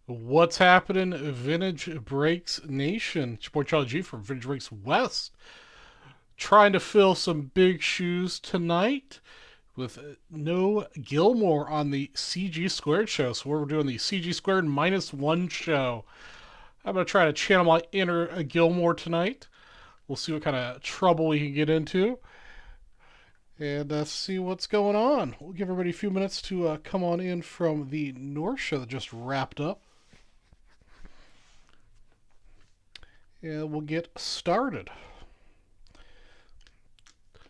What's happening, Vintage Breaks Nation? It's your boy Charlie G from Vintage Breaks West. Trying to fill some big shoes tonight with no Gilmore on the CG Squared show. So we're doing the CG Squared -1 show. I'm going to try to channel my inner Gilmore tonight. We'll see what kind of trouble we can get into. And see what's going on. We'll give everybody a few minutes to come on in from the North show that just wrapped up. And we'll get started.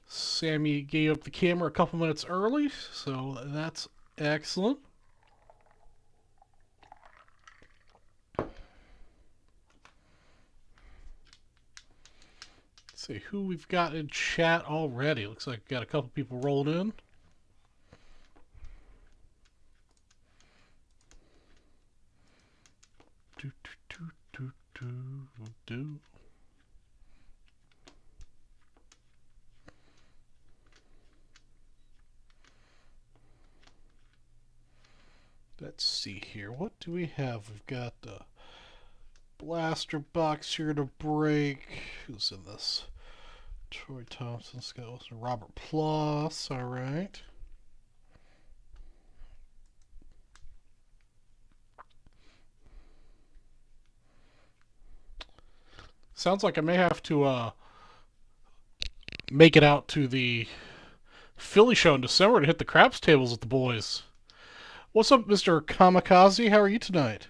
Sammy gave up the camera a couple minutes early, so that's excellent. Let's see who we've got in chat already. Looks like we've got a couple people rolled in. Let's see here. What do we have? We've got the blaster box here to break. Who's in this? Troy Thompson, Scott Wilson, Robert Ploss. All right. Sounds like I may have to make it out to the Philly show in December to hit the craps tables with the boys. What's up, Mr. Kamikaze? How are you tonight?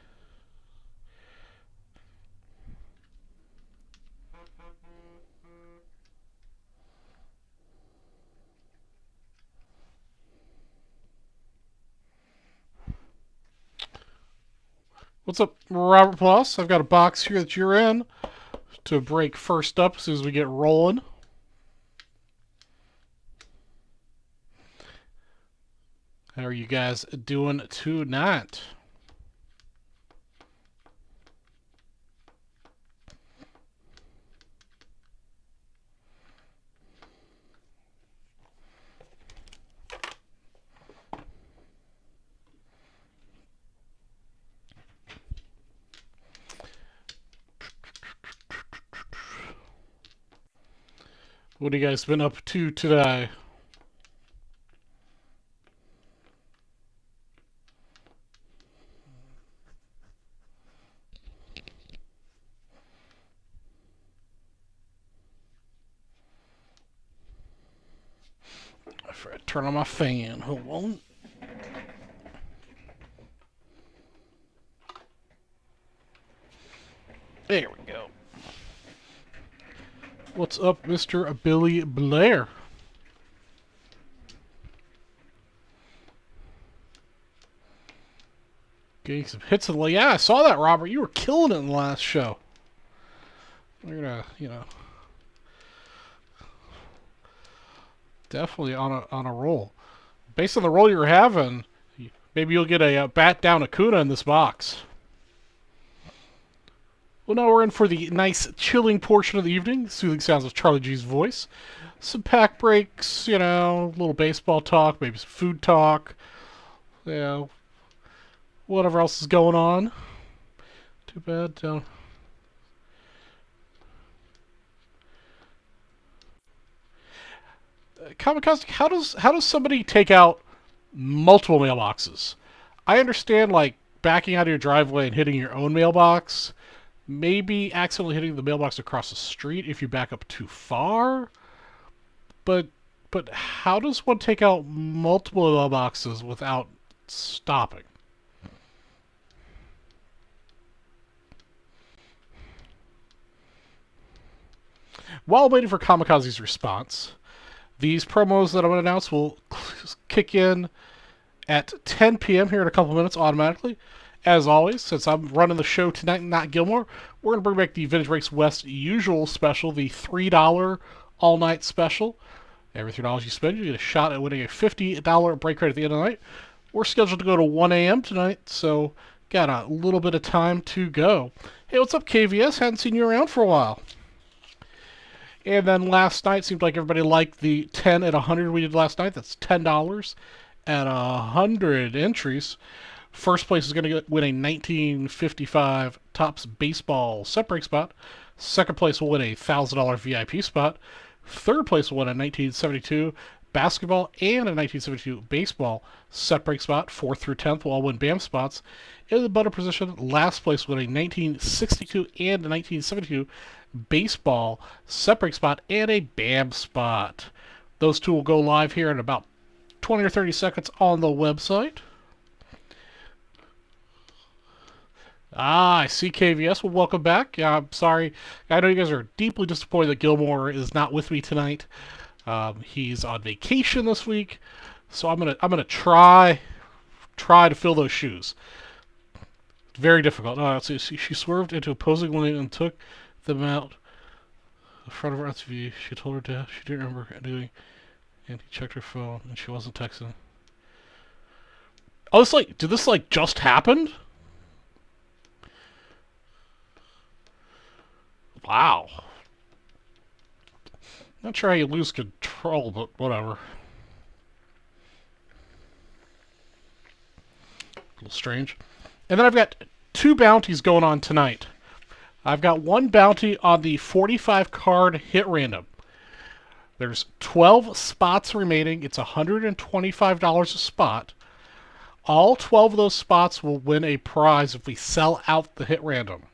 What's up, Robert Plus? I've got a box here that you're in to break first up as soon as we get rolling. How are you guys doing tonight? What have you guys been up to today? I forgot to turn on my fan. Hold on. There we go. What's up, Mr. Billy Blair? Getting some hits of the... Yeah, I saw that, Robert. You were killing it in the last show. We're gonna, definitely on a roll. Based on the roll you're having, maybe you'll get a bat down Acuna in this box. Well, now we're in for the nice chilling portion of the evening. Soothing sounds of Charlie G's voice. Some pack breaks, a little baseball talk, maybe some food talk. Whatever else is going on. Too bad. Kamikaze, how does somebody take out multiple mailboxes? I understand, like, backing out of your driveway and hitting your own mailbox. Maybe accidentally hitting the mailbox across the street if you back up too far. But how does one take out multiple mailboxes without stopping? While waiting for Kamikaze's response, these promos that I'm going to announce will kick in at 10 p.m. here in a couple minutes automatically. As always, since I'm running the show tonight, not Gilmore, we're going to bring back the Vintage Breaks West usual special, the $3 all-night special. Every $3 you spend, you get a shot at winning a $50 break rate at the end of the night. We're scheduled to go to 1 a.m. tonight, so got a little bit of time to go. Hey, what's up, KVS? Hadn't seen you around for a while. And then last night, seemed like everybody liked the 10 at 100 we did last night. That's $10 at 100 entries First place is going to win a 1955 Topps baseball set break spot. Second place will win a $1,000 VIP spot. Third place will win a 1972 basketball and a 1972 baseball set break spot. 4th through 10th will all win BAM spots. In the butter position, last place will win a 1962 and a 1972 baseball set break spot and a BAM spot. Those two will go live here in about 20 or 30 seconds on the website. I see KVS. Well, welcome back. Yeah, I'm sorry. I know you guys are deeply disappointed that Gilmore is not with me tonight. He's on vacation this week, so I'm gonna try to fill those shoes. Very difficult. No, let's see. She swerved into opposing lane and took them out in front of her SUV. She told her dad she didn't remember doing, and he checked her phone and she wasn't texting. Oh, did this just happen? Wow. Not sure how you lose control, but whatever. A little strange. And then I've got 2 bounties going on tonight. I've got 1 bounty on the 45 card hit random. There's 12 spots remaining. It's $125 a spot. All 12 of those spots will win a prize if we sell out the hit random.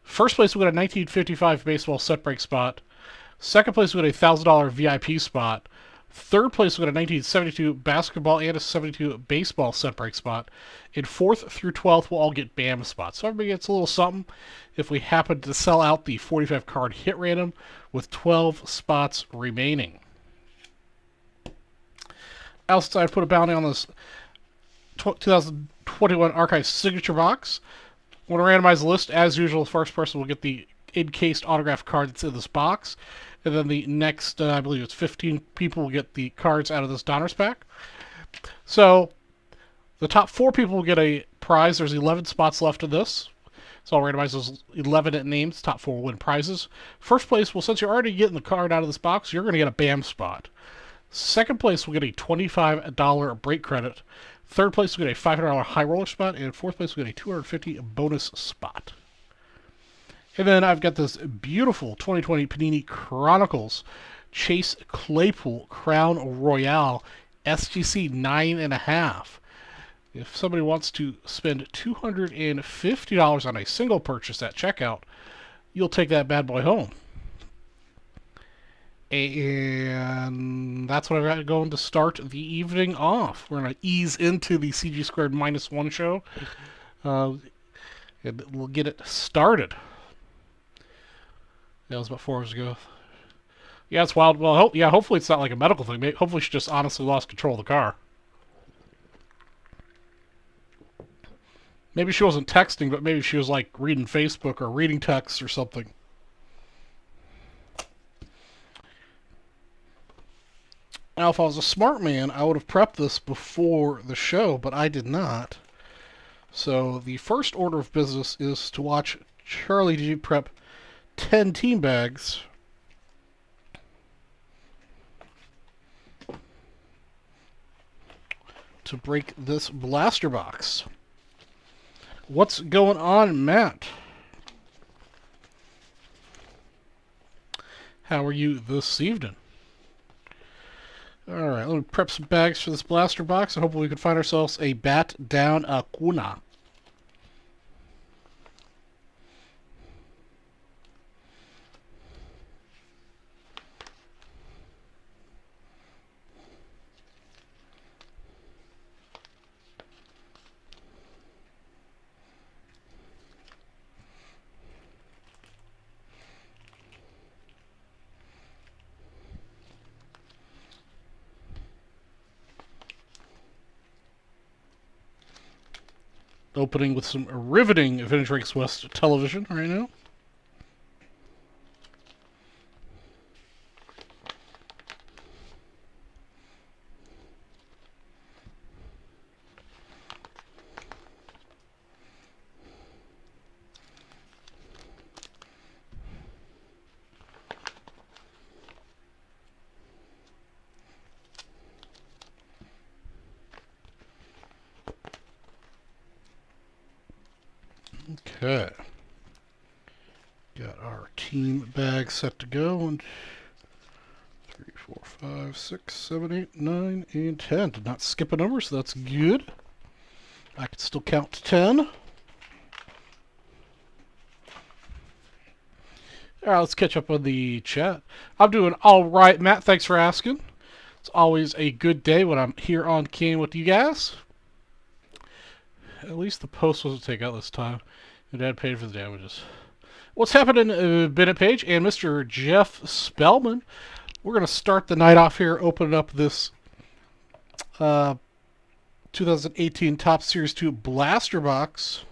First place will get a 1955 baseball set break spot. Second place will get a $1,000 VIP spot. Third place will get a 1972 basketball and a 72 baseball set break spot. And 4th through 12th will all get BAM spots. So everybody gets a little something if we happen to sell out the 45 card hit random with 12 spots remaining. I also decided to put a bounty on this 2021 Archive signature box. I'm going to randomize the list. As usual, the first person will get the encased autograph card that's in this box. And then the next, I believe it's 15 people will get the cards out of this Donner's pack. So, the top 4 people will get a prize. There's 11 spots left in this. So I'll randomize those 11 names. Top 4 will win prizes. First place, well, since you're already getting the card out of this box, you're going to get a BAM spot. Second place will get a $25 break credit. Third place will get a $500 high roller spot, and 4th place will get a $250 bonus spot. And then I've got this beautiful 2020 Panini Chronicles Chase Claypool Crown Royale SGC 9.5. If somebody wants to spend $250 on a single purchase at checkout, you'll take that bad boy home. And that's what I've got going to start the evening off. We're going to ease into the CG Squared -1 show. And we'll get it started. That was about 4 hours ago. Yeah, it's wild. Well, hopefully it's not like a medical thing. Hopefully she just honestly lost control of the car. Maybe she wasn't texting, but maybe she was like reading Facebook or reading texts or something. Now, if I was a smart man, I would have prepped this before the show, but I did not. So the first order of business is to watch Charlie G prep 10 team bags to break this blaster box. What's going on, Matt? How are you this evening? Alright, let me prep some bags for this blaster box, and hopefully we can find ourselves a Bat Down Acuna. Opening with some riveting Vintage Ranks West television right now. Okay. Got our team bag set to go. 1, 2, 3, 4, 5, 6, 7, 8, 9, and 10. Did not skip a number, so that's good. I can still count to 10. Alright, let's catch up on the chat. I'm doing alright, Matt. Thanks for asking. It's always a good day when I'm here on Kane with you guys. At least the post wasn't taken out this time. Your dad paid for the damages. What's happening, Bennett Page and Mr. Jeff Spellman? We're going to start the night off here, opening up this 2018 Top Series 2 Blaster Box.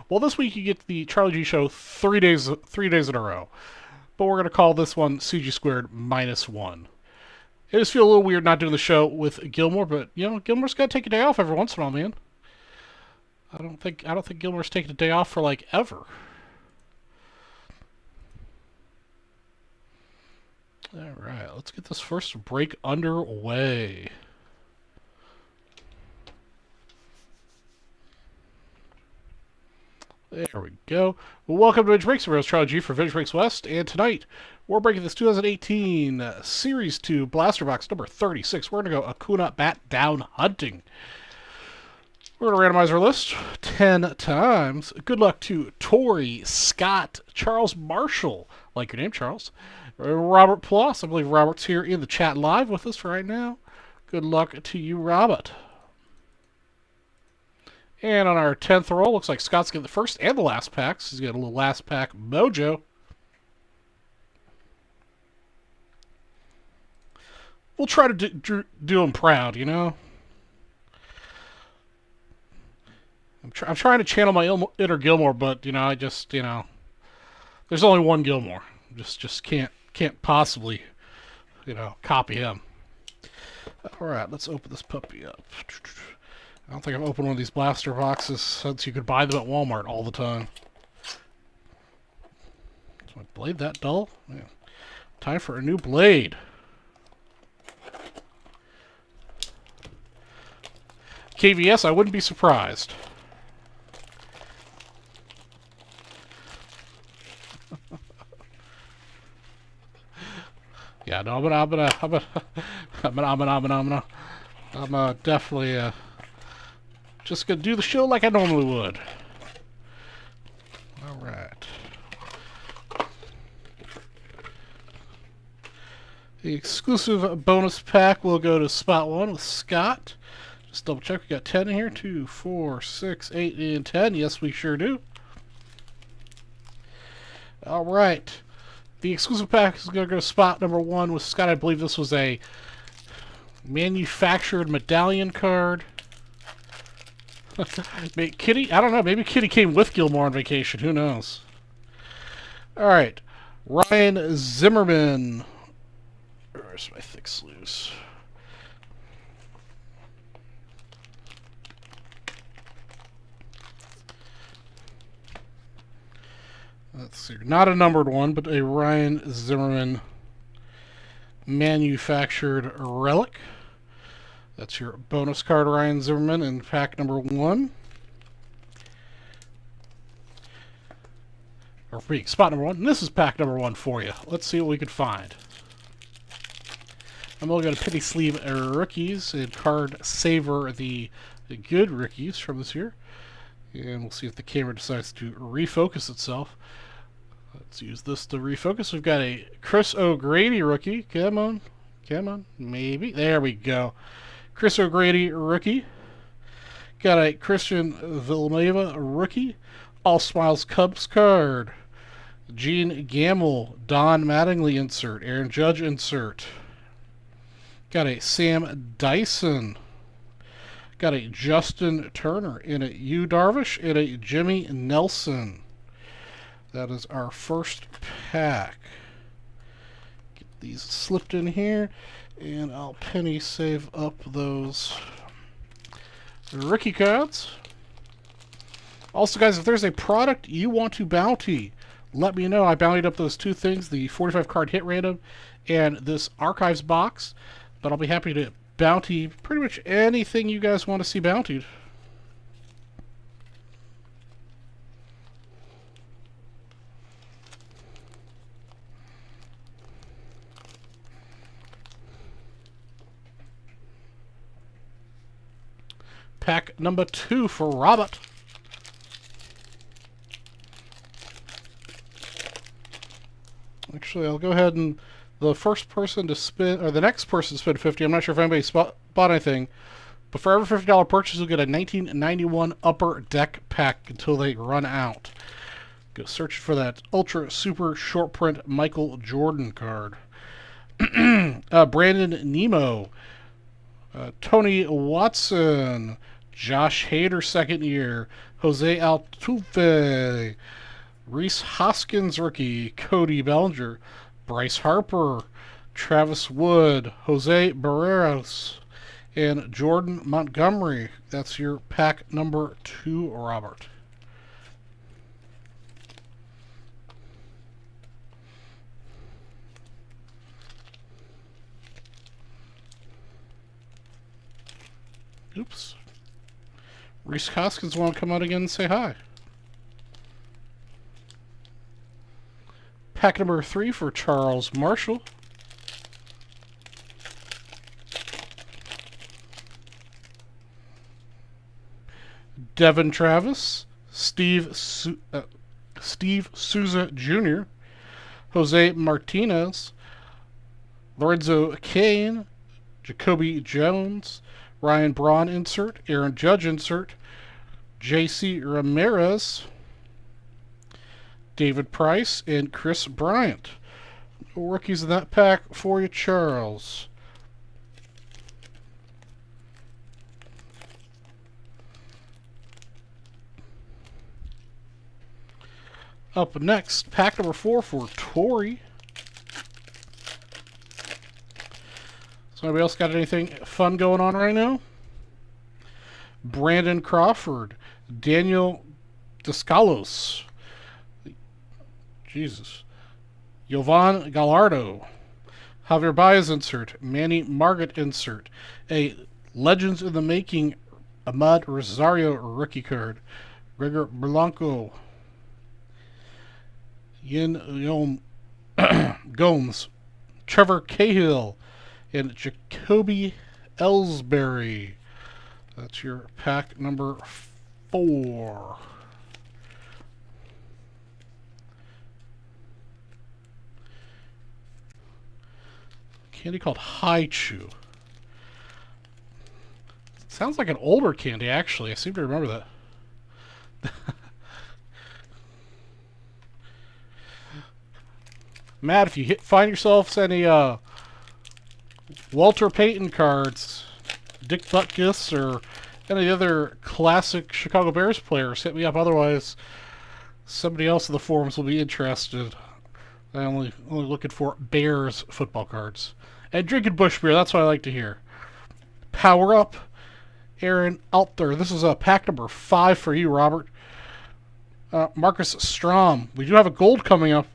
Well, this week you get the Charlie G Show 3 days in a row. But we're going to call this one CG Squared -1. It just feels a little weird not doing the show with Gilmore, but you know, Gilmore's got to take a day off every once in a while, man. I don't think Gilmore's taking a day off for like ever. All right, let's get this first break underway. There we go. Well, welcome to Vintage Breaks. I'm Charlie G for Vintage Breaks West, and tonight we're breaking this 2018 Series 2 Blaster Box number 36. We're going to go Acuna Bat Down Hunting. We're going to randomize our list 10 times. Good luck to Tori, Scott, Charles Marshall, like your name, Charles, Robert Ploss. I believe Robert's here in the chat live with us right now. Good luck to you, Robert. And on our 10th roll, looks like Scott's getting the first and the last packs. He's got a little last pack mojo. We'll try to do him proud, you know. I'm trying to channel my inner Gilmore, but, you know, I just, you know, there's only one Gilmore. Just can't possibly, you know, copy him. All right, let's open this puppy up. I don't think I've opened one of these blaster boxes since you could buy them at Walmart all the time. Is my blade that dull? Man. Time for a new blade. KVS, I wouldn't be surprised. Yeah, no, I'm definitely just gonna do the show like I normally would. All right. The exclusive bonus pack will go to spot 1 with Scott. Just double check. We got 10 in here. 2, 4, 6, 8, and 10. Yes, we sure do. All right. The exclusive pack is going to go to spot number 1 with Scott. I believe this was a manufactured medallion card. Kitty? I don't know. Maybe Kitty came with Gilmore on vacation. Who knows? All right. Ryan Zimmerman. Where's my thick sleeves? Let's see. Not a numbered one, but a Ryan Zimmerman manufactured relic. That's your bonus card, Ryan Zimmerman, in pack number 1. Or spot number 1. And this is pack number 1 for you. Let's see what we can find. I'm only going to penny sleeve rookies and card savor the good rookies from this year. And we'll see if the camera decides to refocus itself. Let's use this to refocus. We've got a Chris O'Grady rookie. Come on. Come on. Maybe. There we go. Chris O'Grady rookie. Got a Christian Villanueva rookie. All Smiles Cubs card. Gene Gamble, Don Mattingly insert. Aaron Judge insert. Got a Sam Dyson. Got a Justin Turner in a Yu Darvish and a Jimmy Nelson. That is our first pack. Get these slipped in here, and I'll penny save up those rookie cards. Also, guys, if there's a product you want to bounty, let me know. I bountied up those 2 things, the 45 card hit random and this archives box. But I'll be happy to bounty pretty much anything you guys want to see bountied. Pack number 2 for Robert. Actually, I'll go ahead and the first person to spin, or the next person to spin 50, I'm not sure if anybody bought anything, but for every $50 purchase, you'll get a 1991 Upper Deck pack until they run out. Go search for that Ultra Super Short Print Michael Jordan card. Brandon Nemo. Tony Watson. Josh Hader, second year. Jose Altuve. Reese Hoskins, rookie. Cody Bellinger. Bryce Harper. Travis Wood. Jose Barreras. And Jordan Montgomery. That's your pack number 2, Robert. Oops. Reese Hoskins want to come out again and say hi. Pack number 3 for Charles Marshall. Devin Travis, Steve Souza Jr., Jose Martinez, Lorenzo Cain, Jacoby Jones, Ryan Braun insert, Aaron Judge insert, J.C. Ramirez, David Price, and Chris Bryant. No rookies in that pack for you, Charles. Up next, pack number 4 for Tori. So anybody else got anything fun going on right now? Brandon Crawford, Daniel Descalos, Jesus, Yovan Gallardo, Javier Baez insert, Manny Margot insert, a Legends in the Making Ahmad Rosario rookie card, Gregor Blanco, Yin Gomes, Trevor Cahill, and Jacoby Ellsbury. That's your pack number 4. Candy called Haichu. Sounds like an older candy, actually. I seem to remember that. Matt, if you find yourself any Walter Payton cards, Dick Butkus, or any other classic Chicago Bears players, hit me up. Otherwise, somebody else in the forums will be interested. I'm only looking for Bears football cards. And drinking Bush beer, that's what I like to hear. Power up, Aaron out there. This is pack number 5 for you, Robert. Marcus Strom. We do have a gold coming up.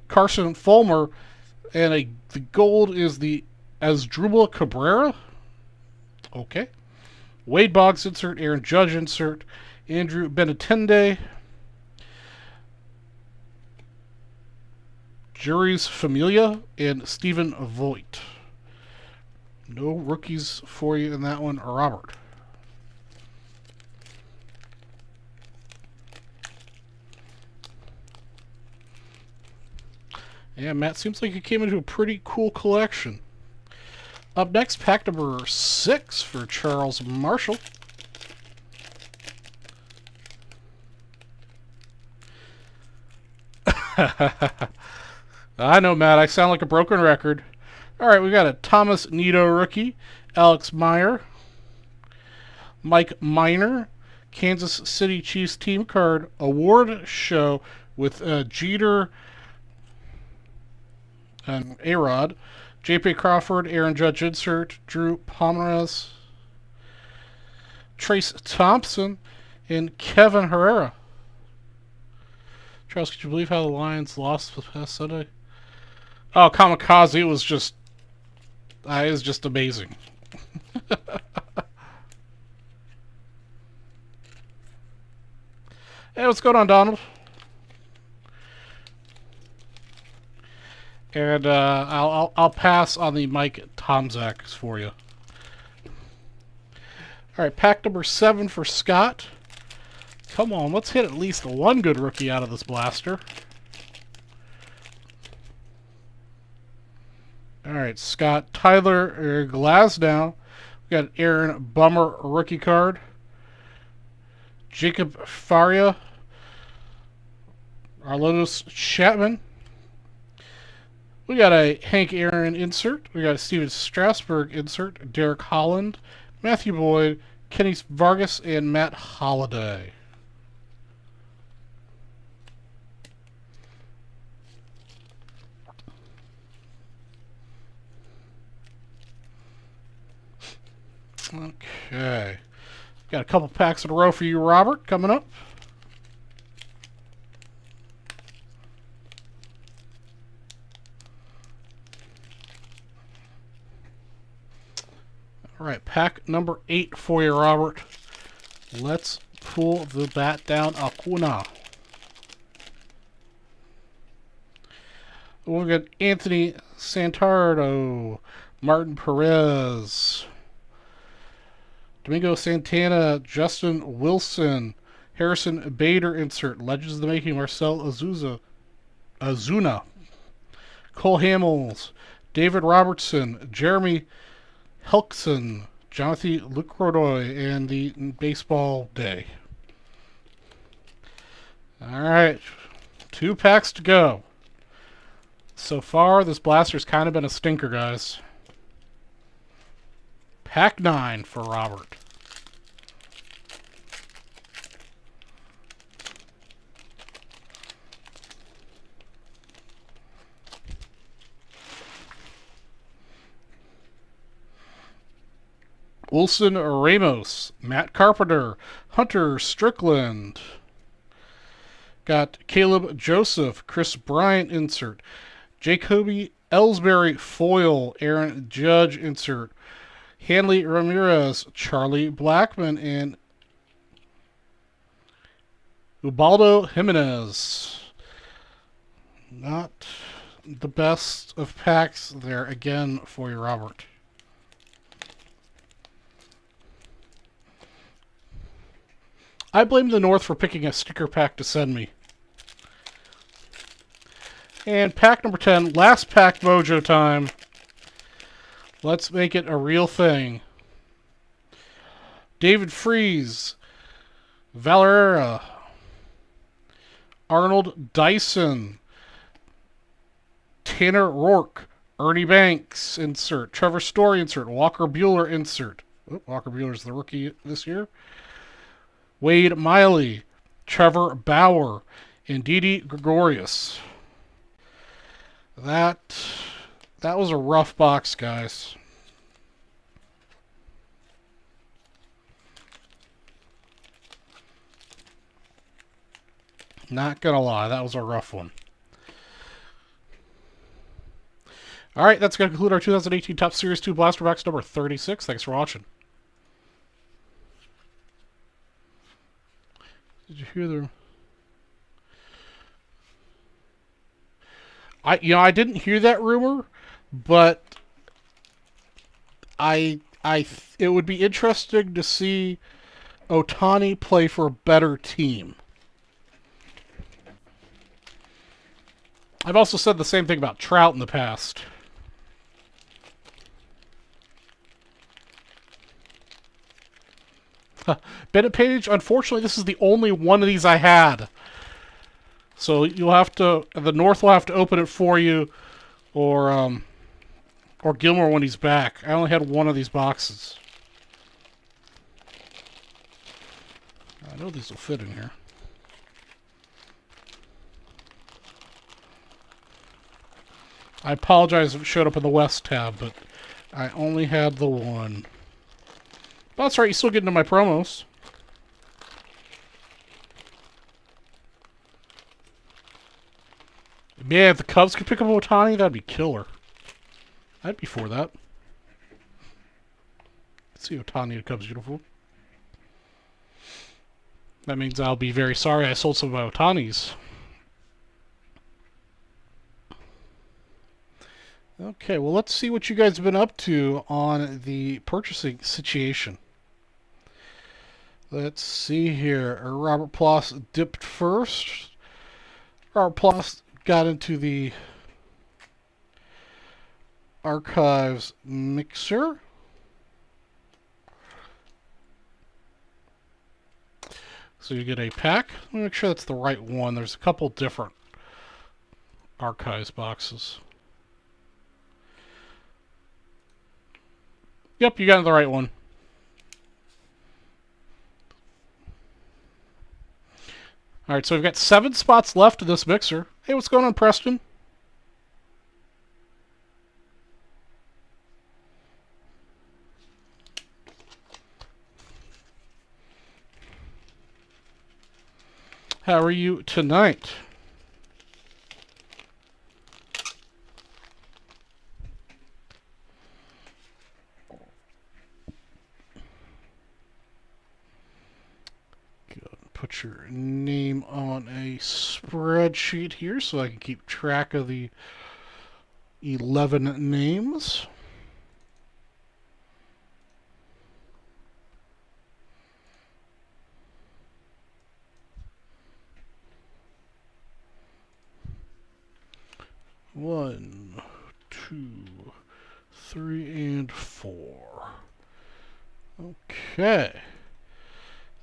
Carson Fulmer. And the gold is the Asdrubal Cabrera. Okay. Wade Boggs insert, Aaron Judge insert, Andrew Benintendi, Juris Familia, and Stephen Voigt. No rookies for you in that one, Robert. Yeah, Matt, seems like you came into a pretty cool collection. Up next, pack number 6 for Charles Marshall. I know, Matt, I sound like a broken record. Alright, we got a Thomas Nido rookie, Alex Meyer, Mike Miner, Kansas City Chiefs team card award show with Jeter and A-Rod, J.P. Crawford, Aaron Judge insert, Drew Pomeranz, Trace Thompson, and Kevin Herrera. Charles, could you believe how the Lions lost this past Sunday? Oh, Kamikaze, it was just amazing. Hey, what's going on, Donald? And I'll pass on the Mike Tomzaks for you. All right, pack number 7 for Scott. Come on, let's hit at least one good rookie out of this blaster. All right, Scott. Tyler Glasnow. We got Aaron Bummer rookie card. Jacob Faria. Arlonis Chapman. We got a Hank Aaron insert. We got a Steven Strasburg insert. Derek Holland. Matthew Boyd. Kenny Vargas. And Matt Holliday. Okay. Got a couple packs in a row for you, Robert, coming up. All right, pack number 8 for you, Robert. Let's pull the bat down Acuna. We've got Anthony Santardo, Martin Perez, Domingo Santana, Justin Wilson, Harrison Bader insert, Legends of the Making, Marcel Azuna, Cole Hamels, David Robertson, Jeremy Helkson, Jonathan Lucroy, and the Baseball Day. All right, 2 packs to go. So far, this blaster's kind of been a stinker, guys. Pack 9 for Robert. Wilson Ramos, Matt Carpenter, Hunter Strickland. Got Caleb Joseph, Chris Bryant insert, Jacoby Ellsbury foil, Aaron Judge insert, Hanley Ramirez, Charlie Blackmon, and Ubaldo Jimenez. Not the best of packs there again for you, Robert. I blame the North for picking a sticker pack to send me. And pack number 10, last pack mojo time. Let's make it a real thing. David Freese, Valera, Arnold Dyson, Tanner Rourke, Ernie Banks insert, Trevor Story insert, Walker Buehler insert. Oh, Walker Buehler's the rookie this year. Wade Miley, Trevor Bauer, and Didi Gregorius. That was a rough box, guys. Not gonna lie, that was a rough one. All right, that's going to conclude our 2018 Topps Series 2 Blaster Box number 36. Thanks for watching. Did you hear the... I didn't hear that rumor, but it would be interesting to see Ohtani play for a better team. I've also said the same thing about Trout in the past. Bennett Page, unfortunately, this is the only one of these I had. So you'll have to, the North will have to open it for you, or Gilmore when he's back. I only had one of these boxes. I know these will fit in here. I apologize if it showed up in the West tab, but I only had the one. Well, that's right, you still get into my promos. Man, if the Cubs could pick up Ohtani, that'd be killer. I'd be for that. Let's see Ohtani in a Cubs uniform. That means I'll be very sorry I sold some of my Otanis. Okay, well, let's see what you guys have been up to on the purchasing situation. Let's see here. Robert Ploss dipped first. Robert Ploss got into the Archives mixer. So you get a pack. Let me make sure that's the right one. There's a couple different Archives boxes. Yep, you got the right one. Alright, so we've got 7 spots left of this mixer. Hey, what's going on, Preston? How are you tonight? Put your name on a spreadsheet here so I can keep track of the 11 names. One, 2, 3, and 4. Okay.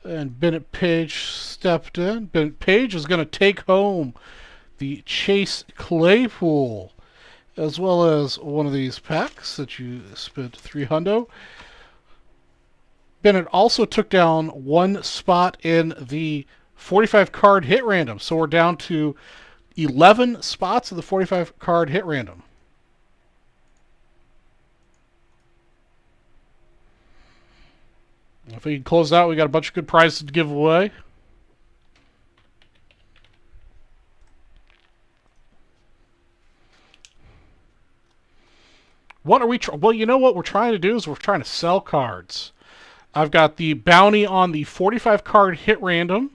And Bennett Page stepped in. Bennett Page is going to take home the Chase Claypool, as well as one of these packs that you spent $300. Bennett also took down 1 spot in the 45 card hit random. So we're down to 11 spots of the 45 card hit random. If we can close out, we got a bunch of good prizes to give away. What are we? Well, you know what we're trying to do is we're trying to sell cards. I've got the bounty on the 45 card hit random.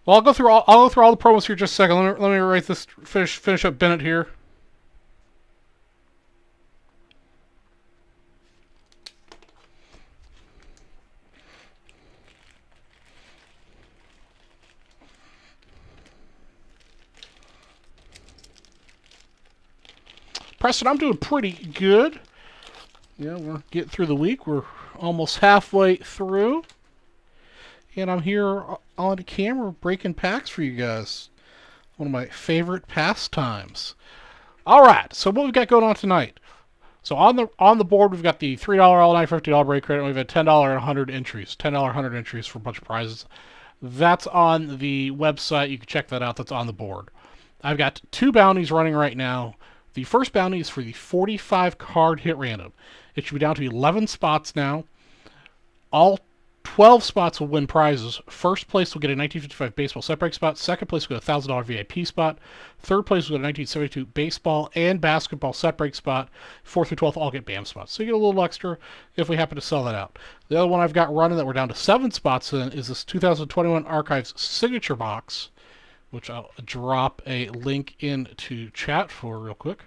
Well, I'll go through all the promos here just a second. Let me write this. Finish up Bennett here. Preston, I'm doing pretty good. Yeah, we're getting through the week. We're almost halfway through. And I'm here on camera breaking packs for you guys. One of my favorite pastimes. Alright, so what we've got going on tonight. So on the board, we've got the $3 all night, $50 break credit. We've had $10 and 100 entries. $10 100 entries for a bunch of prizes. That's on the website. You can check that out. That's on the board. I've got 2 bounties running right now. The first bounty is for the 45 card hit random. It should be down to 11 spots now. All 12 spots will win prizes. First place will get a 1955 baseball set break spot. Second place will get a $1,000 VIP spot. Third place will get a 1972 baseball and basketball set break spot. 4th through 12th all get BAM spots. So you get a little extra if we happen to sell that out. The other one I've got running that we're down to 7 spots in is this 2021 Archives signature box, which I'll drop a link into chat for real quick.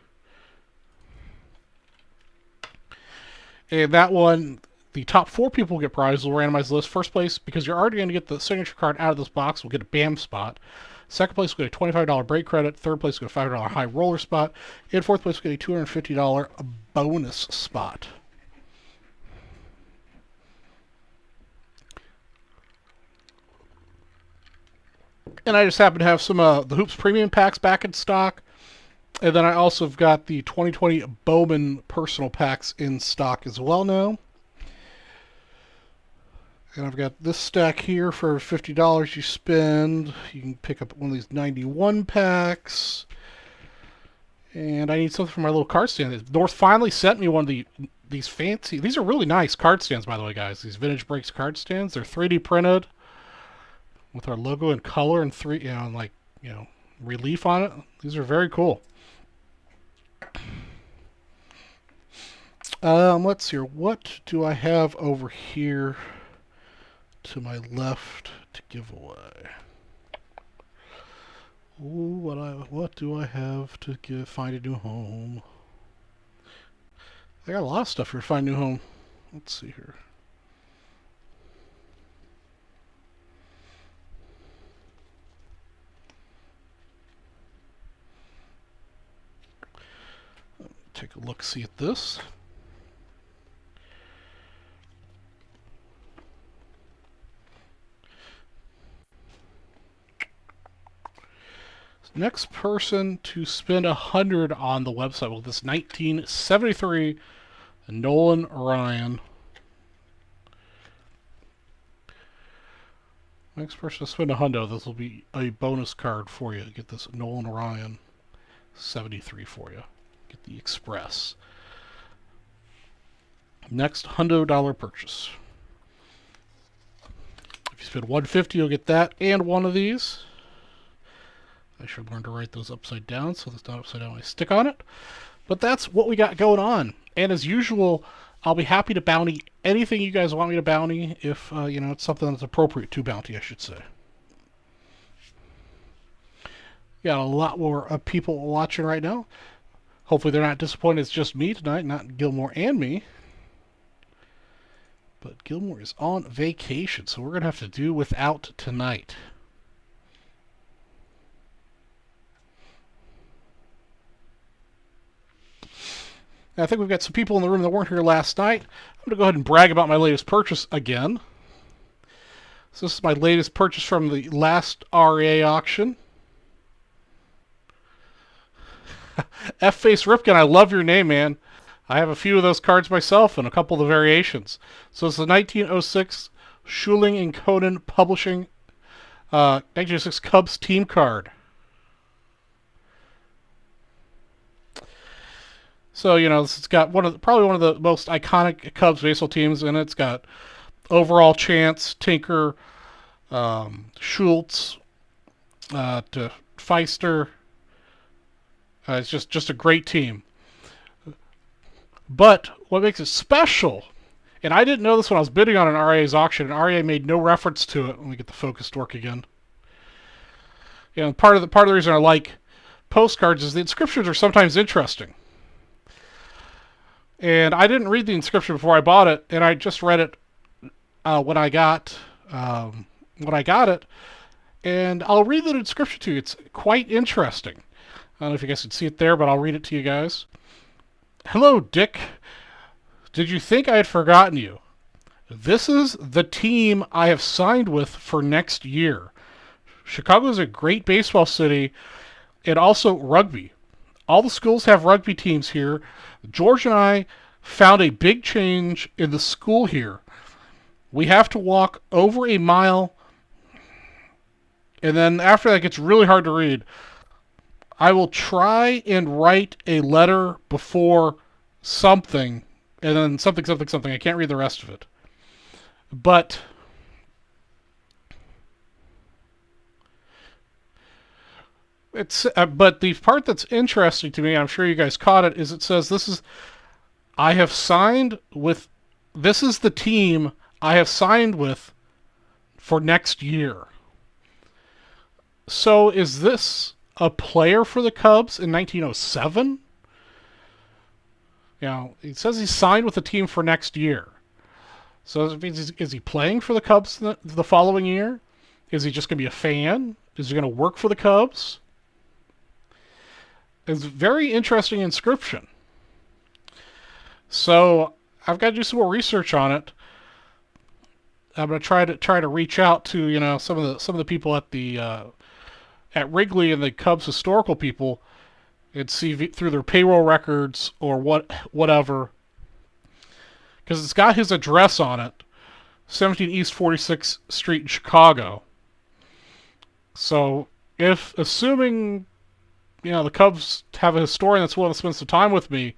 And that one, the top 4 people will get prizes. We'll randomize the list. First place, because you're already going to get the signature card out of this box, will get a BAM spot. Second place will get a $25 break credit. Third place will get a $5 high roller spot. And fourth place will get a $250 bonus spot. And I just happen to have some the Hoops Premium packs back in stock. And then I also have got the 2020 Bowman personal packs in stock as well now. And I've got this stack here for $50 you spend. You can pick up one of these 91 packs. And I need something for my little card stand. North finally sent me one of these fancy... These are really nice card stands, by the way, guys. These Vintage Breaks card stands. They're 3D printed with our logo in color and relief on it. These are very cool. Let's see. What do I have over here to my left to give away. Ooh, what do I have to find a new home? I got a lot of stuff here to find a new home. Let's see here. Take a look, see at this. Next person to spend 100 on the website with this 1973 Nolan Ryan. Next person to spend 100, this will be a bonus card for you. Get this Nolan Ryan 73 for you. Get the Express. Next $100 purchase. If you spend $150, you'll get that and one of these. I should learn to write those upside down so it's not upside down when I stick on it. But that's what we got going on. And as usual, I'll be happy to bounty anything you guys want me to bounty if, it's something that's appropriate to bounty, I should say. Got a lot more people watching right now. Hopefully they're not disappointed it's just me tonight, not Gilmore and me. But Gilmore is on vacation, so we're going to have to do without tonight. I think we've got some people in the room that weren't here last night. I'm going to go ahead and brag about my latest purchase again. So this is my latest purchase from the last RA auction. F-Face Ripken, I love your name, man. I have a few of those cards myself and a couple of the variations. So it's the 1906 Schuling and Conan Publishing 1906 Cubs team card. So, it's got probably one of the most iconic Cubs baseball teams in it. It's got overall Chance, Tinker, Schultz, to Feister. It's just a great team. But what makes it special, and I didn't know this when I was bidding on an RA's auction, and RA made no reference to it. Let me get the focus to work again. Part of the reason I like postcards is the inscriptions are sometimes interesting. And I didn't read the inscription before I bought it, and I just read it when I got it. And I'll read the inscription to you. It's quite interesting. I don't know if you guys can see it there, but I'll read it to you guys. Hello, Dick. Did you think I had forgotten you? This is the team I have signed with for next year. Chicago is a great baseball city, and also rugby. All the schools have rugby teams here. George and I found a big change in the school here. We have to walk over a mile, and then after that it gets really hard to read. I will try and write a letter before something, and then something. I can't read the rest of it. But but the part that's interesting to me, I'm sure you guys caught it, is it says this is the team I have signed with for next year. So is this a player for the Cubs in 1907? It says he's signed with the team for next year. So is he playing for the Cubs the following year? Is he just going to be a fan? Is he going to work for the Cubs? It's a very interesting inscription. So I've got to do some more research on it. I'm going to try to reach out to some of the people at Wrigley and the Cubs historical people and see through their payroll records or whatever, because it's got his address on it, 17 East 46th Street in Chicago. So assuming the Cubs have a historian that's willing to spend some time with me,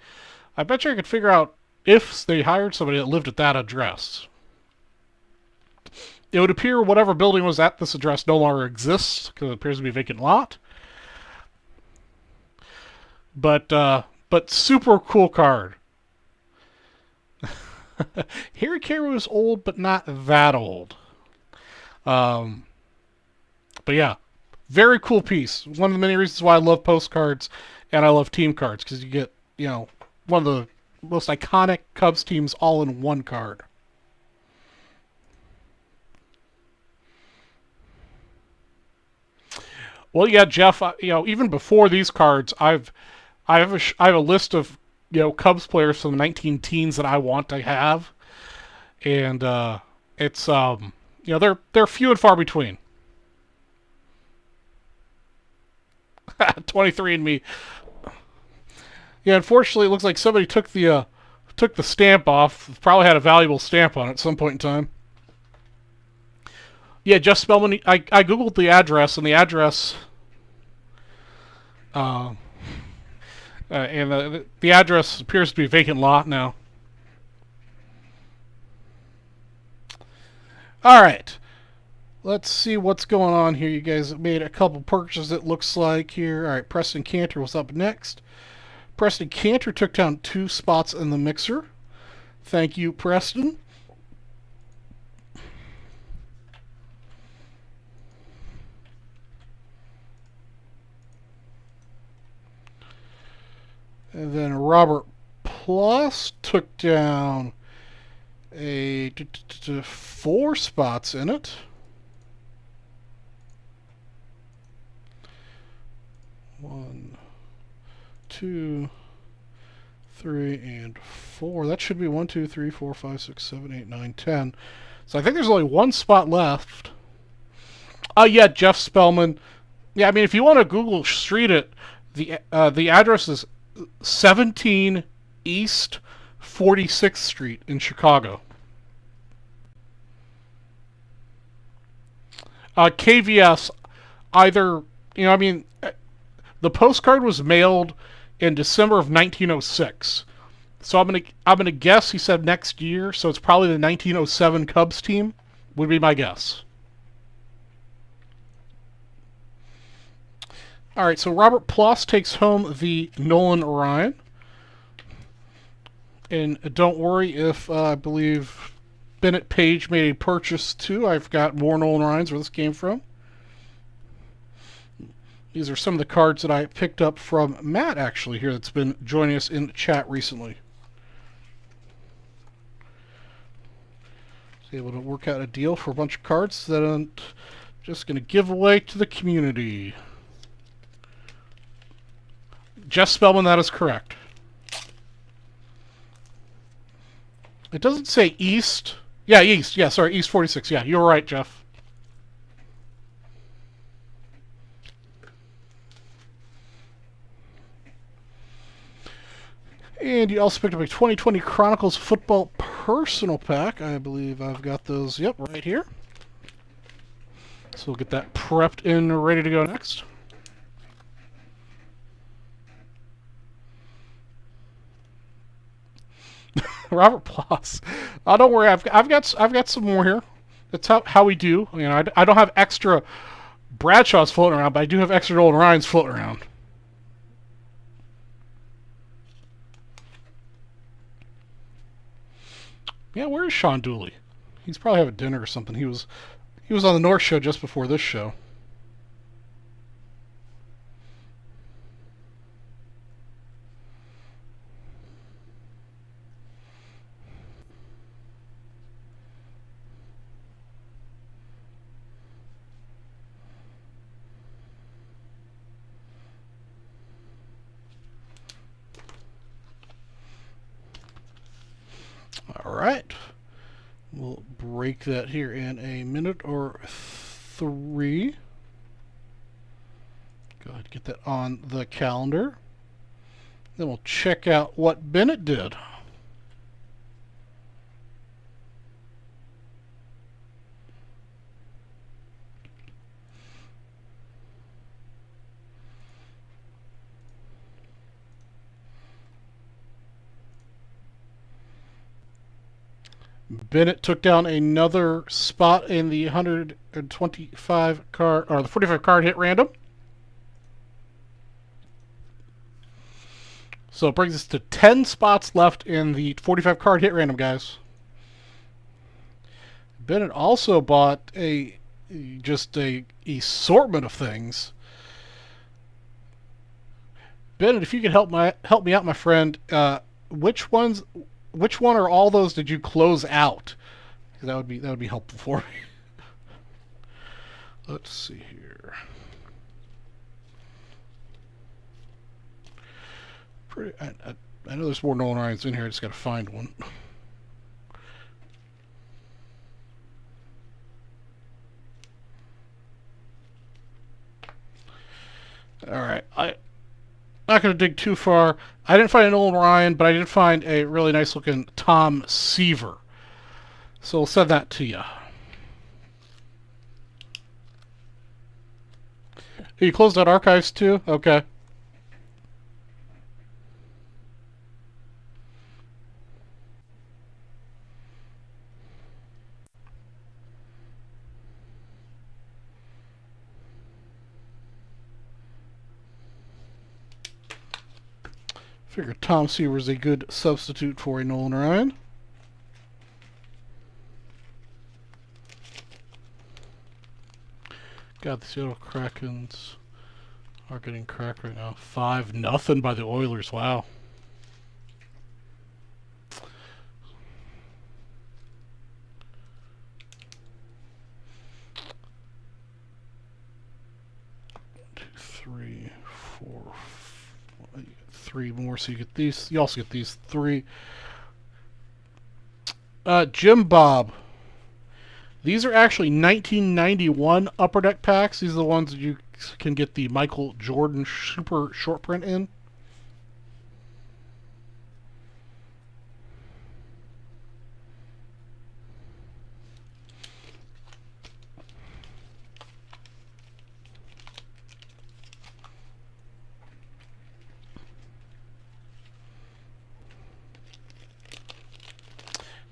I bet you I could figure out if they hired somebody that lived at that address. It would appear whatever building was at this address no longer exists, because it appears to be a vacant lot. But super cool card. Harry Caray was old, but not that old. Um, but yeah, very cool piece. One of the many reasons why I love postcards and I love team cards, because you get, one of the most iconic Cubs teams all in one card. Well, yeah, Jeff. Even before these cards, I have a list of Cubs players from the 19 teens that I want to have, and it's they're few and far between. 23 and me. Yeah, unfortunately, it looks like somebody took the stamp off. Probably had a valuable stamp on it at some point in time. Yeah, Jeff Spellman. I googled the address, and the address, uh, the address appears to be a vacant lot now. All right, let's see what's going on here. You guys made a couple purchases. It looks like here. All right, Preston Cantor was up next. Preston Cantor took down 2 spots in the mixer. Thank you, Preston. And then Robert Plus took down 4 spots in it. 1, 2, 3, and 4. That should be 1, 2, 3, 4, 5, 6, 7, 8, 9, 10. So I think there's only 1 spot left. Yeah, Jeff Spellman. Yeah, I mean, if you want to Google Street it, the address is 17 East 46th Street in Chicago. KVS, either, the postcard was mailed in December of 1906. So I'm gonna guess he said next year, so it's probably the 1907 Cubs team would be my guess. All right, so Robert Ploss takes home the Nolan Ryan. And don't worry if I believe Bennett Page made a purchase too. I've got more Nolan Ryans where this came from. These are some of the cards that I picked up from Matt, actually, here, that's been joining us in the chat recently. Was able to work out a deal for a bunch of cards that I'm just going to give away to the community. Jeff Spellman, that is correct. It doesn't say East. Yeah, East. Yeah, sorry, East 46. Yeah, you're right, Jeff. And you also picked up a 2020 Chronicles Football Personal Pack. I believe I've got those, yep, right here. So we'll get that prepped and ready to go next. Robert Ploss. Oh, don't worry, I've got some more here. That's how we do. I don't have extra Bradshaws floating around, but I do have extra Nolan Ryans floating around. Yeah, where is Sean Dooley? He's probably having dinner or something. He was on the North Show just before this show. All right. We'll break that here in a minute or 3. Go ahead and get that on the calendar. Then we'll check out what Bennett did. Bennett took down another spot in the 125 card, or the 45 card hit random. So it brings us to 10 spots left in the 45 card hit random, guys. Bennett also bought a just a assortment of things. Bennett, if you could help me out, my friend, which one or all those did you close out? Because that would be helpful for me. Let's see here. I know there's more Nolan Ryans in here. I just got to find one. All right, I'm not going to dig too far. I didn't find a Nolan Ryan, but I did find a really nice looking Tom Seaver. So we'll send that to you. You closed out archives too? Okay. Figure Tom Seaver's a good substitute for a Nolan Ryan. God, the Seattle Krakens are getting cracked right now. 5-0 by the Oilers. Wow. Three, four, three more, so you get these. You also get these three. Jim Bob. These are actually 1991 Upper Deck packs. These are the ones that you can get the Michael Jordan super short print in.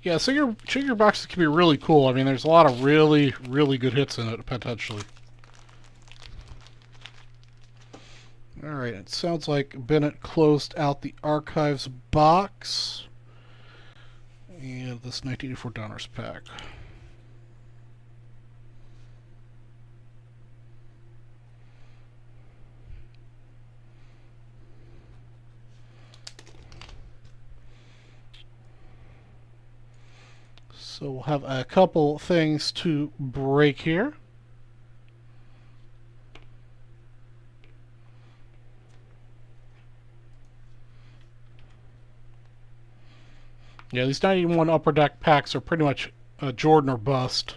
Yeah, so your boxes can be really cool. I mean, there's a lot of really, really good hits in it, potentially. Alright, it sounds like Bennett closed out the archives box. And this 1984 Donruss pack. So we'll have a couple things to break here. Yeah, these 91 Upper Deck packs are pretty much Jordan or bust.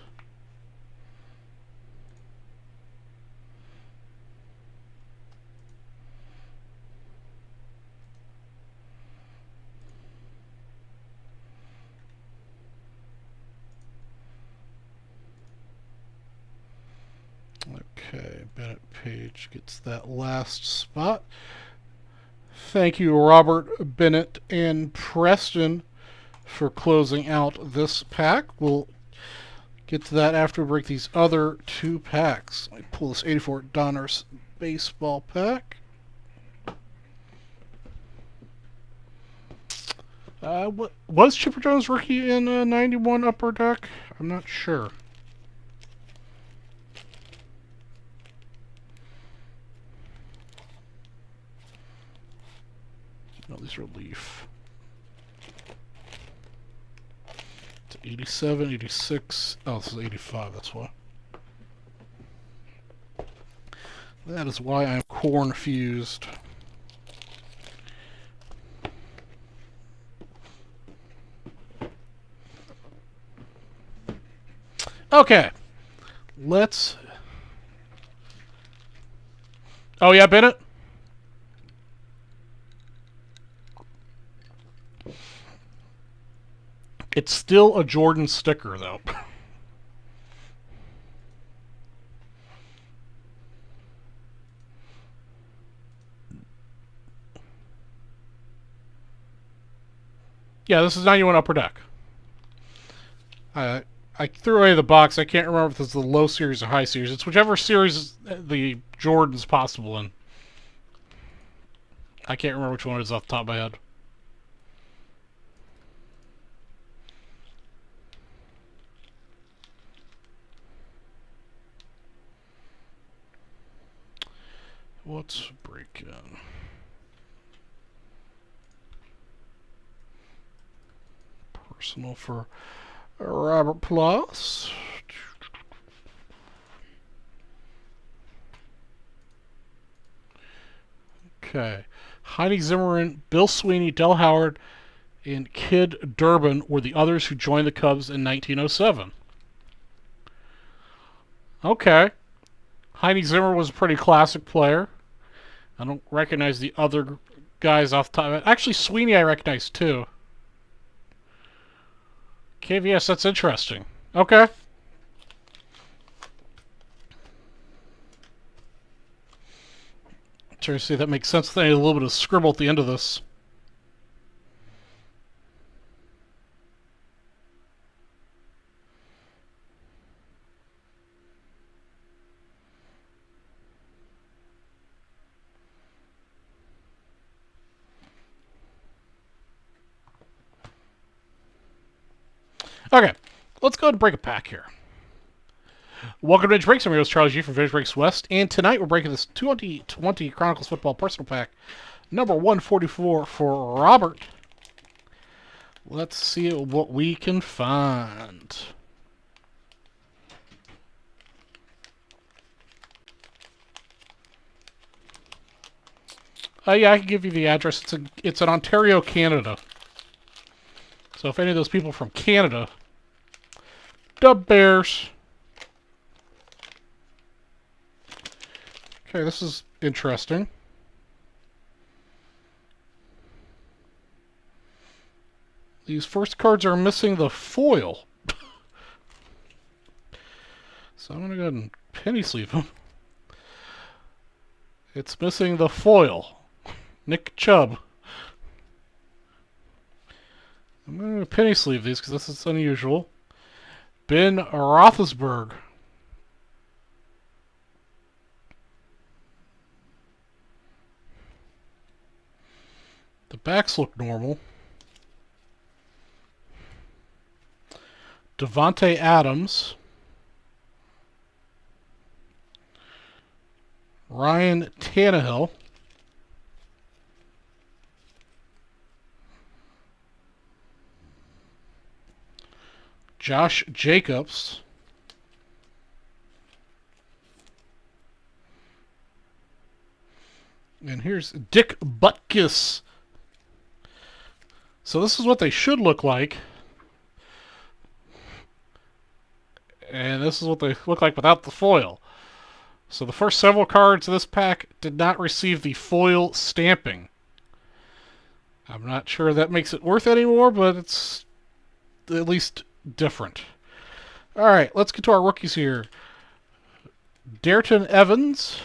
Okay, Bennett Page gets that last spot. Thank you, Robert, Bennett, and Preston, for closing out this pack. We'll get to that after we break these other two packs. Let me pull this 84 Donruss baseball pack. What was Chipper Jones rookie in 91 Upper Deck? I'm not sure. No, these are Leaf. It's 87, 86. Oh, this is 85, that's why. That is why I'm corn-fused. Okay. Let's... Oh, yeah, Bennett? It's still a Jordan sticker, though. Yeah, this is 91 Upper Deck. I threw away the box. I can't remember if it's the low series or high series. It's whichever series the Jordan's possible in. I can't remember which one it is off the top of my head. Let's break in. Personal for Robert Plus. Okay. Heine Zimmerman, Bill Sweeney, Del Howard, and Kid Durbin were the others who joined the Cubs in 1907. Okay. Heine Zimmer was a pretty classic player. I don't recognize the other guys off the top. Actually, Sweeney I recognize too. KVS, that's interesting. Okay. Trying to see if that makes sense. I need a little bit of scribble at the end of this. Okay, let's go ahead and break a pack here. Welcome to Vintage Breaks. I'm your host, Charlie G from Vintage Breaks West, and tonight we're breaking this 2020 Chronicles Football Personal Pack, number 144 for Robert. Let's see what we can find. Yeah, I can give you the address. It's in Ontario, Canada. So if any of those people from Canada, Dub Bears. Okay, this is interesting. These first cards are missing the foil. So I'm going to go ahead and penny sleeve them. It's missing the foil. Nick Chubb. I'm going to penny sleeve these because this is unusual. Ben Roethlisberger. The backs look normal. Devontae Adams. Ryan Tannehill. Josh Jacobs. And here's Dick Butkus. So this is what they should look like. And this is what they look like without the foil. So the first several cards of this pack did not receive the foil stamping. I'm not sure that makes it worth anymore, but it's at least different. Alright, let's get to our rookies here. Darton Evans.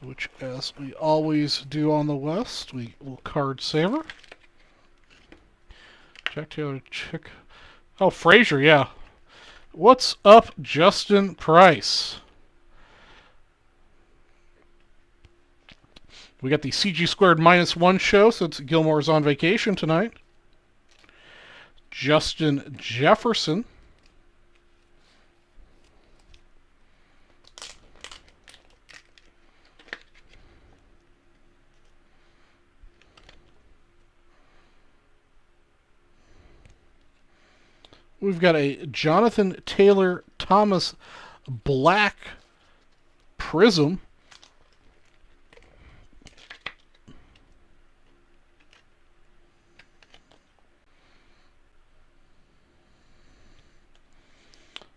Which, as we always do on the West, we will card saver. Jack Taylor, Chick. Oh, Frazier, yeah. What's up, Justin Price? We got the CG squared -1 show since Gilmore's on vacation tonight. Justin Jefferson. We've got a Jonathan Taylor Thomas Black Prism.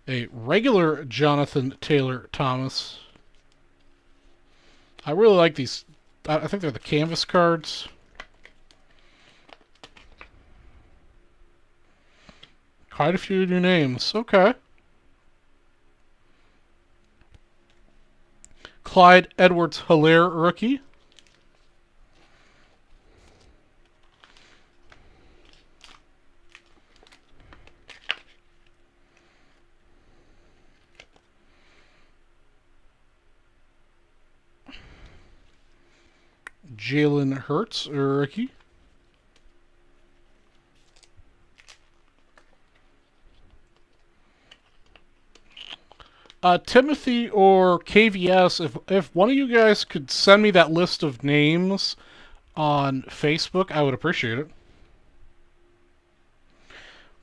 A regular Jonathan Taylor Thomas. I really like these. I think they're the canvas cards. Quite a few new names. Okay. Clyde Edwards-Helaire rookie. Jalen Hurts rookie. Timothy or KVS, if one of you guys could send me that list of names on Facebook, I would appreciate it.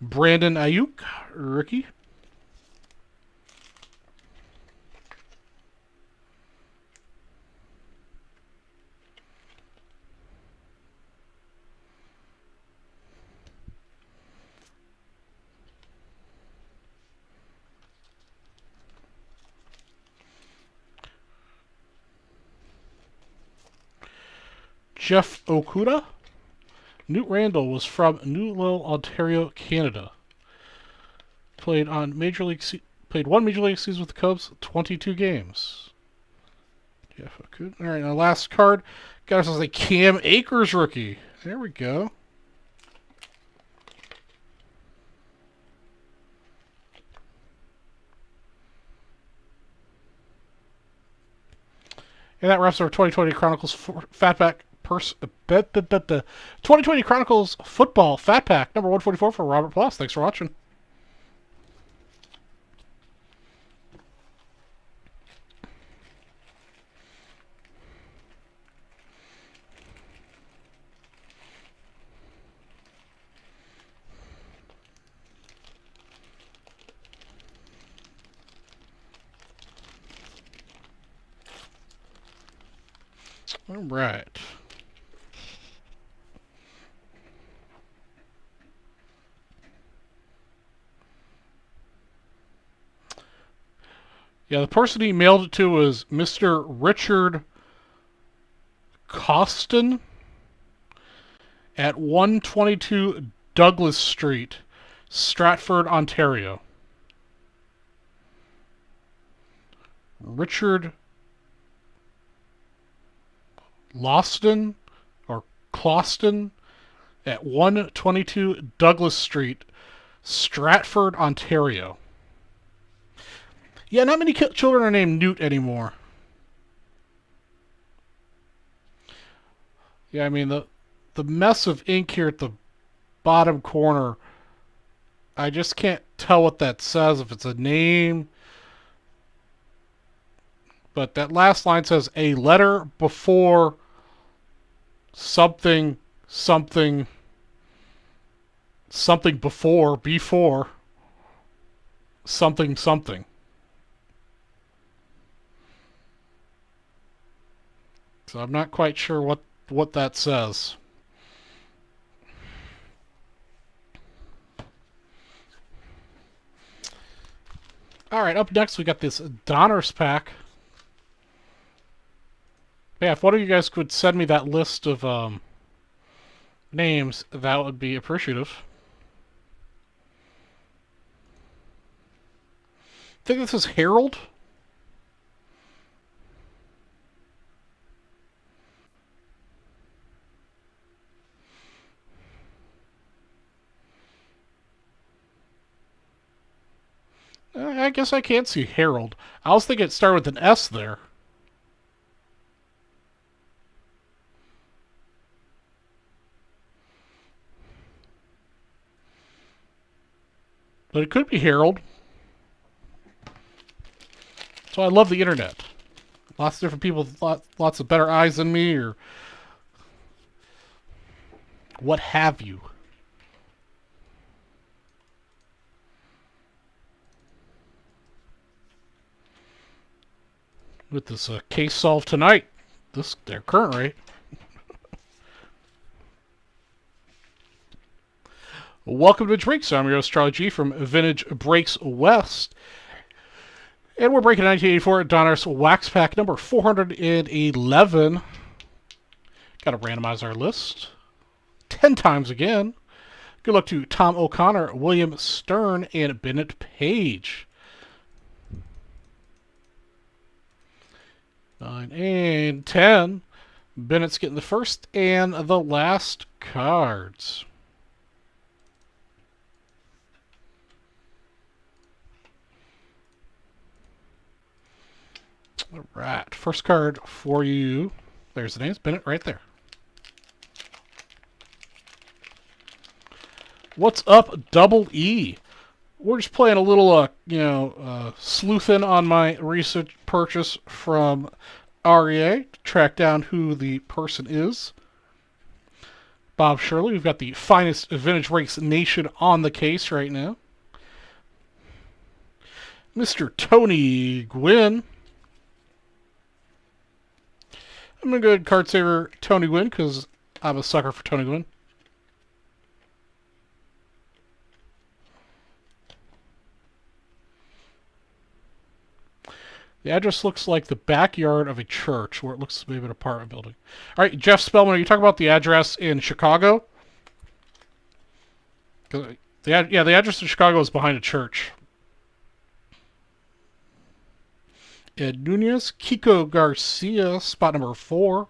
Brandon Ayuk, rookie. Jeff Okuda. Newt Randall was from New Little, Ontario, Canada. Played one Major League season with the Cubs, 22 games. Jeff Okuda. All right, now last card. Got ourselves a Cam Akers rookie. There we go. And that wraps our 2020 Chronicles Fatback 2020 Chronicles Football Fat Pack number 144 for Robert Plus. Thanks for watching. All right. Yeah, the person he mailed it to was Mr. Richard Costin at 122 Douglas Street, Stratford, Ontario. Richard Loston or Closton at 122 Douglas Street, Stratford, Ontario. Yeah, not many children are named Newt anymore. Yeah, I mean, the mess of ink here at the bottom corner, I just can't tell what that says, if it's a name. But that last line says, a letter before something, something, something before something, something. So I'm not quite sure what that says. Alright, up next we got this Donner's pack. Yeah, if one of you guys could send me that list of names, that would be appreciative. I think this is Harold. I guess I can't see Harold. I was thinking it started with an S there. But it could be Harold. So I love the internet. Lots of different people with lots of better eyes than me, or what have you. With this case solved tonight, their current rate. Welcome to Drinks. I'm your host, Charlie G from Vintage Breaks West. And we're breaking 1984 Donner's Wax Pack number 411. Got to randomize our list 10 times again. Good luck to Tom O'Connor, William Stern, and Bennett Page. 9 and 10. Bennett's getting the first and the last cards. All right, first card for you. There's the names, Bennett right there. What's up, Double E? we're just playing a little, sleuthing on my recent purchase from REA to track down who the person is. Bob Shirley. We've got the finest vintage race nation on the case right now. Mr. Tony Gwynn. I'm going to go ahead and card saver Tony Gwynn because I'm a sucker for Tony Gwynn. The address looks like the backyard of a church, where it looks maybe an apartment building. All right, Jeff Spellman, are you talking about the address in Chicago? The address in Chicago is behind a church. Ed Nunez, Kiko Garcia, spot number 4.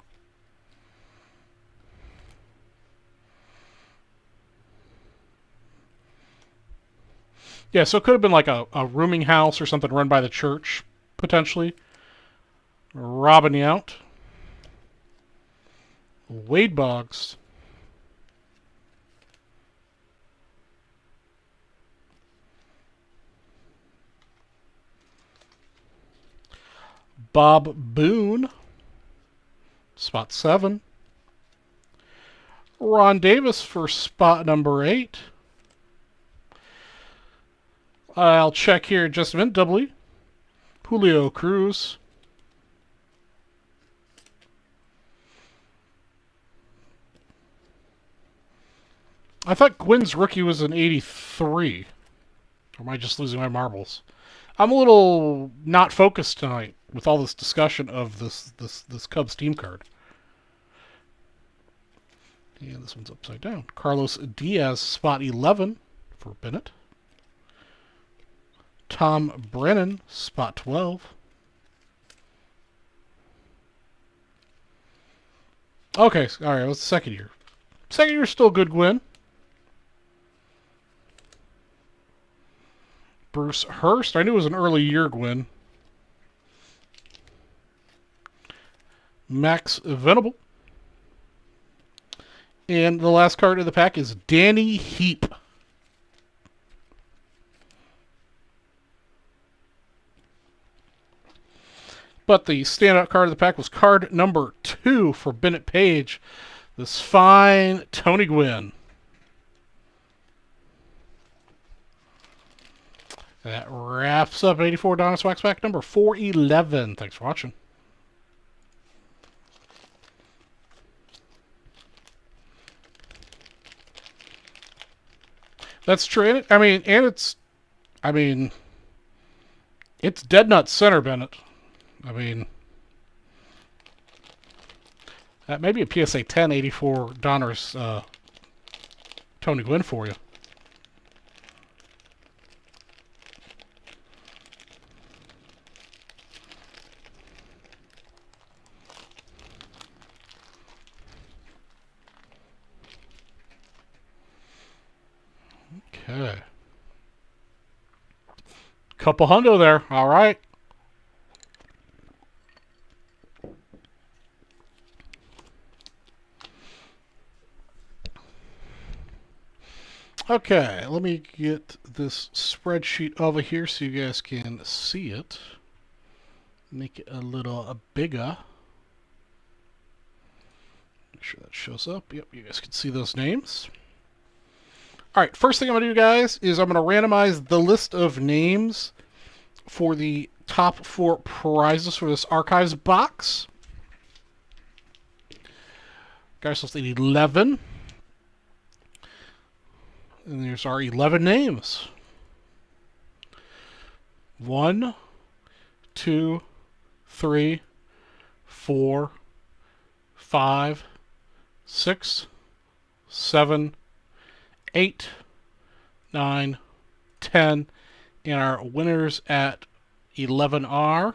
Yeah, so it could have been like a rooming house or something run by the church, potentially. Robin Yount. Wade Boggs. Bob Boone. Spot 7. Ron Davis for spot number 8. I'll check here just a minute. Doubly. Julio Cruz. I thought Gwynn's rookie was an 83. Or am I just losing my marbles? I'm a little not focused tonight with all this discussion of this Cubs team card. And this one's upside down. Carlos Diaz, spot 11 for Bennett. Tom Brennan, spot 12. Okay, all right, what's the second year? Second year still good, Gwynn. Bruce Hurst. I knew it was an early year, Gwynn. Max Venable. And the last card of the pack is Danny Heap. But the standout card of the pack was card number 2 for Bennett Page. This fine Tony Gwynn. That wraps up 84 Donna's Wax Pack number 411. Thanks for watching. That's true. It's dead nut center, Bennett. That may be a PSA 10 84 Donner's Tony Gwynn for you. Okay. Couple hundo there. All right. Okay, let me get this spreadsheet over here so you guys can see it. Make it a little bigger. Make sure that shows up. Yep, you guys can see those names. Alright, first thing I'm going to do, guys, is I'm going to randomize the list of names for the top 4 prizes for this archives box. Guys, let's need 11. And there's our 11 names. 1, 2, 3, 4, 5, 6, 7, 8, 9, 10, and our winners at 11R.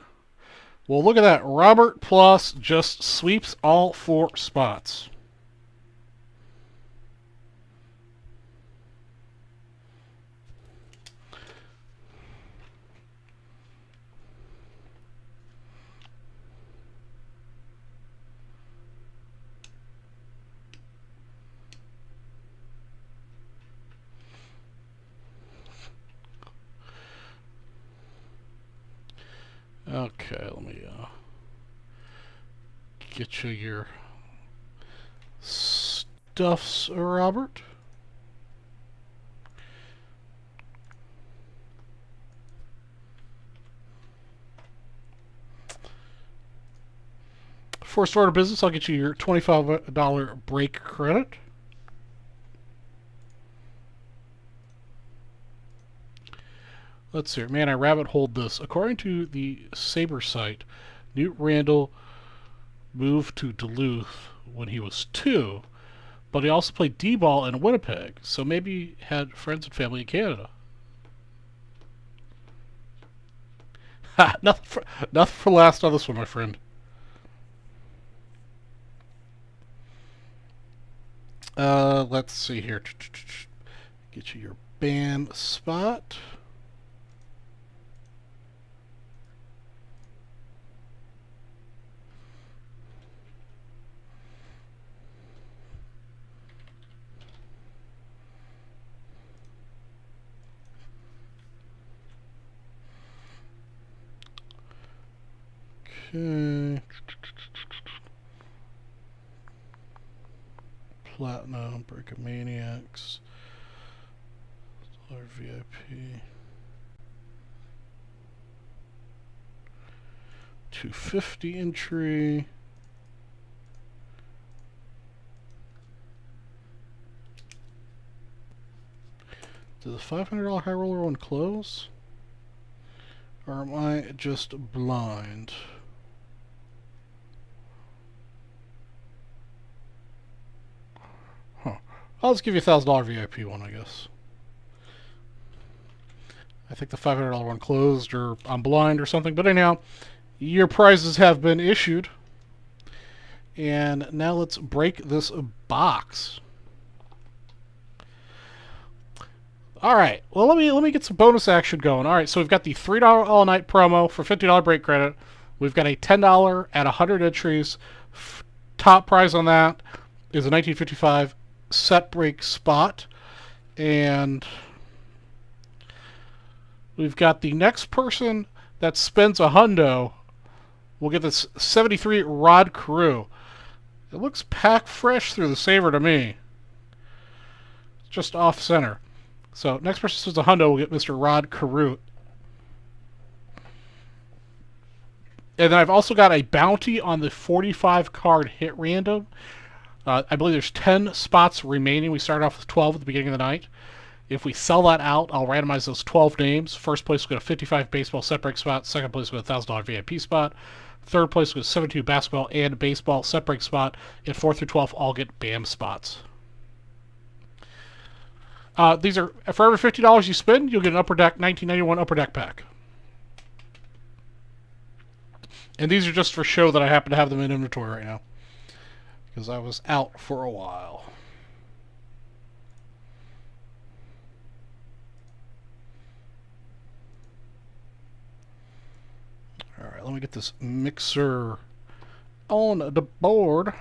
Well, look at that. Robert Plus just sweeps all 4 spots. Okay, let me get you your stuffs, Robert. For start of business, I'll get you your $25 break credit. Let's see. Man, I rabbit holed this. According to the Sabre site, Newt Randall moved to Duluth when he was 2, but he also played D-ball in Winnipeg, so maybe he had friends and family in Canada. Ha! Nothing for last on this one, my friend. Let's see here. Get you your BAM spot. Okay. Platinum, Break of Maniacs, VIP. 250 entry. Does the $500 high roller one close? Or am I just blind? Huh. I'll just give you a $1,000 VIP one, I guess. I think the $500 one closed, or I'm blind or something. But anyhow, your prizes have been issued. And now let's break this box. All right. Well, let me get some bonus action going. All right. So we've got the $3 all night promo for $50 break credit. We've got a $10 at 100 entries. Top prize on that is a 1955 set break spot, and we've got the next person that spends a hundo will get this 73 Rod Carew. It looks packed fresh through the saver to me. Just off center. So next person spends a hundo will get Mr. Rod Carew. And then I've also got a bounty on the 45 card hit random. I believe there's 10 spots remaining. We started off with 12 at the beginning of the night. If we sell that out, I'll randomize those 12 names. First place will get a 55 baseball set break spot. Second place will get a $1,000 VIP spot. Third place will get 72 basketball and baseball set break spot. And 4 through 12 all get BAM spots. These are, for every $50 you spend, you'll get an Upper Deck 1991 Upper Deck pack. And these are just for show that I happen to have them in inventory right now, because I was out for a while. Alright, let me get this mixer on the board.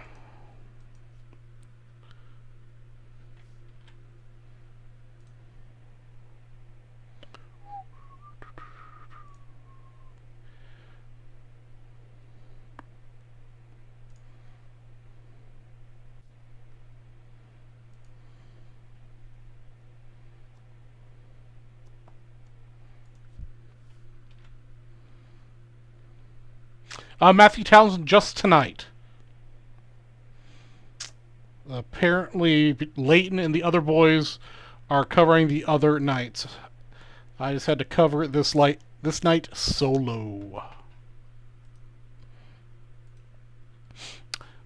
Matthew Townsend just tonight. Apparently, Leighton and the other boys are covering the other nights. I just had to cover this night solo.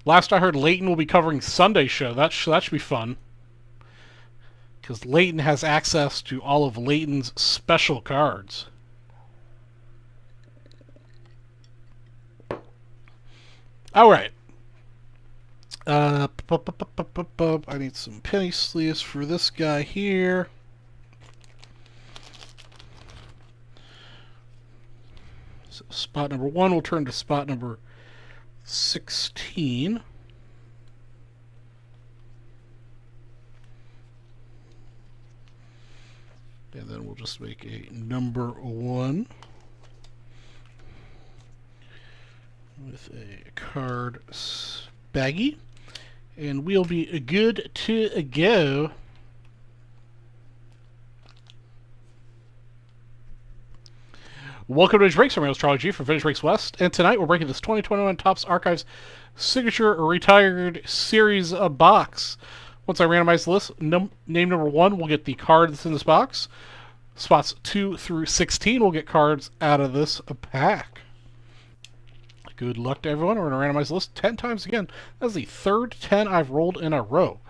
Last I heard, Leighton will be covering Sunday show. That should be fun, because Leighton has access to all of Leighton's special cards. All right. I need some penny sleeves for this guy here. So spot number 1 will turn to spot number 16. And then we'll just make a number 1. with a card baggie. And we'll be good to go. Welcome to Vintage Breaks. I'm your host, Charlie G from Vintage Breaks West. And tonight we're breaking this 2021 Topps Archives Signature Retired Series box. Once I randomize the list, name number 1 will get the card that's in this box. Spots 2 through 16 will get cards out of this pack. Good luck to everyone. We're going to randomize the list 10 times again. That's the third 10 I've rolled in a row.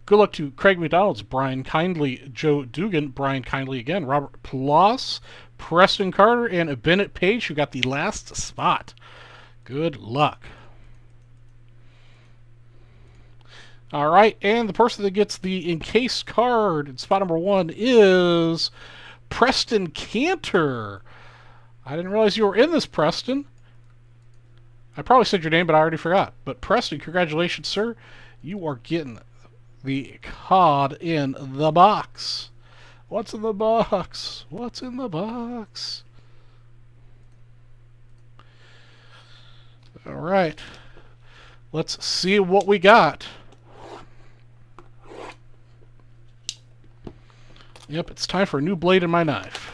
Good luck to Craig McDonald's, Brian Kindly, Joe Dugan, Brian Kindly again, Robert Ploss, Preston Carter, and Bennett Page, who got the last spot. Good luck. All right, and the person that gets the encased card in spot number 1 is Preston Cantor. I didn't realize you were in this, Preston. I probably said your name, but I already forgot. But Preston, congratulations, sir. You are getting the card in the box. What's in the box? What's in the box? All right. Let's see what we got. Yep, it's time for a new blade in my knife.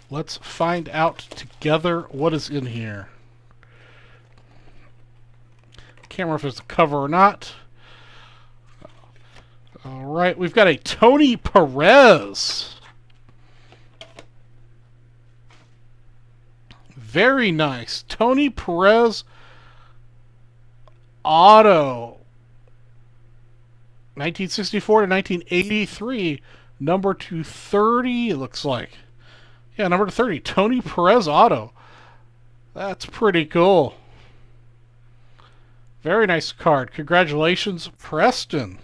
Let's find out together what is in here. Can't remember if it's a cover or not. All right, we've got a Tony Perez. Very nice. Tony Perez auto. 1964 to 1983. Number 230, it looks like. Yeah, number 30, Tony Perez auto. That's pretty cool. Very nice card. Congratulations, Preston.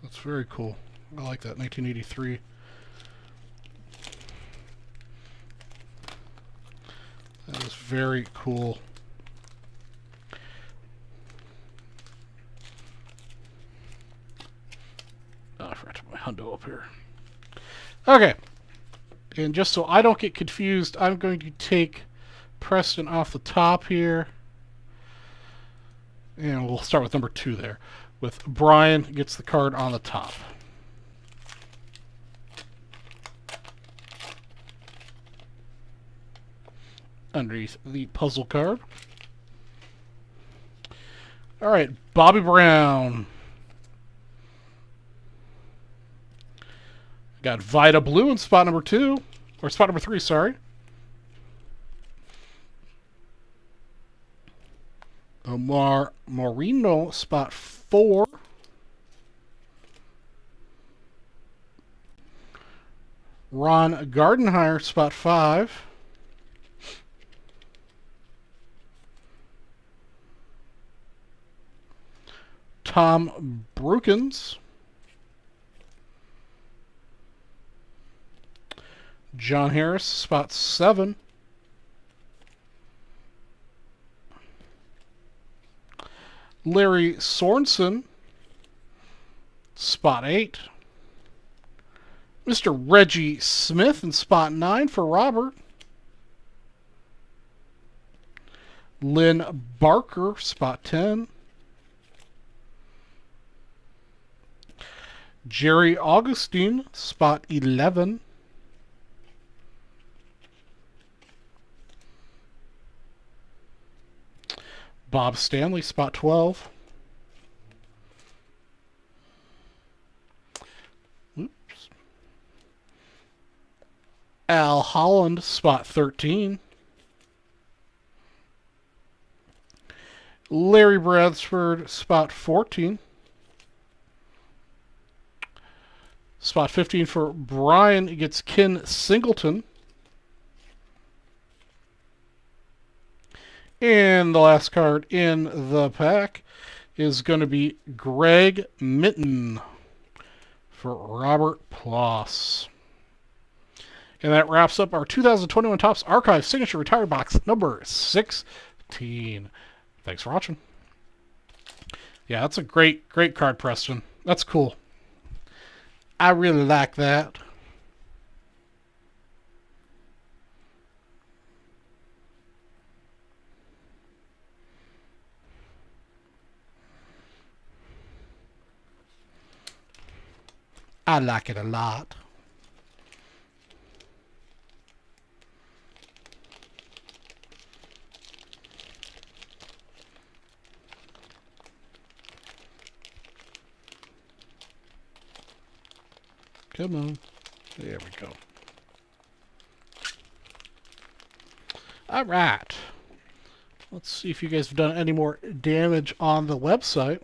That's very cool. I like that, 1983. That is very cool. Oh, I forgot to put my hundo up here. Okay. And just so I don't get confused, I'm going to take Preston off the top here. And we'll start with number 2 there. With Brian gets the card on the top. Underneath the puzzle card. All right, Bobby Brown. Got Vida Blue in spot number 2. Or spot number 3, sorry. Omar Moreno, spot 4. Ron Gardenhire, spot 5. Tom Brookins. John Harris, spot 7. Larry Sorensen, spot 8. Mr. Reggie Smith in spot 9 for Robert. Lynn Barker, spot 10. Jerry Augustine, spot 11. Bob Stanley, spot 12. Oops. Al Holland, spot 13. Larry Bradsford, spot 14. Spot 15 for Brian gets Ken Singleton. And the last card in the pack is going to be Greg Minton for Robert Ploss. And that wraps up our 2021 Topps Archive Signature Retired Box number 16. Thanks for watching. Yeah, that's a great card, Preston. That's cool. I really like that. I like it a lot. Come on. There we go. Alright. Let's see if you guys have done any more damage on the website.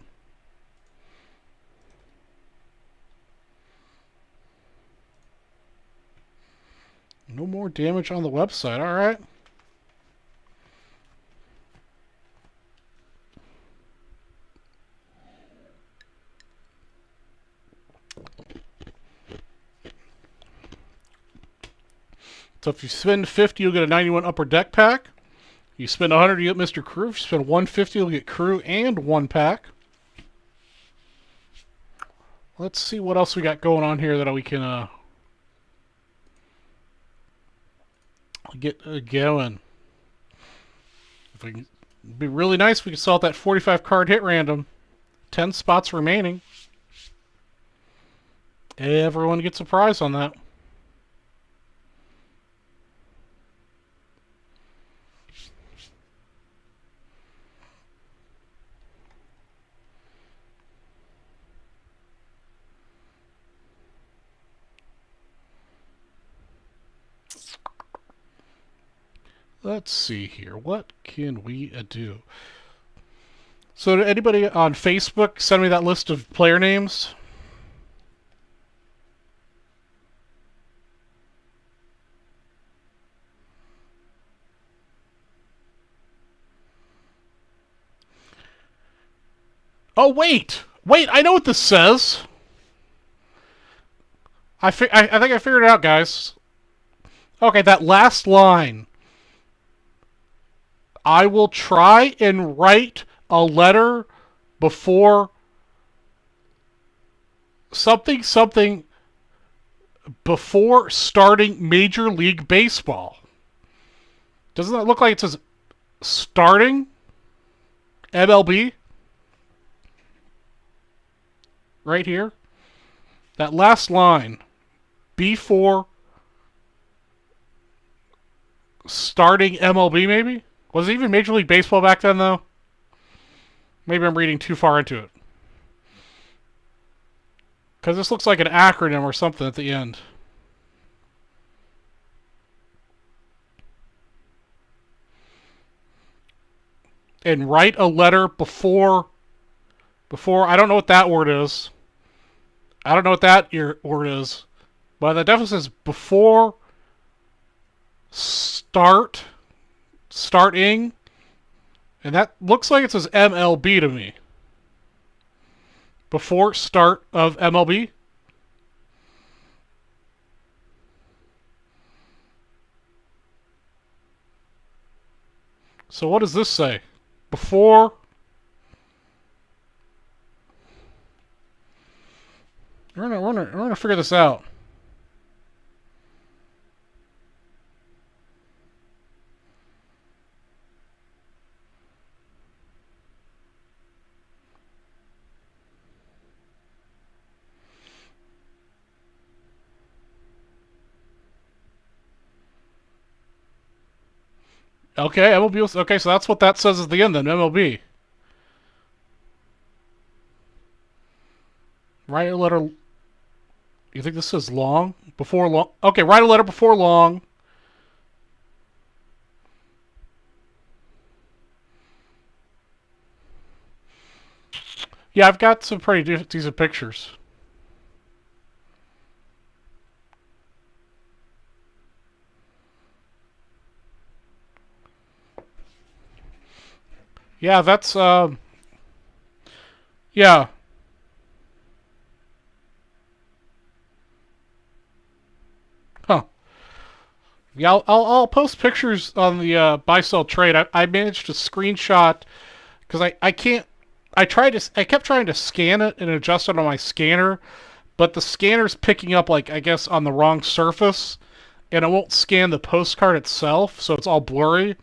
No more damage on the website. Alright. So if you spend 50, you'll get a 91 upper deck pack. You spend 100, you get Mr. Crew. If you spend 150, you'll get Crew and 1 pack. Let's see what else we got going on here that we can get going. If we can, it'd be really nice if we could sell that 45 card hit random. 10 spots remaining. Everyone gets a prize on that. Let's see here. What can we do? So did anybody on Facebook send me that list of player names? Oh, wait! Wait, I know what this says! I think I figured it out, guys. Okay, that last line. I will try and write a letter before something before starting Major League Baseball. Doesn't that look like it says starting MLB? Right here. That last line. Before starting MLB, maybe? Was it even Major League Baseball back then, though? Maybe I'm reading too far into it. Because this looks like an acronym or something at the end. And write a letter before, I don't know what that word is. I don't know what that word is. But that definitely says before starting. And that looks like it says MLB to me. Before start of MLB. So what does this say? Before. We're gonna figure this out. Okay, MLB was, okay, so that's what that says at the end then, MLB. Write a letter. You think this says long? Before long? Okay, write a letter before long. Yeah, I've got some pretty decent pictures. Yeah, that's, yeah. Huh. Yeah, I'll post pictures on the buy-sell trade. I managed to screenshot, because I can't, I kept trying to scan it and adjust it on my scanner, but the scanner's picking up, like, I guess, on the wrong surface, and it won't scan the postcard itself, so it's all blurry.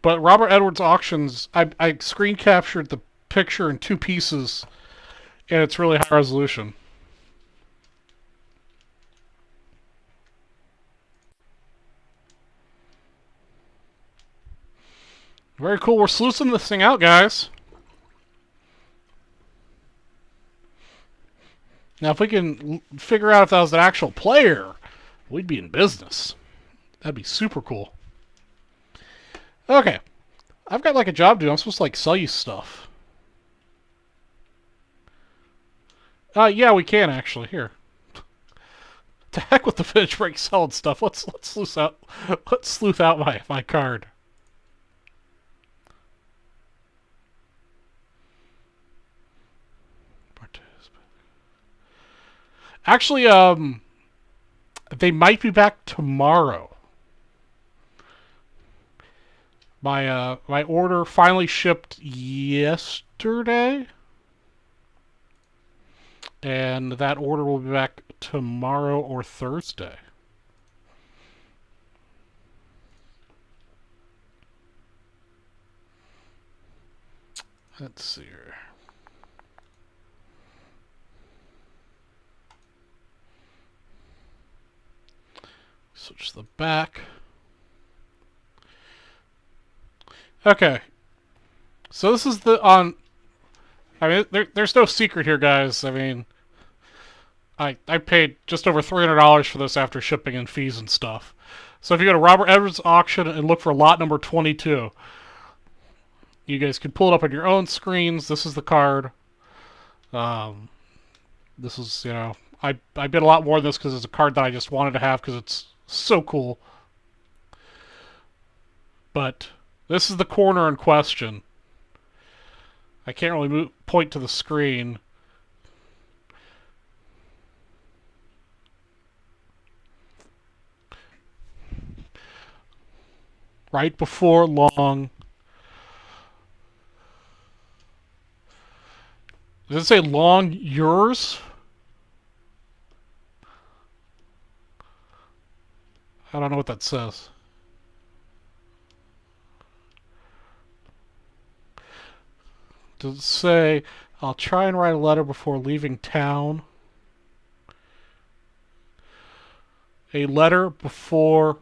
But Robert Edwards Auctions, I screen captured the picture in 2 pieces, and it's really high resolution. Very cool. We're sluicing this thing out, guys. Now, if we can figure out if that was an actual player, we'd be in business. That'd be super cool. Okay. I've got like a job to do. I'm supposed to like sell you stuff. Yeah, we can actually. Here. To heck with the finish break selling stuff. Let's sleuth out my card. Actually, they might be back tomorrow. My order finally shipped yesterday, and that order will be back tomorrow or Thursday. Let's see here. Switch the back. Okay. So this is the on. I mean, there's no secret here, guys. I mean, I paid just over $300 for this after shipping and fees and stuff. So if you go to Robert Edwards auction and look for lot number 22, you guys can pull it up on your own screens. This is the card. This is, you know, I bid a lot more than this because it's a card that I just wanted to have because it's so cool. But this is the corner in question. I can't really point to the screen. Right before long. Does it say long yours? I don't know what that says. Does it say, I'll try and write a letter before leaving town? A letter before...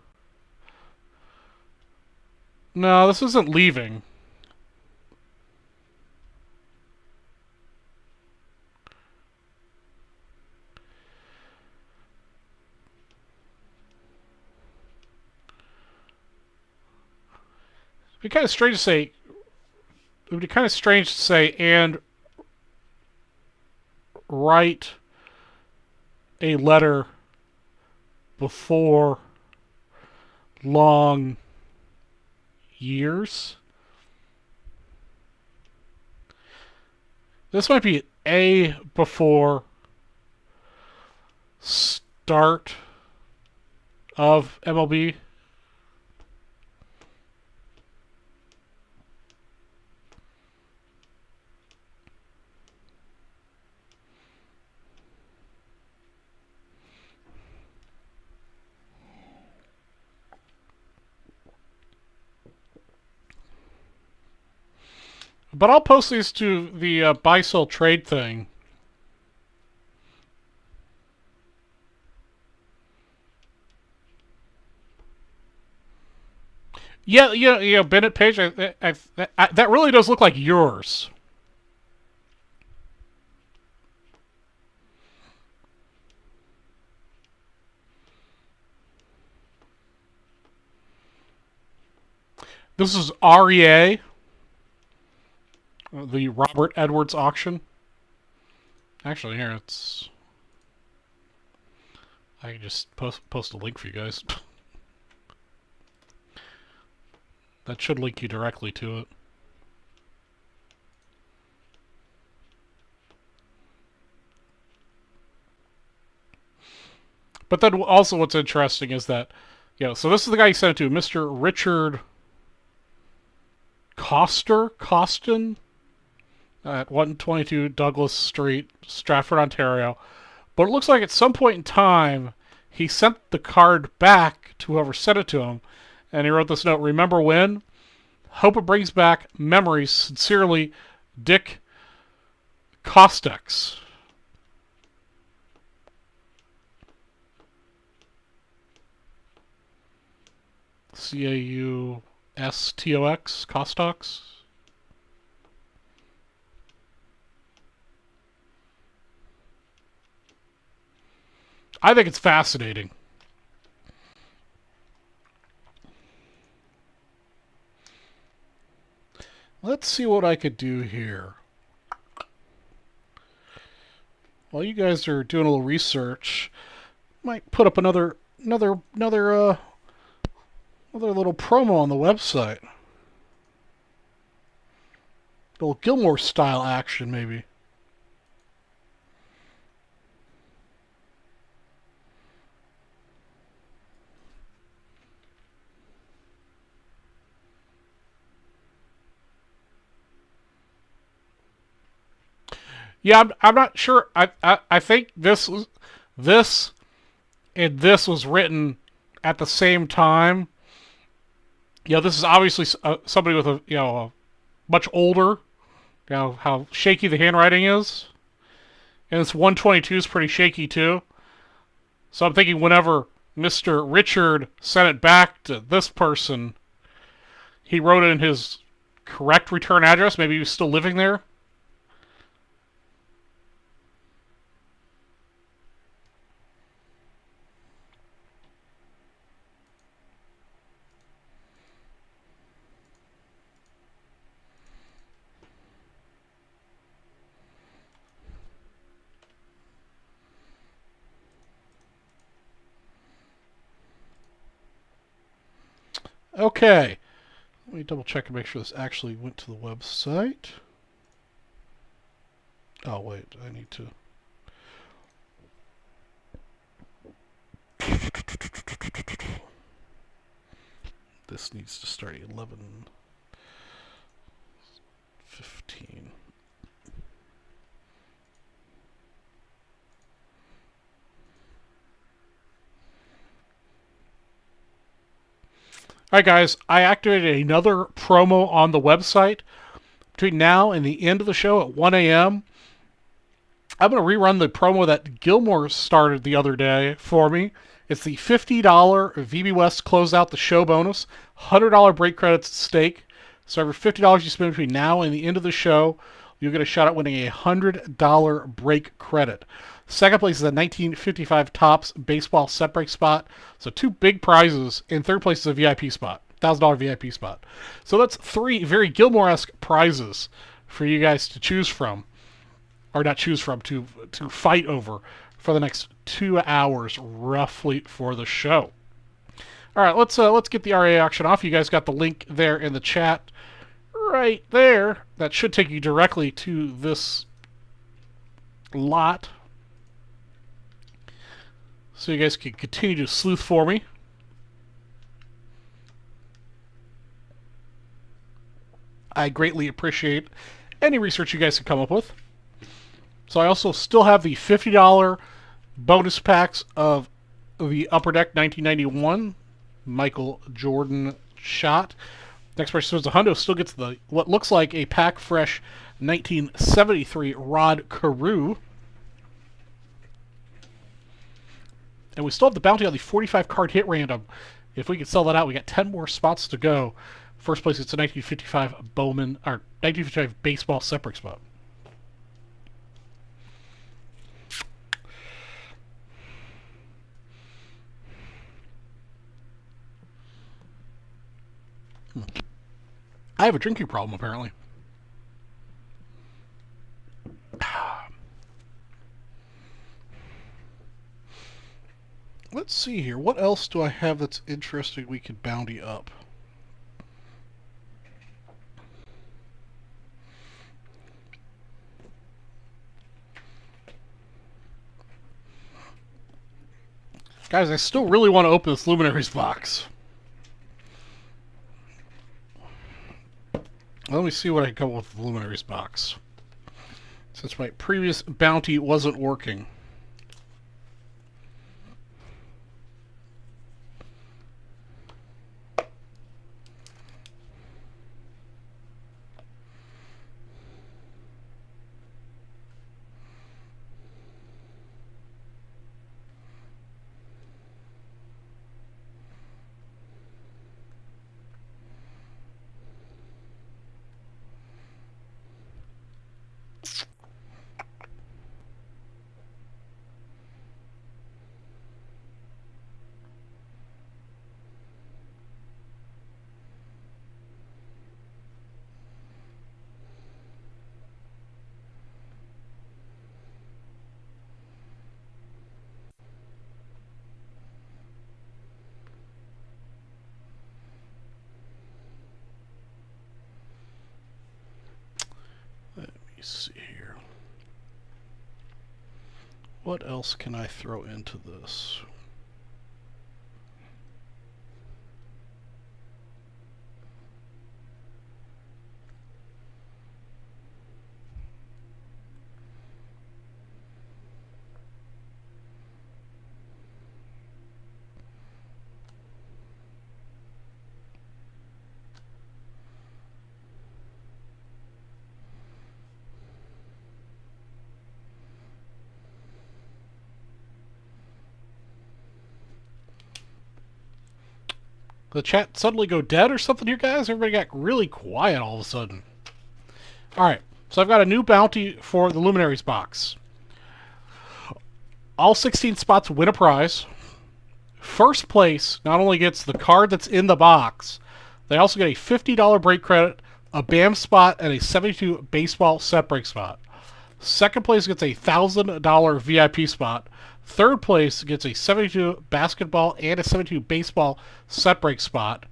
No, this isn't leaving. It'd be kind of strange to say... It would be kind of strange to say, and write a letter before long years. This might be A before start of MLB. But I'll post these to the buy-sell trade thing. Yeah, Bennett page. That really does look like yours. This is REA. The Robert Edwards auction. Actually, here it's. I can just post a link for you guys. That should link you directly to it. But then also what's interesting is that, so this is the guy you sent it to, Mr. Richard Costin, at 122 Douglas Street, Stratford, Ontario. But it looks like at some point in time, he sent the card back to whoever sent it to him, and he wrote this note, "Remember when? Hope it brings back memories. Sincerely, Dick Costex." CAU STOX, Costox. I think it's fascinating. Let's see what I could do here. While you guys are doing a little research, might put up another little promo on the website. A little Gilmore style action, maybe. Yeah, I'm not sure. I think this and this was written at the same time. You know, this is obviously somebody with a much older. You know how shaky the handwriting is, and this 122 is pretty shaky too. So I'm thinking whenever Mr. Richard sent it back to this person, he wrote it in his correct return address. Maybe he was still living there. Okay. Let me double check and make sure this actually went to the website. Oh, wait. I need to... This needs to start at 11:15. Alright guys, I activated another promo on the website. Between now and the end of the show at 1 a.m., I'm going to rerun the promo that Gilmore started the other day for me. It's the $50 VB West Close Out the Show bonus. $100 break credits at stake. So every $50 you spend between now and the end of the show, you'll get a shot at winning a $100 break credit. Second place is a 1955 Topps baseball set break spot. So 2 big prizes. In third place is a VIP spot. $1,000 VIP spot. So that's 3 very Gilmore-esque prizes for you guys to choose from. Or not choose from, to fight over for the next 2 hours roughly for the show. All right, let's get the RA action off. You guys got the link there in the chat right there. That should take you directly to this lot. So you guys can continue to sleuth for me. I greatly appreciate any research you guys can come up with. So I also still have the $50 bonus packs of the Upper Deck 1991 Michael Jordan shot. Next person wins a hundo still gets the what looks like a pack fresh 1973 Rod Carew. And we still have the bounty on the 45 card hit random. If we can sell that out, we got 10 more spots to go. First place, it's a 1955 Bowman or 1955 baseball separate spot. I have a drinking problem, apparently. Let's see here. What else do I have that's interesting we could bounty up? Guys, I still really want to open this Luminaries box. Let me see what I can come up with the Luminaries box. Since my previous bounty wasn't working. see here. What else can I throw into this? The chat suddenly go dead or something here, guys? Everybody got really quiet all of a sudden. Alright, so I've got a new bounty for the Luminaries box. All 16 spots win a prize. First place not only gets the card that's in the box, they also get a $50 break credit, a BAM spot, and a 72 baseball set break spot. Second place gets a $1,000 VIP spot. Third place gets a 72 basketball and a 72 baseball set break spot.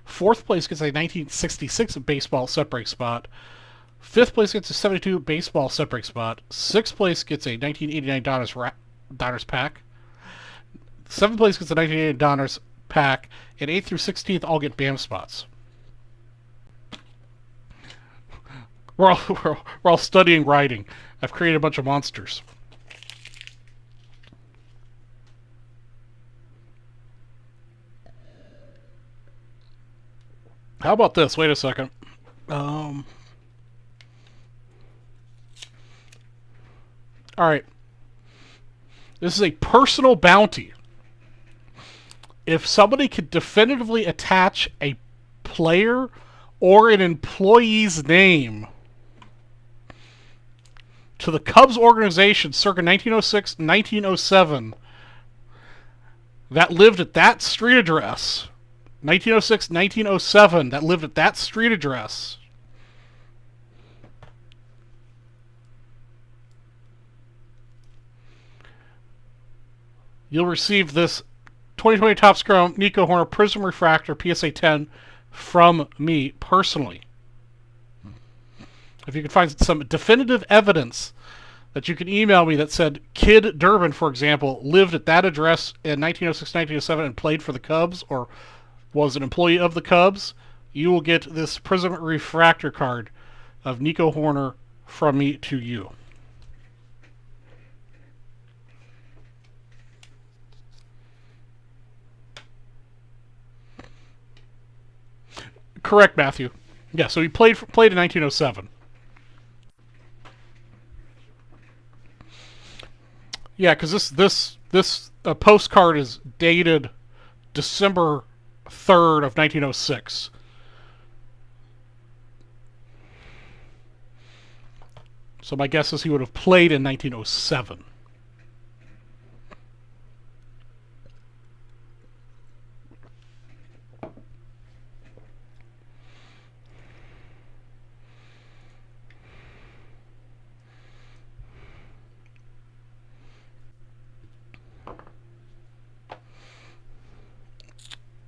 Fourth place gets a 1966 baseball set break spot. Fifth place gets a 72 baseball set break spot. Sixth place gets a 1989 Donruss pack. Seventh place gets a 1989 Donruss pack. And 8th through 16th all get BAM spots. We're all studying writing. I've created a bunch of monsters. How about this? Wait a second. Alright. This is a personal bounty. If somebody could definitively attach a player or an employee's name to the Cubs organization circa 1906-1907 that lived at that street address, 1906-1907, that lived at that street address, you'll receive this 2020 Topps Chrome Nico Horner Prism Refractor PSA 10 from me personally. If you could find some definitive evidence that you can email me that said Kid Durbin, for example, lived at that address in 1906-1907 and played for the Cubs or was an employee of the Cubs, you will get this Prism Refractor card of Nico Horner from me to you. Correct, Matthew. Yeah, so he played in 1907. Yeah, because this postcard is dated December 3rd of 1906. So my guess is he would have played in 1907.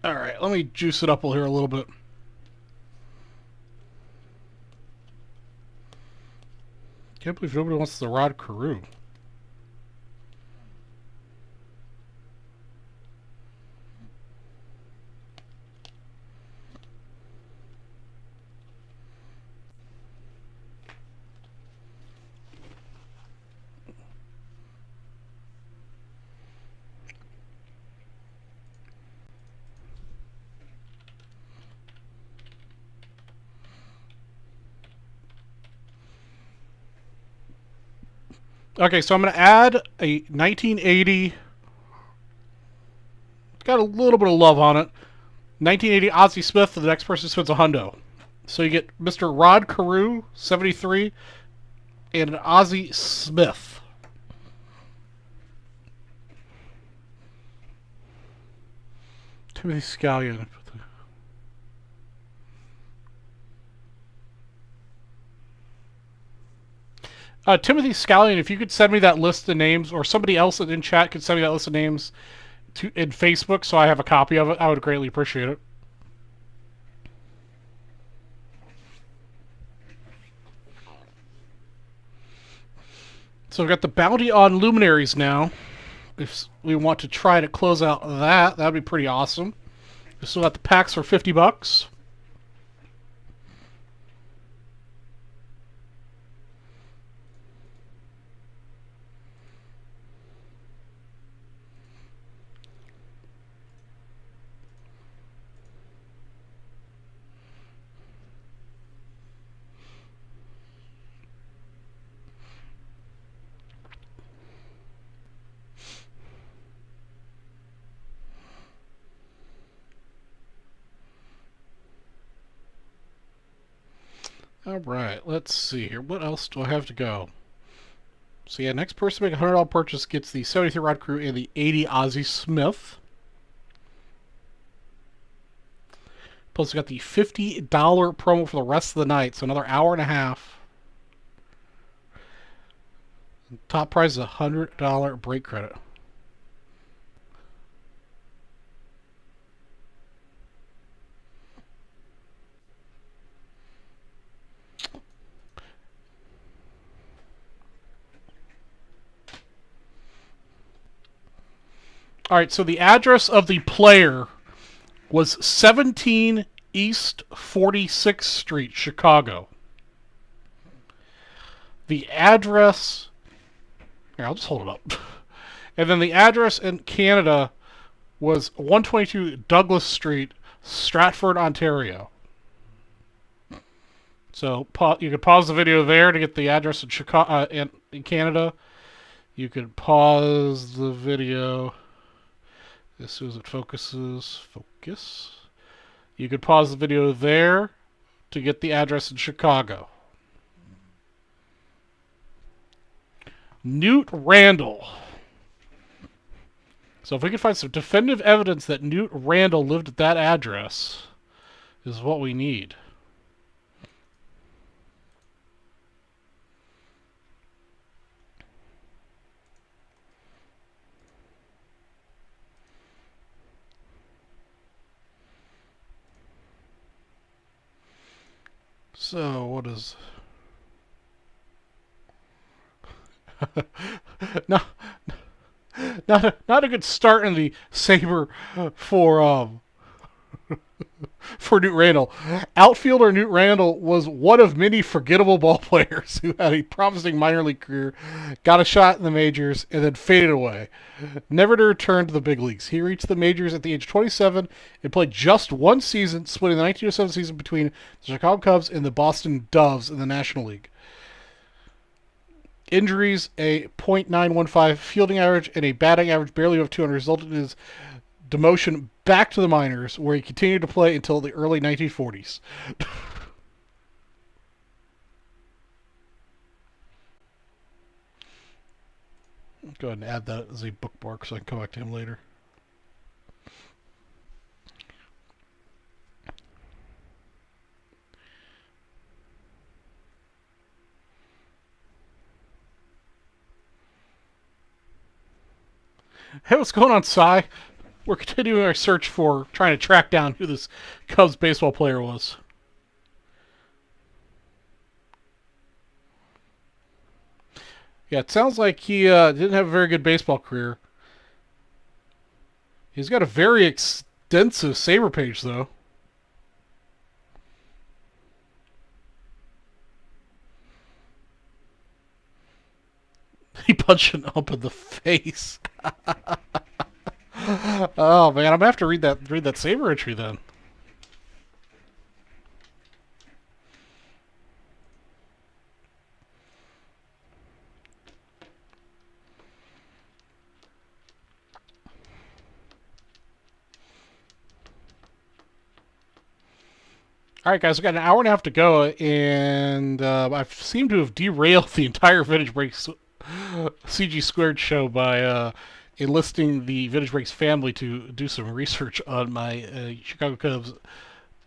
Alright, let me juice it up here a little bit. Can't believe nobody wants the Rod Carew. Okay, so I'm going to add a 1980. Got a little bit of love on it. 1980 Ozzie Smith, and the next person spends a hundo. So you get Mr. Rod Carew, 73, and an Ozzie Smith. Timothy Scallion. Timothy Scallion, if you could send me that list of names, or somebody else in chat could send me that list of names in Facebook so I have a copy of it, I would greatly appreciate it. So we've got the bounty on luminaries now. If we want to try to close out that'd be pretty awesome. We still got the packs for $50. Alright, let's see here. What else do I have to go? So yeah, next person to make a $100 purchase gets the 73 Rod Crew and the 80 Ozzie Smith. Plus we got the $50 promo for the rest of the night, so another hour and a half. Top prize is a $100 break credit. Alright, so the address of the player was 17 East 46th Street, Chicago. The address... Here, I'll just hold it up. And then the address in Canada was 122 Douglas Street, Stratford, Ontario. So you could pause the video there to get the address in Chicago, in Canada. You could pause the video as soon as it focuses. Focus. You could pause the video there to get the address in Chicago. Newt Randall. So if we can find some definitive evidence that Newt Randall lived at that address, is what we need. So what is... not a good start in the Sabre for for Newt Randall. Outfielder Newt Randall was one of many forgettable ball players who had a promising minor league career, got a shot in the majors, and then faded away, never to return to the big leagues. He reached the majors at the age of 27 and played just one season, splitting the 1907 season between the Chicago Cubs and the Boston Doves in the National League. Injuries, a .915 fielding average, and a batting average barely over 200 resulted in his demotion back to the minors, where he continued to play until the early 1940s. Go ahead and add that as a bookmark so I can come back to him later. Hey, what's going on, Cy? We're continuing our search for trying to track down who this Cubs baseball player was. Yeah, it sounds like he didn't have a very good baseball career. He's got a very extensive Sabre page, though. He punched an ump in the face. Oh man, I'm gonna have to read that Sabre entry then. Alright guys, we've got an hour and a half to go, and I seem to have derailed the entire Vintage Breaks CG Squared show by enlisting the Vintage Breaks family to do some research on my Chicago Cubs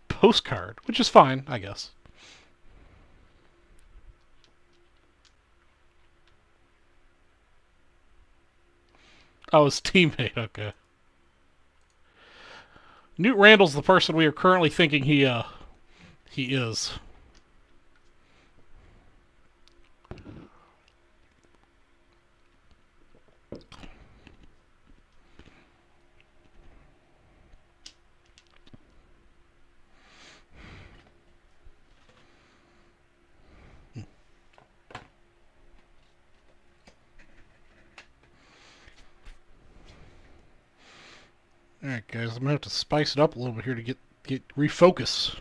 postcard, which is fine, I guess. Oh, his teammate, okay. Newt Randall's the person we are currently thinking he is. Alright, guys, I'm going to have to spice it up a little bit here to get refocus.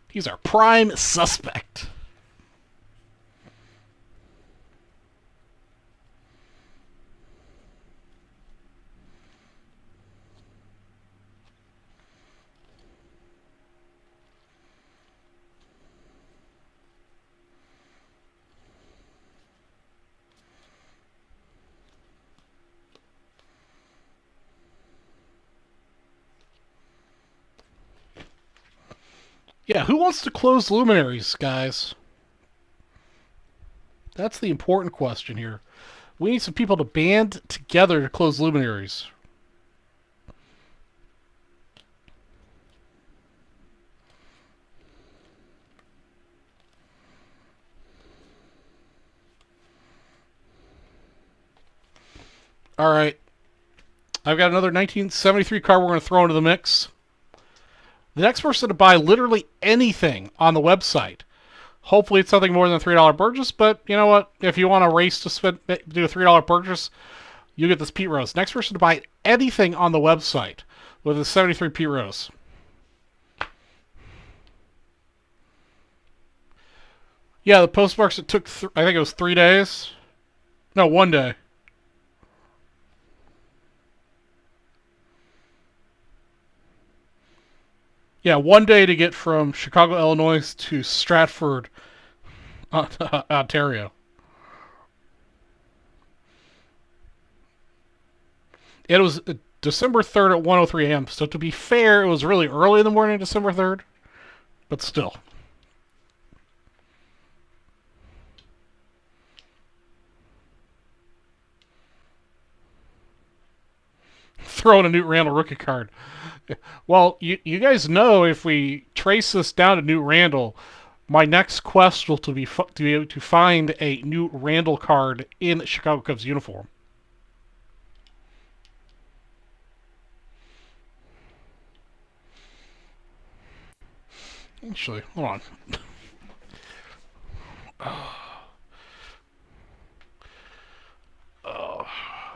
He's our prime suspect. Yeah, who wants to close luminaries, guys? That's the important question here. We need some people to band together to close luminaries. All right. I've got another 1973 card we're going to throw into the mix. The next person to buy literally anything on the website. Hopefully it's something more than a $3 purchase, but you know what? If you want a race to do a $3 purchase, you get this Pete Rose. Next person to buy anything on the website with a 73 Pete Rose. Yeah, the postmarks, it took, I think it was 3 days. No, 1 day. Yeah, 1 day to get from Chicago, Illinois to Stratford, Ontario. It was December 3rd at 1:03 a.m. So to be fair, it was really early in the morning, December 3rd. But still. Throwing a Newt Randall rookie card. Well, you guys know if we trace this down to Newt Randall, my next quest will to be able to find a Newt Randall card in Chicago Cubs uniform. Actually, hold on.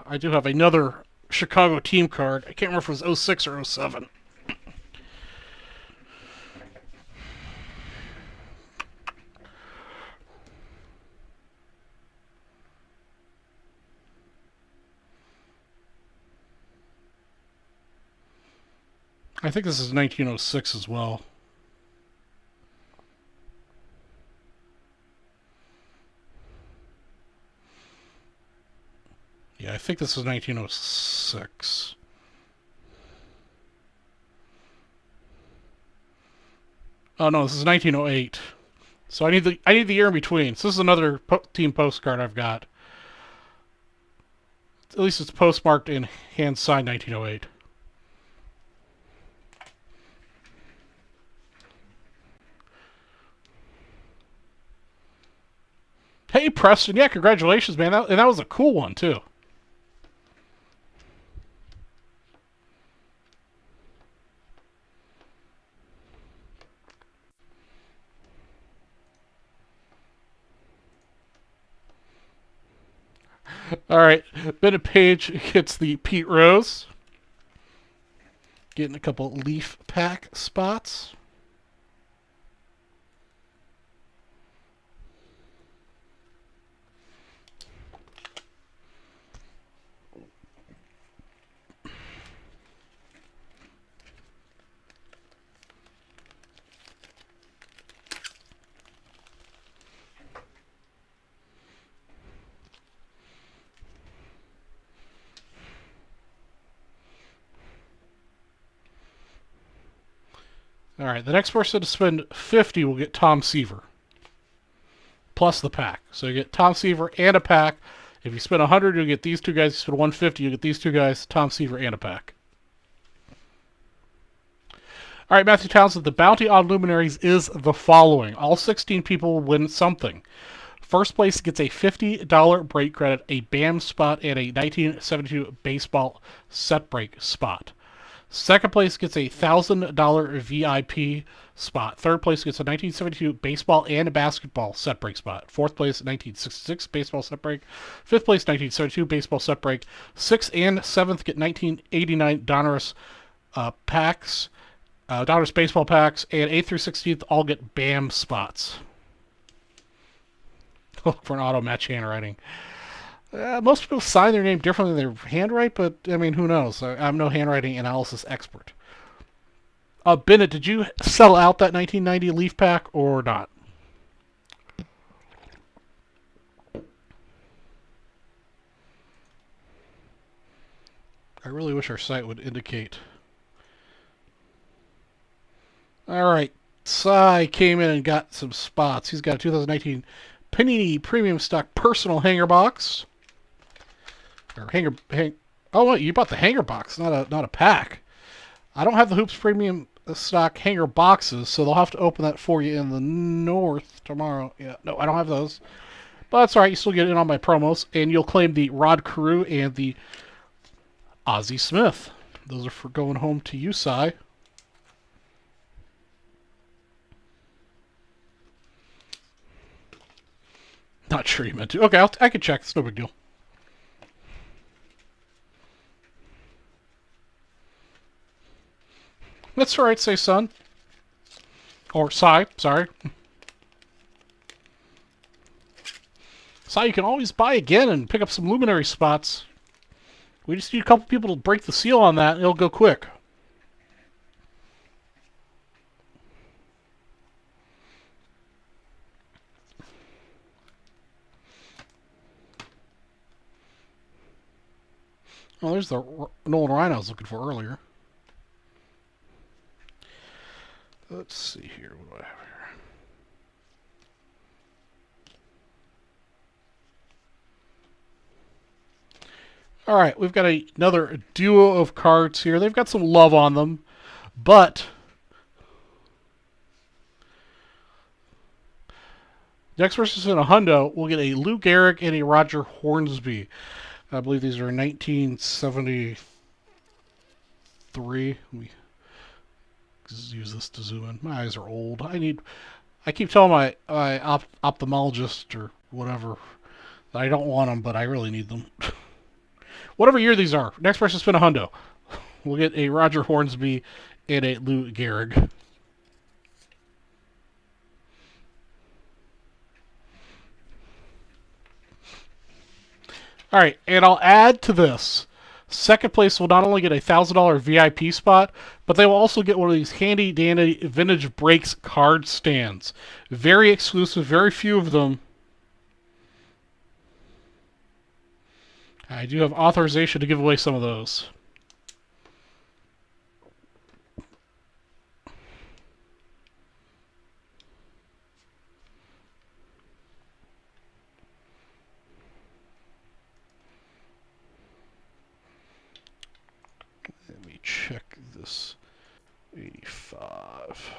I do have another Chicago team card. I can't remember if it was 06 or 07. I think this is 1906 as well. Yeah, I think this is 1906. Oh no, this is 1908. So I need the year in between. So this is another team postcard I've got. At least it's postmarked in hand signed 1908. Hey Preston, yeah, congratulations, man. And that was a cool one too. All right, Bennett Page gets the Pete Rose. Getting a couple leaf pack spots. All right, the next person to spend 50 will get Tom Seaver. Plus the pack. So you get Tom Seaver and a pack. If you spend 100, you'll get these two guys. If you spend 150, you get these two guys, Tom Seaver and a pack. All right, Matthew Townsend, the bounty on luminaries is the following. All 16 people will win something. First place gets a $50 break credit, a BAM spot, and a 1972 baseball set break spot. Second place gets a $1,000 VIP spot. Third place gets a 1972 baseball and a basketball set break spot. Fourth place, 1966 baseball set break. Fifth place, 1972 baseball set break. Sixth and seventh get 1989 Donruss packs, Donruss baseball packs, and 8th through 16th all get BAM spots. Look for an auto match handwriting. Most people sign their name differently than their handwrite, but I mean, who knows? I'm no handwriting analysis expert. Bennett, did you sell out that 1990 Leaf pack or not? I really wish our site would indicate. All right, Cy came in and got some spots. He's got a 2019 Panini Premium Stock Personal Hanger Box. Or oh wait, you bought the hanger box, not a pack. I don't have the Hoops Premium Stock hanger boxes, so they'll have to open that for you in the north tomorrow. Yeah, no, I don't have those. But that's alright, you still get in on my promos, and you'll claim the Rod Carew and the Ozzie Smith. Those are for going home to you, Cy. Not sure you meant to. Okay, I can check. It's no big deal. That's alright, say son. Or Cy, sorry. Cy, you can always buy again and pick up some luminary spots. We just need a couple people to break the seal on that, and it'll go quick. Oh, there's the Nolan Ryan I was looking for earlier. Let's see here. What do I have here? All right, we've got another duo of cards here. They've got some love on them, but next person in a hundo, we'll get a Lou Gehrig and a Roger Hornsby. I believe these are 1973. Let me use this to zoom in. My eyes are old. I keep telling my ophthalmologist or whatever that I don't want them, but I really need them. Whatever year these are. Next person spin a hundo. We'll get a Roger Hornsby and a Lou Gehrig. All right, and I'll add to this. Second place will not only get a $1,000 VIP spot, but they will also get one of these handy dandy vintage breaks card stands. Very exclusive, very few of them. I do have authorization to give away some of those. Let me check this. 85.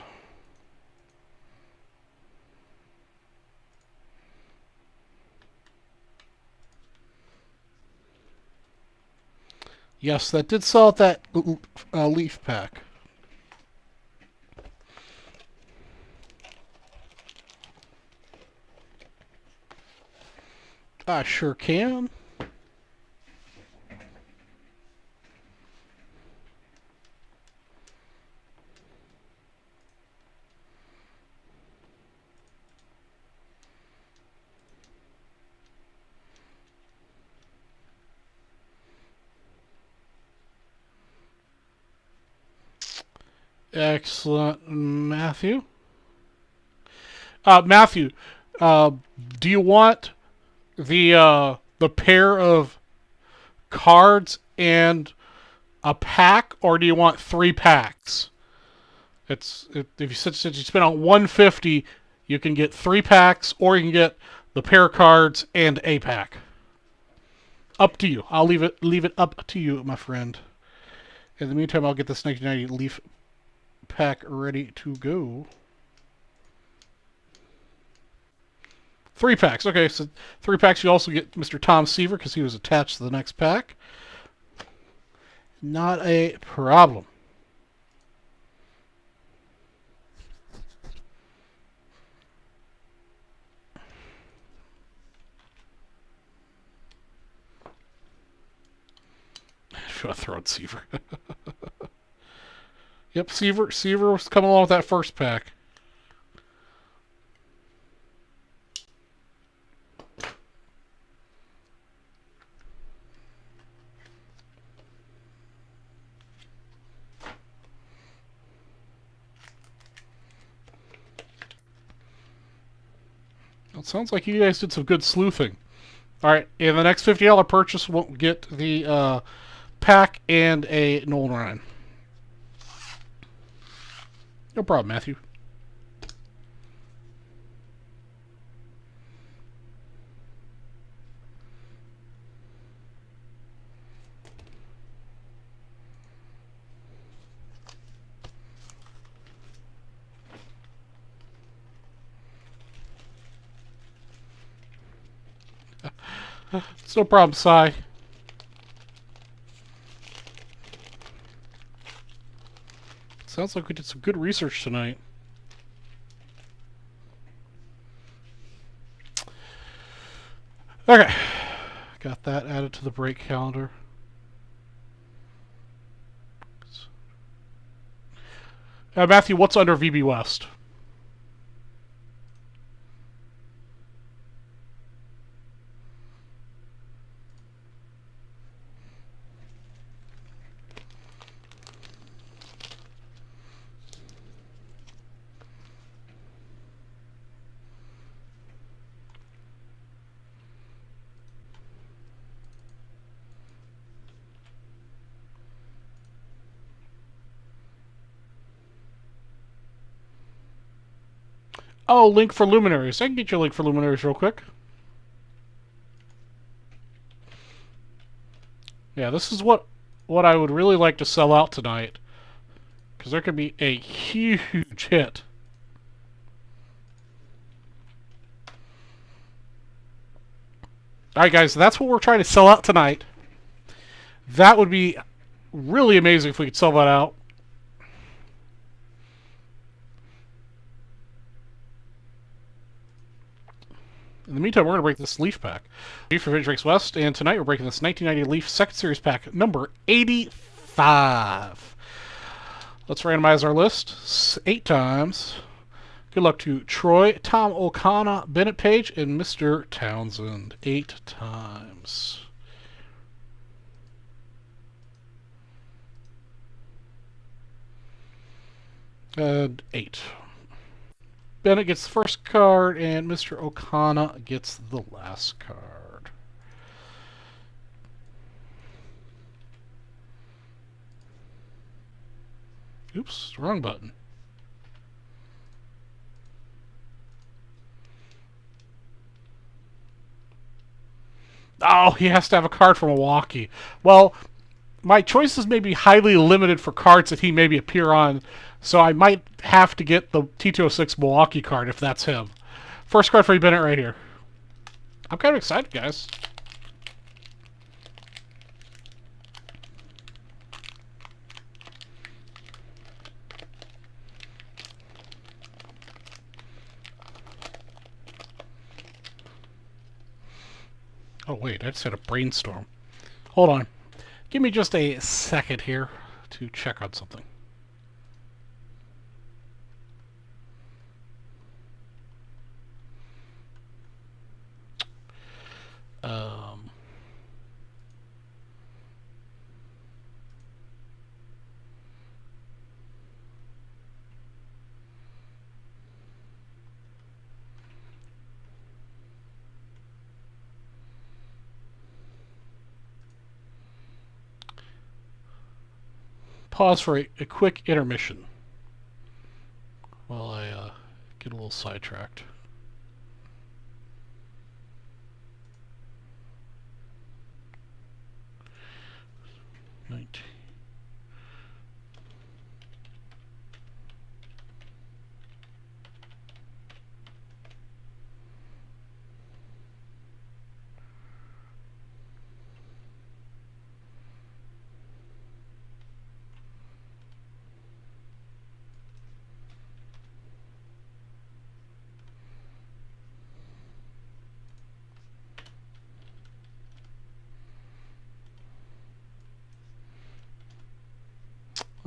Yes, that did sell at that Leaf pack. I sure can. Excellent, Matthew. Matthew, do you want the pair of cards and a pack, or do you want 3 packs? If you since you spend on $150, you can get 3 packs, or you can get the pair of cards and a pack. Up to you. I'll leave it up to you, my friend. In the meantime, I'll get this 1990 Leaf pack ready to go. 3 packs. Okay, so 3 packs. You also get Mr. Tom Seaver because he was attached to the next pack. Not a problem. to a Throne Seaver. Yep, Seaver was coming along with that first pack. It sounds like you guys did some good sleuthing. Alright, and the next $50 purchase will get the pack and a Nolan Ryan. No problem, Matthew. It's no problem, Cy. Sounds like we did some good research tonight. Okay. Got that added to the break calendar. Matthew, what's under VB West? Oh, link for Luminaries. I can get you a link for Luminaries real quick. Yeah, this is what I would really like to sell out tonight. Because there could be a huge hit. Alright guys, that's what we're trying to sell out tonight. That would be really amazing if we could sell that out. In the meantime, we're going to break this Leaf pack. Leaf for Vintage Breaks West, and tonight we're breaking this 1990 Leaf Second Series pack, number 85. Let's randomize our list 8 times. Good luck to Troy, Tom O'Connor, Bennett Page, and Mr. Townsend. 8 times. And 8. Bennett gets the first card, and Mr. O'Connor gets the last card. Oops, wrong button. Oh, he has to have a card from Milwaukee. Well, my choices may be highly limited for cards that he maybe appear on, so I might have to get the T206 Milwaukee card if that's him. First card for Bennett right here. I'm kind of excited, guys. Oh, wait, I just had a brainstorm. Hold on. Give me just a second here to check on something. Pause for a quick intermission while I get a little sidetracked.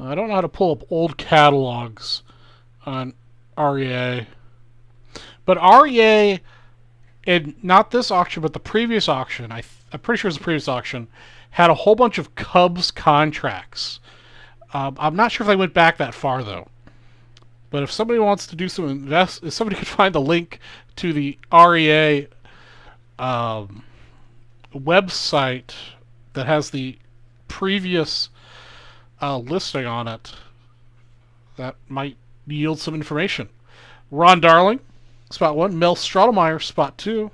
I don't know how to pull up old catalogs on REA. But REA, in not this auction, but the previous auction, I'm pretty sure it was the previous auction, had a whole bunch of Cubs contracts. I'm not sure if they went back that far, though. But if somebody wants to do some if somebody could find the link to the REA website that has the previous listing on it, that might yield some information. Ron Darling, spot 1. Mel Stottlemyre, spot 2.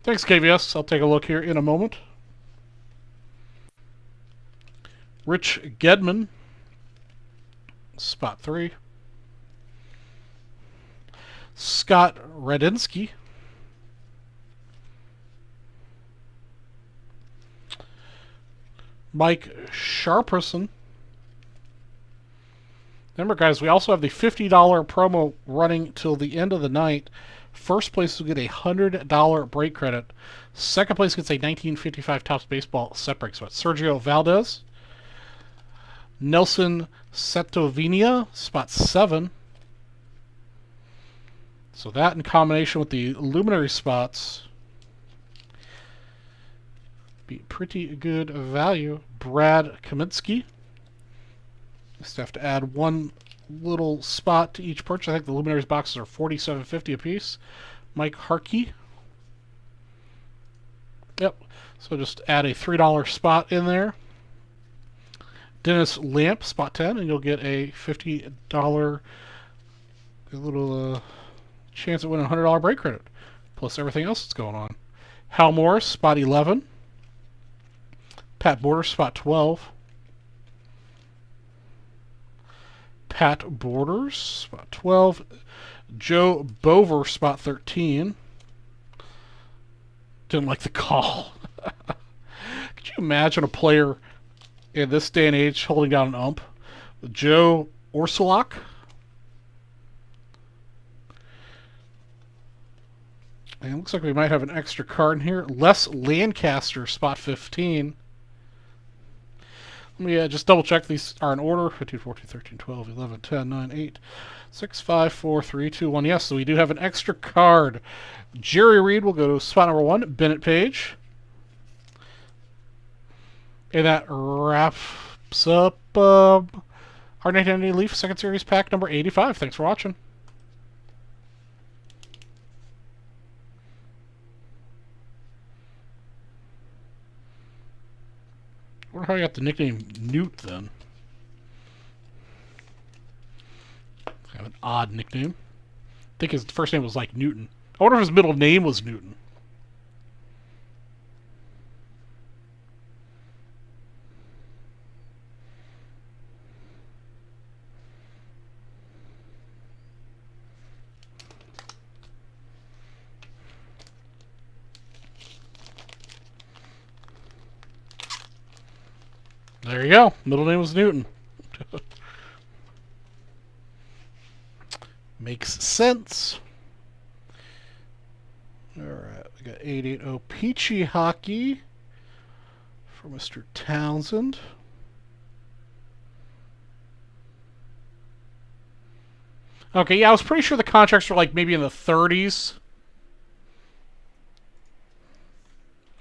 Thanks, KVS. I'll take a look here in a moment. Rich Gedman, spot 3. Scott Radinsky. Mike Sharperson. Remember, guys, we also have the $50 promo running till the end of the night. First place will get a $100 break credit. Second place gets a 1955 Topps Baseball set break spot. Sergio Valdez. Nelson Setovinia, spot 7. So that in combination with the luminary spots be pretty good value. Brad Kaminsky. Just have to add one little spot to each purchase. I think the luminaries boxes are $47.50 a piece. Mike Harkey. Yep. So just add a $3 spot in there. Dennis Lamp, spot 10, and you'll get a $50 little chance at winning a $100 break credit, plus everything else that's going on. Hal Morris, spot 11. Pat Borders, spot 12. Pat Borders, spot 12. Joe Bover, spot 13. Didn't like the call. Could you imagine a player in this day and age holding down an ump? Joe Orsulak. And it looks like we might have an extra card in here. Les Lancaster, spot 15. Let me just double check these are in order. 15, 14, 13, 12, 11, 10, 9, 8, 6, 5, 4, 3, 2, 1. Yes, so we do have an extra card. Jerry Reed will go to spot number 1. Bennett Page. And that wraps up our 1990 Leaf Second Series pack number 85. Thanks for watching. I wonder how I got the nickname Newt then. I have an odd nickname. I think his first name was like Newton. I wonder if his middle name was Newton. There you go. Middle name was Newton. Makes sense. Alright, we got 880 Peachy Hockey for Mr. Townsend. Okay, yeah, I was pretty sure the contracts were like maybe in the 30s.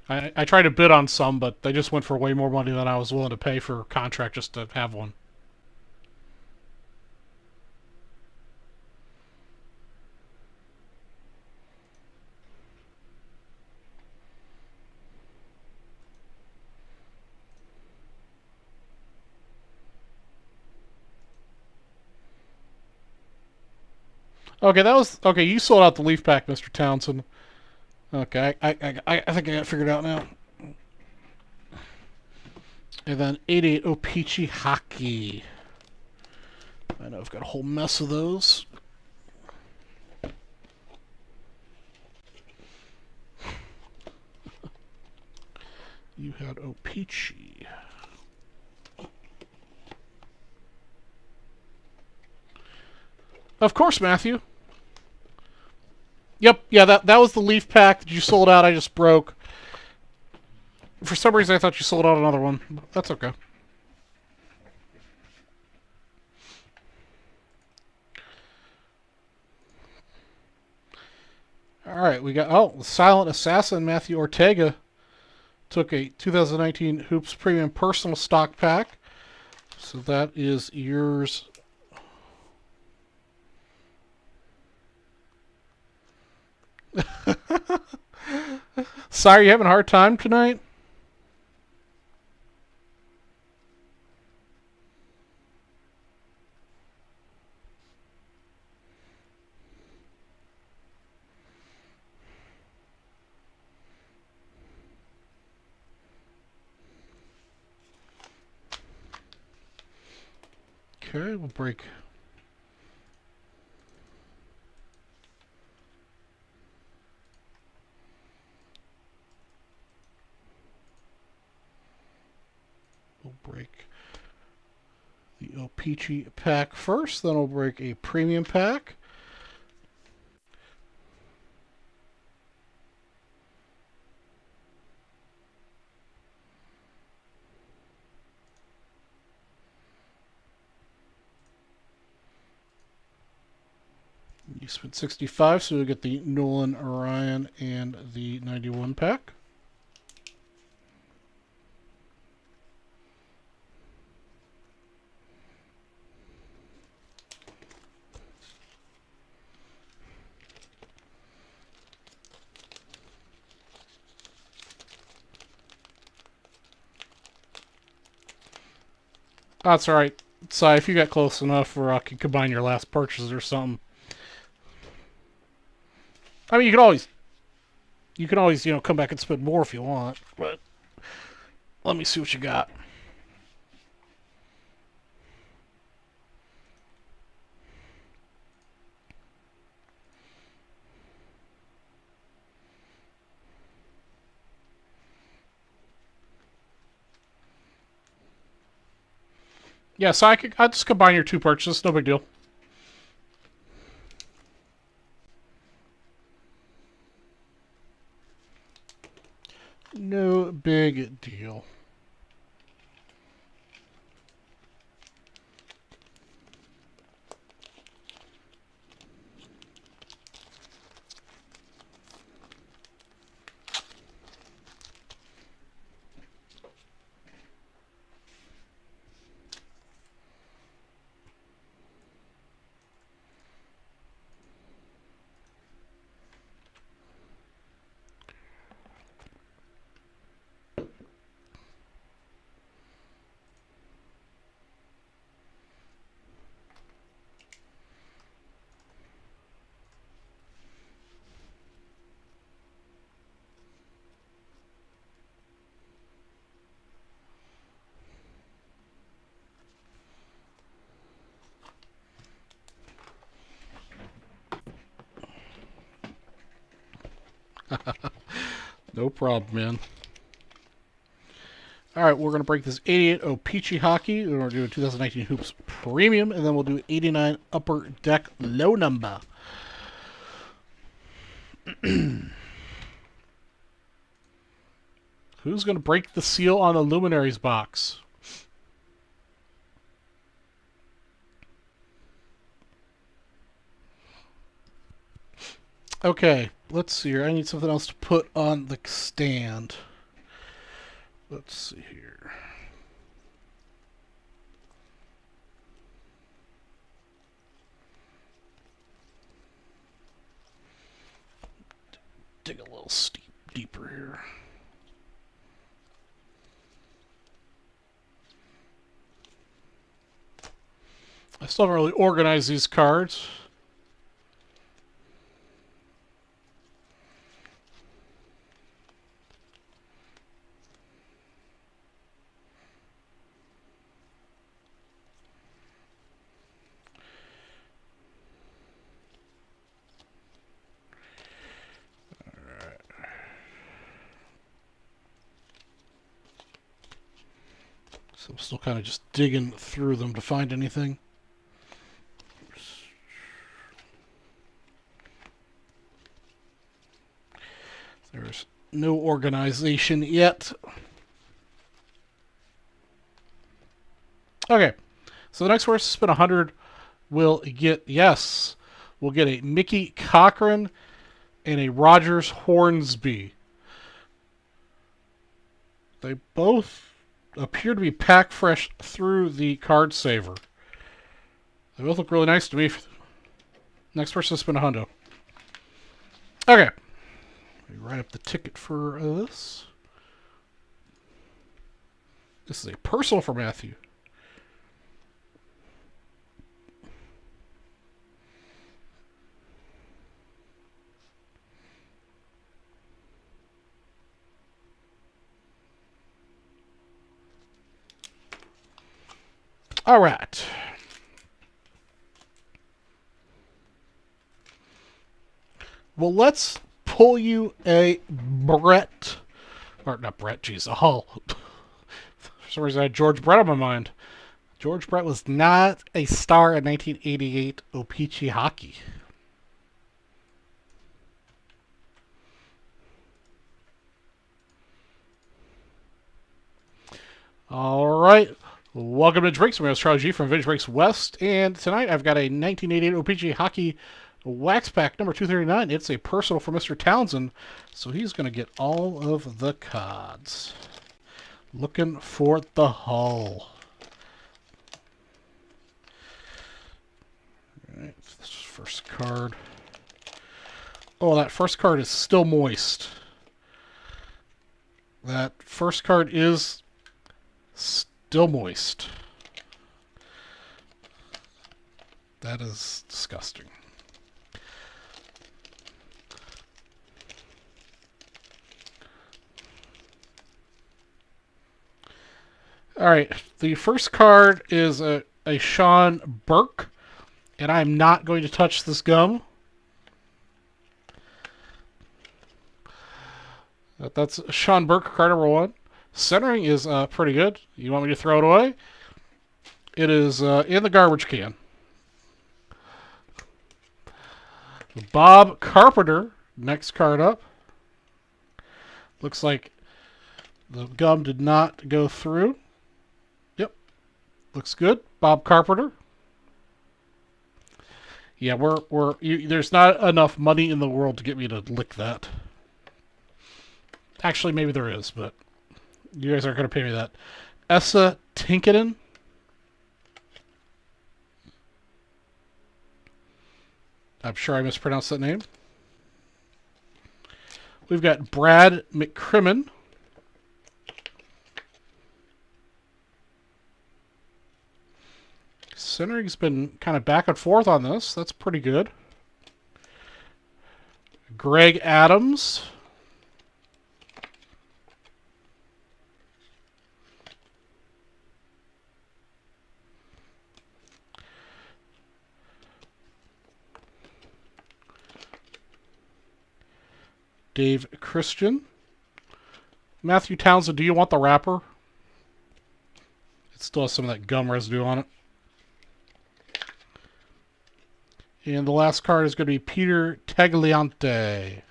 I tried to bid on some, but they just went for way more money than I was willing to pay for a contract just to have one. Okay, that was okay. You sold out the Leaf pack, Mr. Townsend. Okay, I think I got it figured out now. And then 880 Peachy Hockey. I know I've got a whole mess of those. You had Peachy. Of course, Matthew. Yep, yeah, that was the Leaf pack that you sold out. I just broke. For some reason, I thought you sold out another one. That's okay. All right, we got Silent Assassin Matthew Ortega took a 2019 Hoops Premium Personal Stock Pack. So that is yours. Sorry, you having a hard time tonight? Okay, we'll break. We'll break the O-Pee-Chee pack first, then we'll break a premium pack. You spent 65, so you'll get the Nolan Orion and the 91 pack. That's all right. Si, if you got close enough where I could combine your last purchases or something. I mean, you can always, come back and spend more if you want. But let me see what you got. Yeah, so I'd just combine your two purchases. No big deal. No big deal. No problem, man. All right, we're going to break this 88 O-Pee-Chee Hockey. We're going to do a 2019 Hoops Premium, and then we'll do 89 Upper Deck Low Number. Who's going to break the seal on the Luminaries box? Okay, let's see here. I need something else to put on the stand. Let's see here. Dig a little deeper here. I still haven't really organized these cards. So I'm still kind of just digging through them to find anything. There's no organization yet. Okay, so the next person to spend 100 will get, yes, we'll get a Mickey Cochran and a Rogers Hornsby. They both appear to be pack fresh through the card saver. They both look really nice to me. Next person to spin a hundo. Okay. Let me write up the ticket for this. This is a personal for Matthew. All right. Well, let's pull you a Brett. Or not Brett, geez, a Hull. For some reason I had George Brett on my mind. George Brett was not a star in 1988 O-Pee-Chee hockey. All right. Welcome to Drinks. I'm Charlie G from Vintage Drinks West, and tonight I've got a 1988 O-Pee-Chee hockey wax pack number 239. It's a personal for Mr. Townsend, so he's going to get all of the cards. Looking for the Hull. All right, this is first card. Oh, that first card is still moist. That first card is still moist. That is disgusting. All right, the first card is a Sean Burke, and I'm not going to touch this gum. That's Sean Burke, card number 1. Centering is pretty good. You want me to throw it away? It is in the garbage can. Bob Carpenter, next card up. Looks like the gum did not go through. Yep. Looks good. Bob Carpenter. Yeah, there's not enough money in the world to get me to lick that. Actually, maybe there is, but you guys aren't going to pay me that. Essa Tinkinen. I'm sure I mispronounced that name. We've got Brad McCrimmon. Centering's been kind of back and forth on this. That's pretty good. Greg Adams. Dave Christian. Matthew Townsend, do you want the wrapper? It still has some of that gum residue on it. And the last card is going to be Peter Tagliante.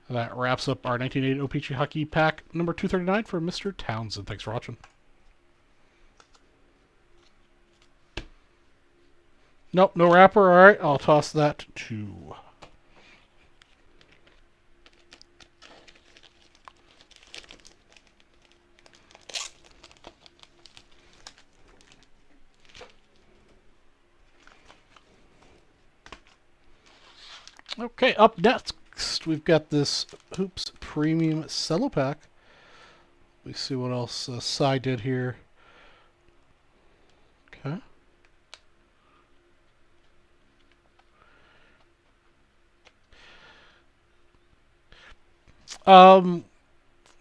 That wraps up our 1980 O-Pee-Chee hockey pack number 239 for Mr. Townsend. Thanks for watching. Nope, no wrapper. All right, I'll toss that too. Okay, up next, we've got this Hoops Premium Cello Pack. Let's see what else Cy did here. Okay.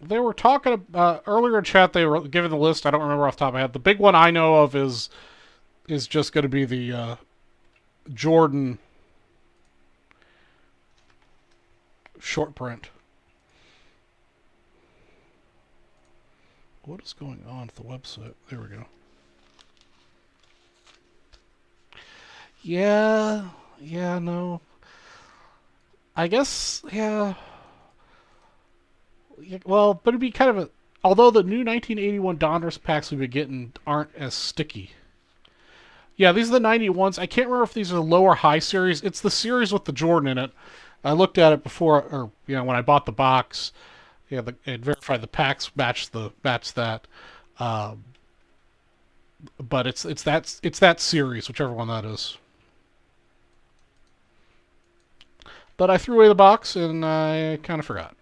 They were talking about, earlier in chat, they were giving the list. I don't remember off the top of my head. The big one I know of is just going to be the Jordan short print. What is going on with the website? There we go. Yeah, no. I guess, yeah. Well, but it'd be kind of a... Although the new 1981 Donruss packs we've been getting aren't as sticky. Yeah, these are the 91s. I can't remember if these are the low or high series. It's the series with the Jordan in it. I looked at it before, or when I bought the box. Yeah, it verified the packs match that. Um, but it's that series, whichever one that is. But I threw away the box and I kind of forgot.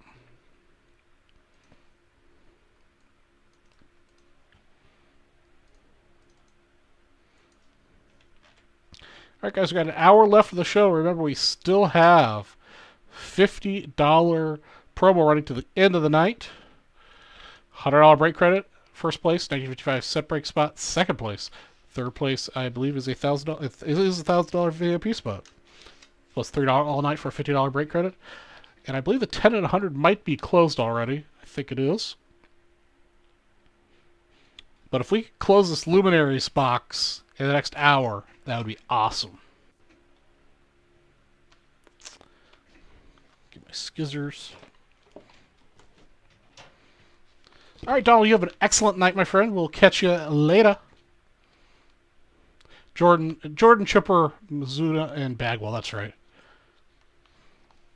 All right, guys, we got an hour left of the show. Remember, we still have $50 promo running to the end of the night. $100 break credit. First place, 1955 set break spot. Second place. Third place, I believe, is $1,000. It is $1,000 VIP spot. Plus $3 all night for a $50 break credit. And I believe the 10 and 100 might be closed already. I think it is. But if we close this Luminaries box in the next hour, that would be awesome. Get my skizzers. All right, Donald, you have an excellent night, my friend. We'll catch you later. Jordan, Chipper, Mizuta, and Bagwell. That's right.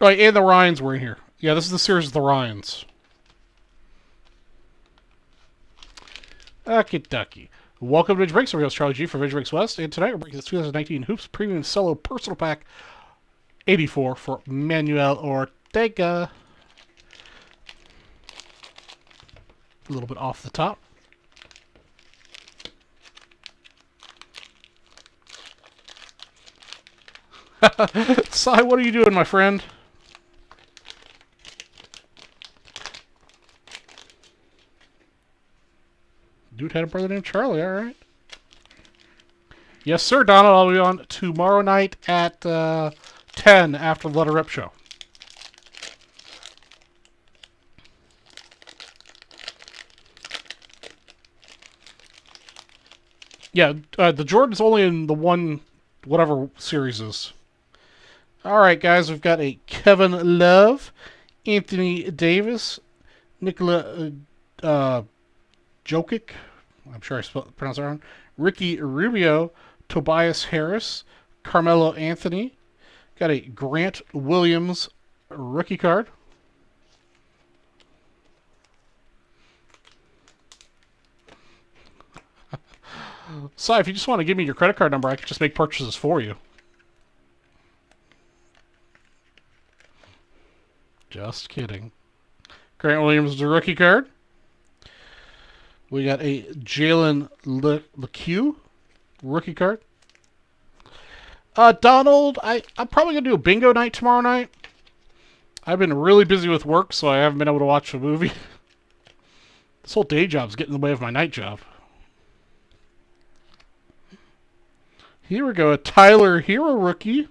Right, and the Ryans were in here. Yeah, this is the series of the Ryans. Okie dokie. Welcome to Vintage Breaks. It's Charlie G from Vintage Breaks West, and tonight we're breaking the 2019 Hoops Premium Cello Personal Pack 84 for Manuel Ortega. A little bit off the top. Sai, what are you doing, my friend? Dude had a brother named Charlie, alright. Yes, sir, Donald. I'll be on tomorrow night at 10 after the Let It Rip show. Yeah, the Jordan's only in the one, whatever series is. Alright, guys, we've got a Kevin Love, Anthony Davis, Nikola Jokic, I'm sure I pronounced that wrong, Ricky Rubio, Tobias Harris, Carmelo Anthony. Got a Grant Williams rookie card. So if you just want to give me your credit card number, I can just make purchases for you. Just kidding. Grant Williams is a rookie card. We got a Jalen LeCue rookie card. Donald, I'm probably going to do a bingo night tomorrow night. I've been really busy with work, so I haven't been able to watch a movie. This whole day job's getting in the way of my night job. Here we go, a Tyler Hero rookie.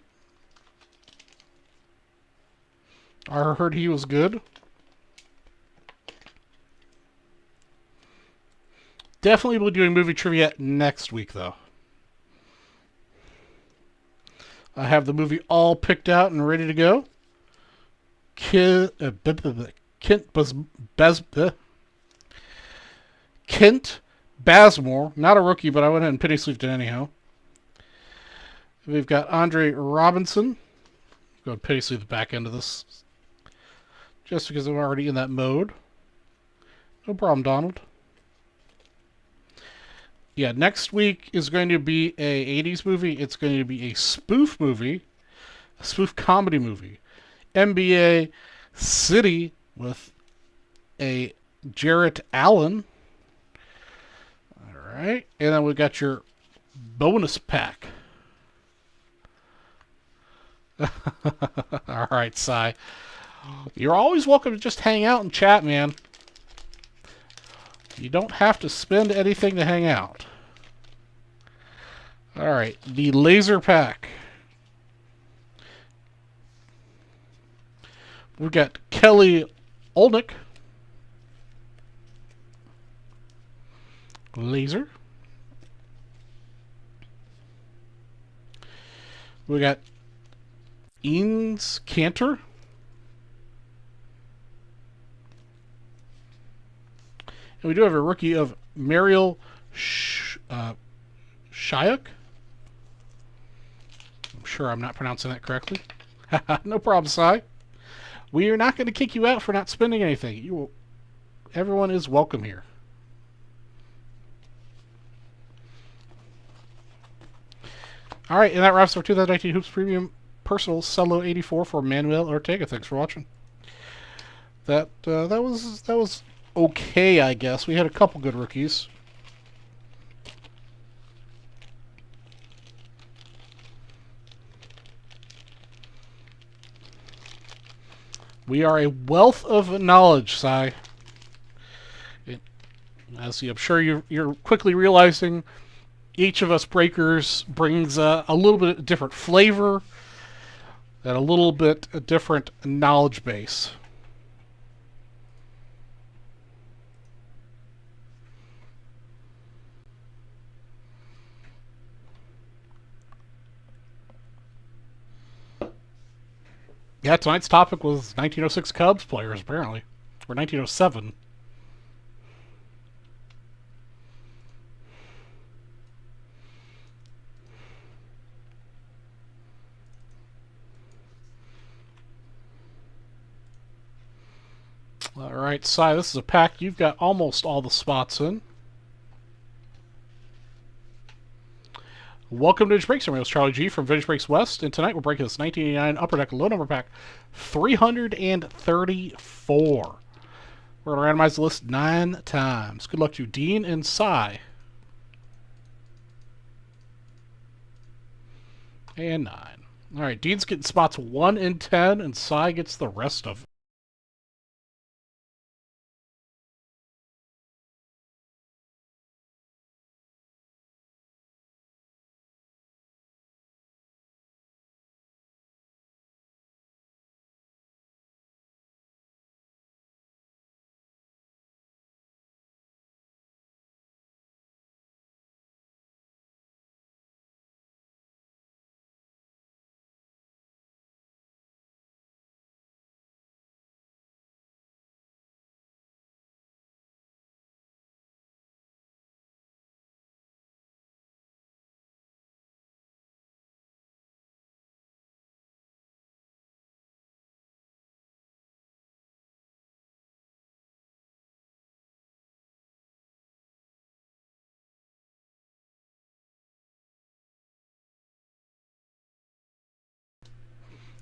I heard he was good. Definitely will be doing movie trivia next week, though. I have the movie all picked out and ready to go. Kent Bazemore, not a rookie, but I went ahead and penny sleeved it anyhow. We've got Andre Robinson. Go ahead and penny sleeve the back end of this, just because I'm already in that mode. No problem, Donald. Yeah, next week is going to be a 80s movie. It's going to be a spoof movie, a spoof comedy movie. NBA City with a Jarrett Allen. All right. And then we got your bonus pack. All right, Cy. You're always welcome to just hang out and chat, man. You don't have to spend anything to hang out. All right, the laser pack. We've got Kelly Olynyk. Laser. We got Eanes Cantor. And we do have a rookie of Mariel Shayuk. I'm sure I'm not pronouncing that correctly. No problem, Cy. We are not going to kick you out for not spending anything. Everyone is welcome here. All right, and that wraps up 2019 Hoops Premium Personal Cello 84 for Manuel Ortega. Thanks for watching. That was okay, I guess. We had a couple good rookies. We are a wealth of knowledge, Cy. As I'm sure you're quickly realizing, each of us breakers brings a little bit different flavor and a little bit different knowledge base. Yeah, tonight's topic was 1906 Cubs players, apparently. Or 1907. Alright, Cy, this is a pack. You've got almost all the spots in. Welcome to Vintage Breaks. My name is Charlie G from Vintage Breaks West, and tonight we're breaking this 1989 Upper Deck Low Number Pack 334. We're going to randomize the list 9 times. Good luck to you, Dean and Cy. And 9. Alright, Dean's getting spots 1 and 10, and Cy gets the rest of it.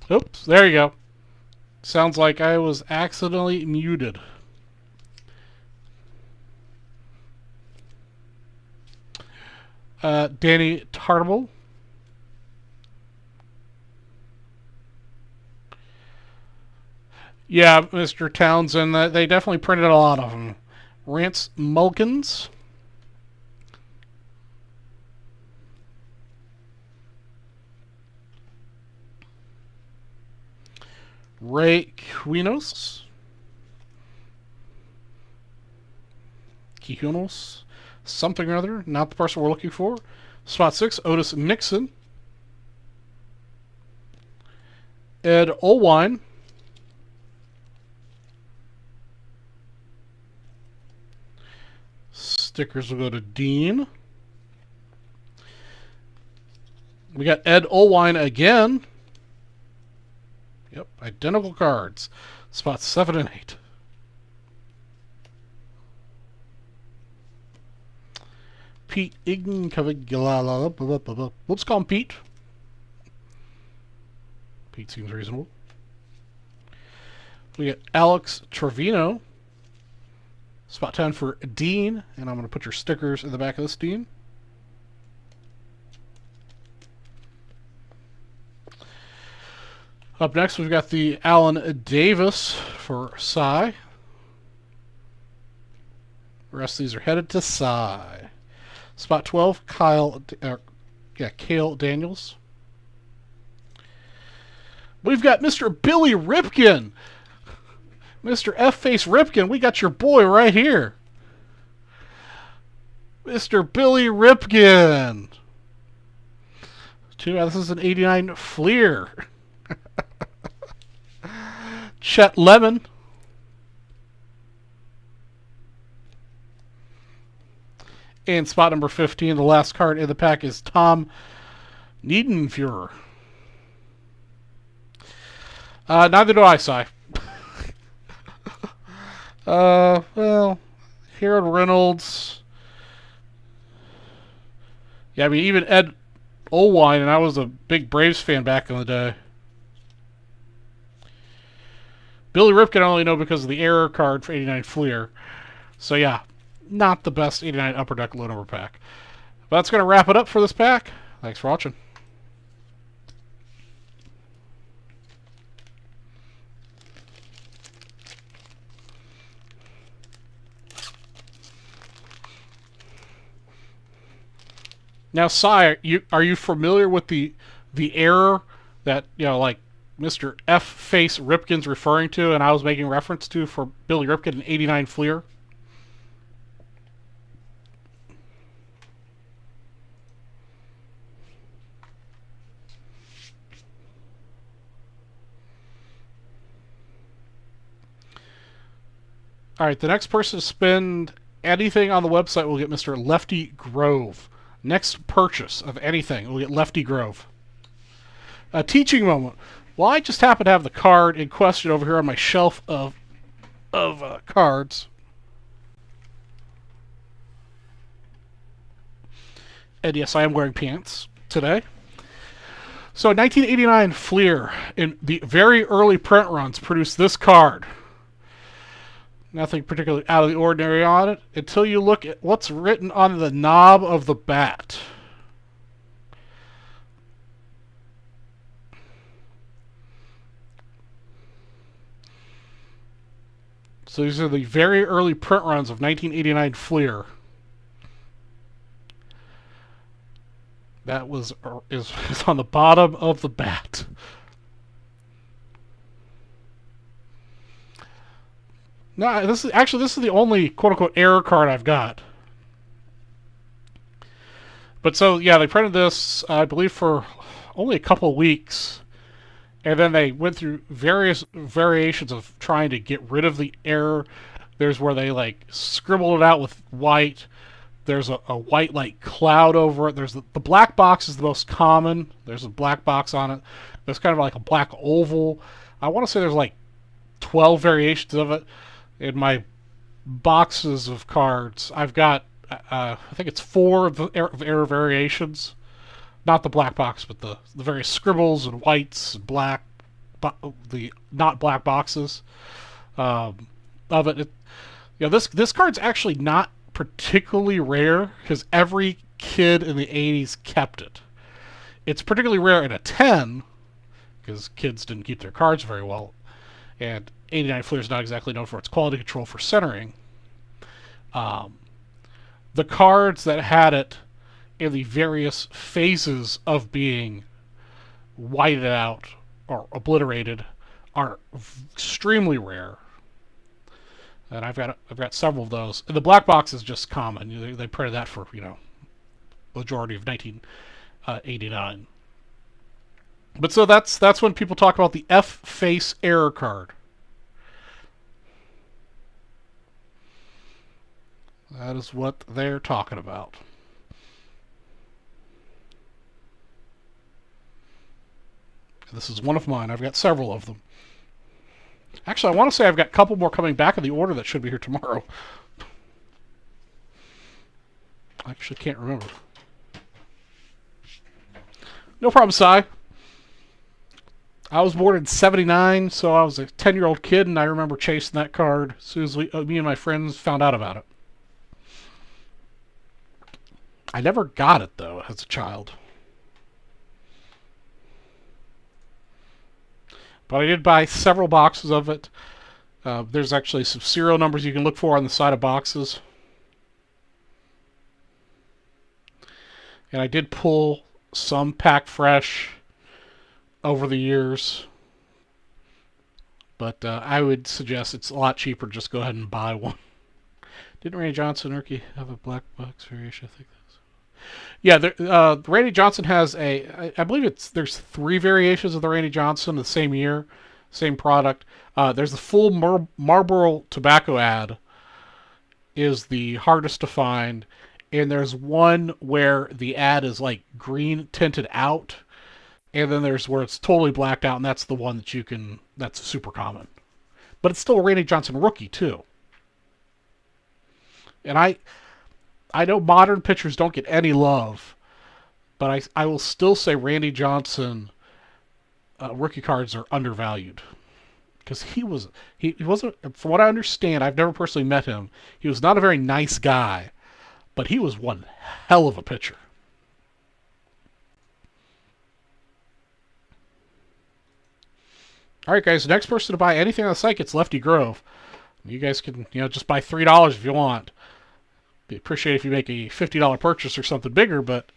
Oops, there you go. Sounds like I was accidentally muted. Danny Tartable. Yeah, Mr. Townsend, they definitely printed a lot of them. Rance Mulkins. Ray Quinos. Quinos. Something or other. Not the person we're looking for. Spot 6, Otis Nixon. Ed Olwine. Stickers will go to Dean. We got Ed Olwine again. Yep, identical cards. Spots 7 and 8. Pete Ign. Let's call him Pete. Pete seems reasonable. We got Alex Trevino. Spot 10 for Dean. And I'm going to put your stickers in the back of this, Dean. Up next, we've got the Alan Davis for Cy. The rest of these are headed to Cy. Spot 12, Kale Daniels. We've got Mr. Billy Ripken. Mr. F-Face Ripken, we got your boy right here. Mr. Billy Ripken. This is an 89 Fleer. Chet Lemon. And spot number 15, the last card in the pack, is Tom Niedenfuhrer. Neither do I, Si. Well, Harold Reynolds. Yeah, I mean, even Ed Olwine, and I was a big Braves fan back in the day. Billy Ripken I only know because of the error card for 89 Fleer. So yeah, not the best 89 Upper Deck low number pack. But that's going to wrap it up for this pack. Thanks for watching. Now, Si, are you familiar with the error that, like Mr. F Face Ripken's referring to, and I was making reference to for Billy Ripken in 89 Fleer? All right, the next person to spend anything on the website will get Mr. Lefty Grove. Next purchase of anything will get Lefty Grove. A teaching moment. Well, I just happen to have the card in question over here on my shelf of cards. And yes, I am wearing pants today. So 1989 Fleer, in the very early print runs, produced this card. Nothing particularly out of the ordinary on it until you look at what's written on the knob of the bat. So these are the very early print runs of 1989 Fleer. That is on the bottom of the bat. No, this is the only quote-unquote error card I've got. But so, yeah, they printed this, I believe, for only a couple of weeks. And then they went through various variations of trying to get rid of the error. There's where they, like, scribbled it out with white. There's a white, like, cloud over it. There's the black box is the most common. There's a black box on it. There's kind of like a black oval. I want to say there's, like, 12 variations of it. In my boxes of cards, I've got, I think it's 4 of the error variations. Not the black box, but the various scribbles and whites and black, the not black boxes of it. This card's actually not particularly rare because every kid in the 80s kept it. It's particularly rare in a 10 because kids didn't keep their cards very well. And 89 Fleer is not exactly known for its quality control for centering. The cards that had it in the various phases of being whited out or obliterated are extremely rare. And I've got several of those. And the black box is just common. They printed that for, majority of 1989. But so that's when people talk about the F-face error card. That is what they're talking about. This is one of mine. I've got several of them. Actually, I want to say I've got a couple more coming back in the order that should be here tomorrow. I actually can't remember. No problem, Si. I was born in 79, so I was a 10-year-old kid, and I remember chasing that card as soon as me and my friends found out about it. I never got it, though, as a child. But I did buy several boxes of it. There's actually some serial numbers you can look for on the side of boxes. And I did pull some pack fresh over the years. But I would suggest it's a lot cheaper to just go ahead and buy one. Didn't Randy Johnson Erky have a black box variation? I think that's... Yeah, Randy Johnson has I believe there's 3 variations of the Randy Johnson the same year, same product. There's the full Marlboro tobacco ad is the hardest to find, and there's one where the ad is like green tinted out, And then there's where it's totally blacked out, and that's the one that you can, that's super common. But it's still a Randy Johnson rookie, too. And I know modern pitchers don't get any love, but I will still say Randy Johnson rookie cards are undervalued. Because he wasn't, from what I understand, I've never personally met him, he was not a very nice guy, but he was one hell of a pitcher. All right, guys. The next person to buy anything on the site gets Lefty Grove. You guys can, just buy $3 if you want. Be appreciate if you make a $50 purchase or something bigger, but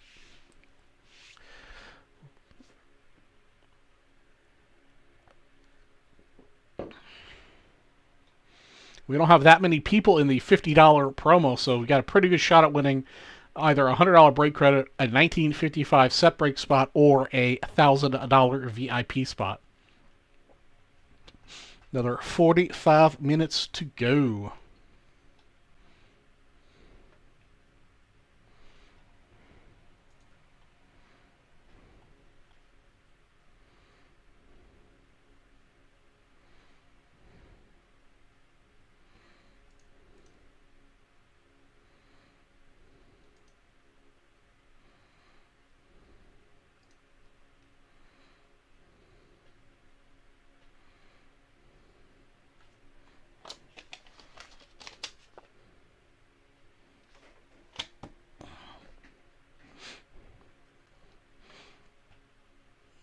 we don't have that many people in the $50 promo, so we got a pretty good shot at winning either a $100 break credit, a 1955 set break spot, or a $1,000 VIP spot. Another 45 minutes to go.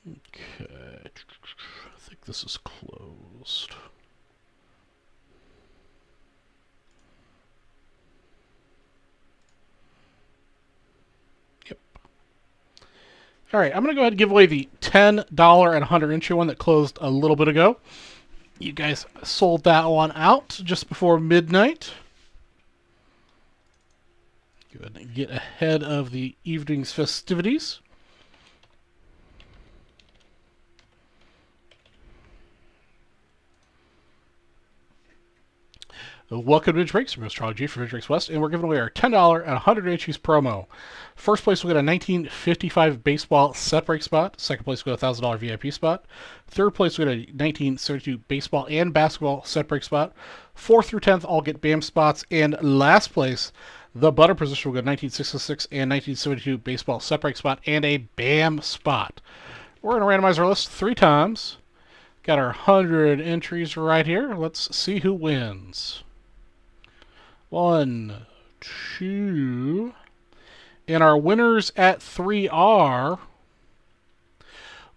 Okay, I think this is closed. Yep. All right, I'm going to go ahead and give away the $10 and 100-inch one that closed a little bit ago. You guys sold that one out just before midnight. Go ahead and get ahead of the evening's festivities. Welcome to Vintage Breaks from Astrology for Vintage Breaks West, and we're giving away our $10 and 100-inch promo. First place, we'll get a 1955 baseball set break spot. Second place, we'll get a $1,000 VIP spot. Third place, we'll get a 1972 baseball and basketball set break spot. 4th through 10th, all get BAM spots. And last place, the butter position, will get 1966 and 1972 baseball set break spot and a BAM spot. We're going to randomize our list 3 times. Got our 100 entries right here. Let's see who wins. 1, 2, and our winners at 3 are,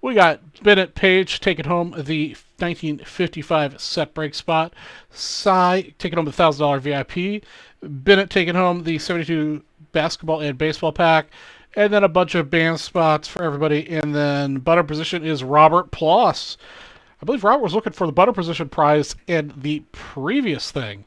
we got Bennett Page taking home the 1955 set break spot, Cy taking home the $1,000 VIP, Bennett taking home the 72 basketball and baseball pack, and then a bunch of band spots for everybody. And then butter position is Robert Ploss. I believe Robert was looking for the butter position prize in the previous thing.